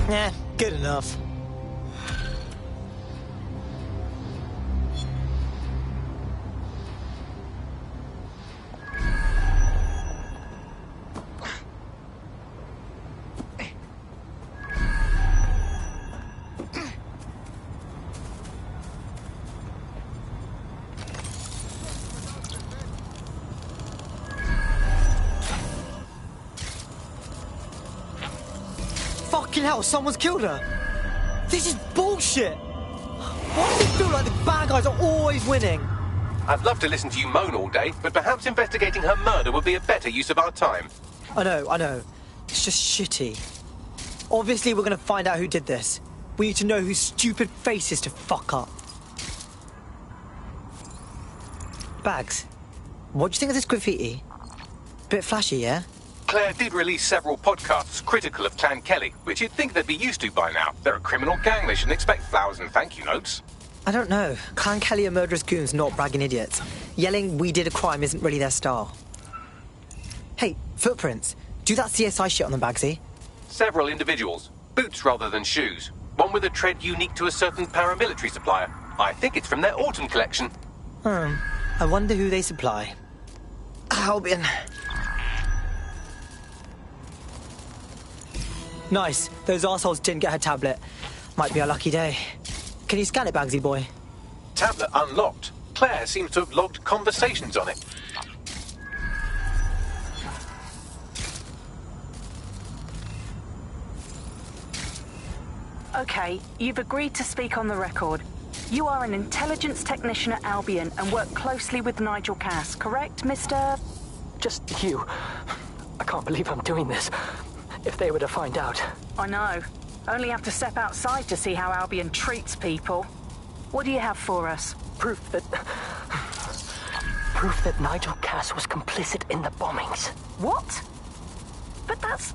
Yeah, good enough. Fucking hell, someone's killed her! This is bullshit! Why does it feel like the bad guys are always winning? I'd love to listen to you moan all day, but perhaps investigating her murder would be a better use of our time. I know. It's just shitty. Obviously, we're gonna find out who did this. We need to know whose stupid faces to fuck up. Bags, what do you think of this graffiti? Bit flashy, yeah? Claire did release several podcasts critical of Clan Kelly, which you'd think they'd be used to by now. They're a criminal gang, they shouldn't expect flowers and thank you notes. I don't know. Clan Kelly are murderous goons, not bragging idiots. Yelling we did a crime isn't really their style. Hey, footprints. Do that CSI shit on them, Bagsy. Several individuals. Boots rather than shoes. One with a tread unique to a certain paramilitary supplier. I think it's from their autumn collection. I wonder who they supply. Albion. Nice. Those arseholes didn't get her tablet. Might be a lucky day. Can you scan it, Bagsy boy? Tablet unlocked. Claire seems to have logged conversations on it. Okay, you've agreed to speak on the record. You are an intelligence technician at Albion and work closely with Nigel Cass, correct, Mr...? Just you. I can't believe I'm doing this. If they were to find out. I know. Only have to step outside to see how Albion treats people. What do you have for us? Proof that Nigel Cass was complicit in the bombings. What? But that's...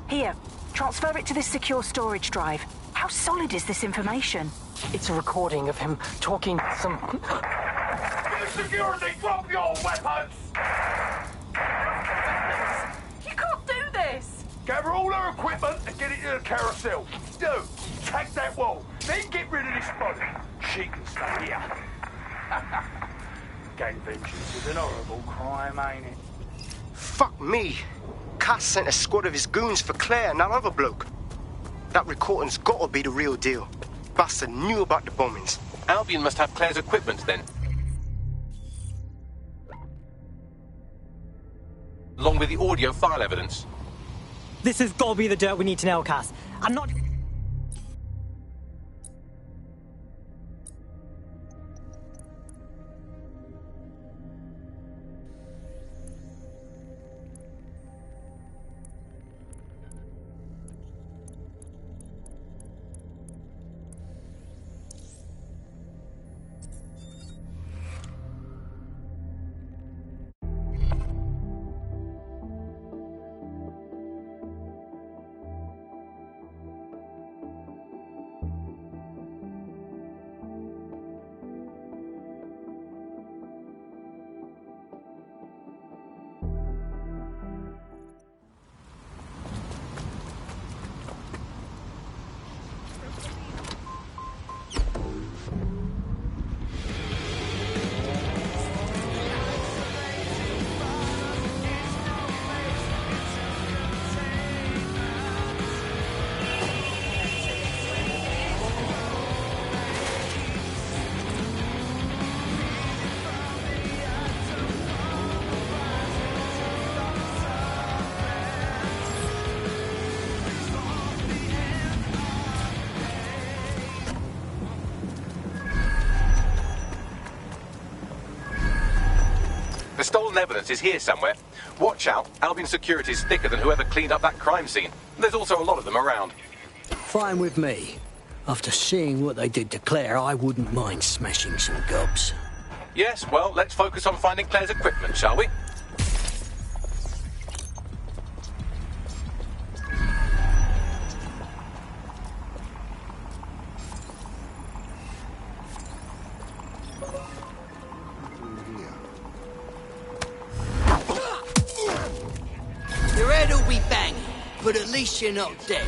Here, transfer it to this secure storage drive. How solid is this information? It's a recording of him talking some... Security, drop your weapons! You can't do this! Gather all her equipment and get it to the carousel. Do. Take that wall. Then get rid of this body. She can stay here. Gang vengeance is an horrible crime, ain't it? Fuck me. Cass sent a squad of his goons for Claire and that other bloke. That recording's gotta be the real deal. Bastard knew about the bombings. Albion must have Claire's equipment then. Along with the audio file evidence. This has got to be the dirt we need to nail, Cass. I'm not... The stolen evidence is here somewhere. Watch out, Albion security's thicker than whoever cleaned up that crime scene. There's also a lot of them around. Fine with me. After seeing what they did to Claire, I wouldn't mind smashing some gobs. Yes, well, let's focus on finding Claire's equipment, shall we? Your head will be banging, but at least you're not dead.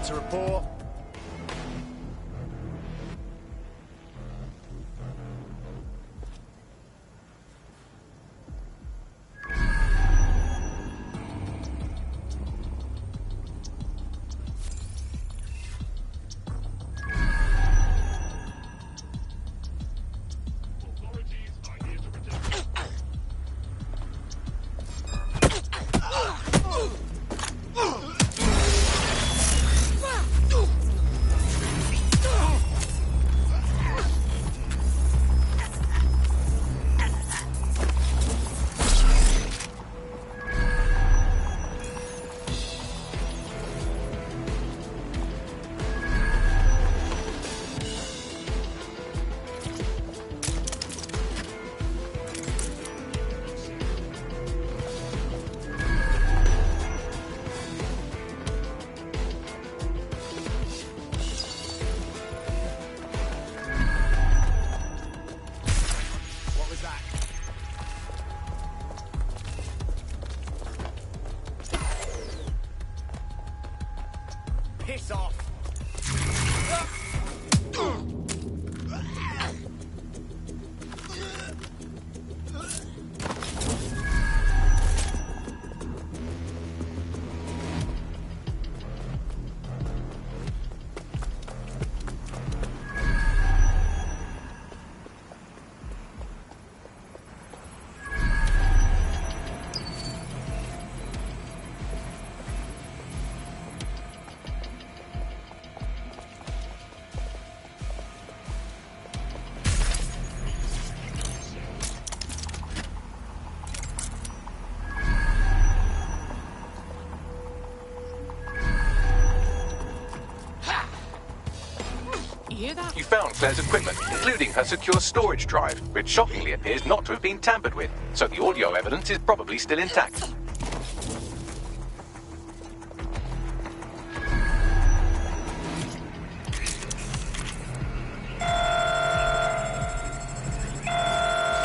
to report. Piss off! You found Claire's equipment, including her secure storage drive, which shockingly appears not to have been tampered with, so the audio evidence is probably still intact.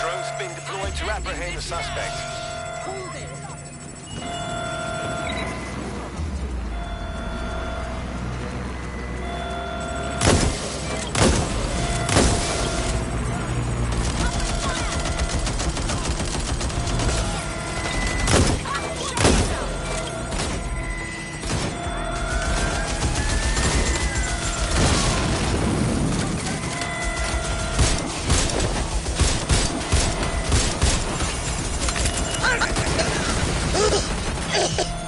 Drone's been deployed to apprehend the suspect. Ugh!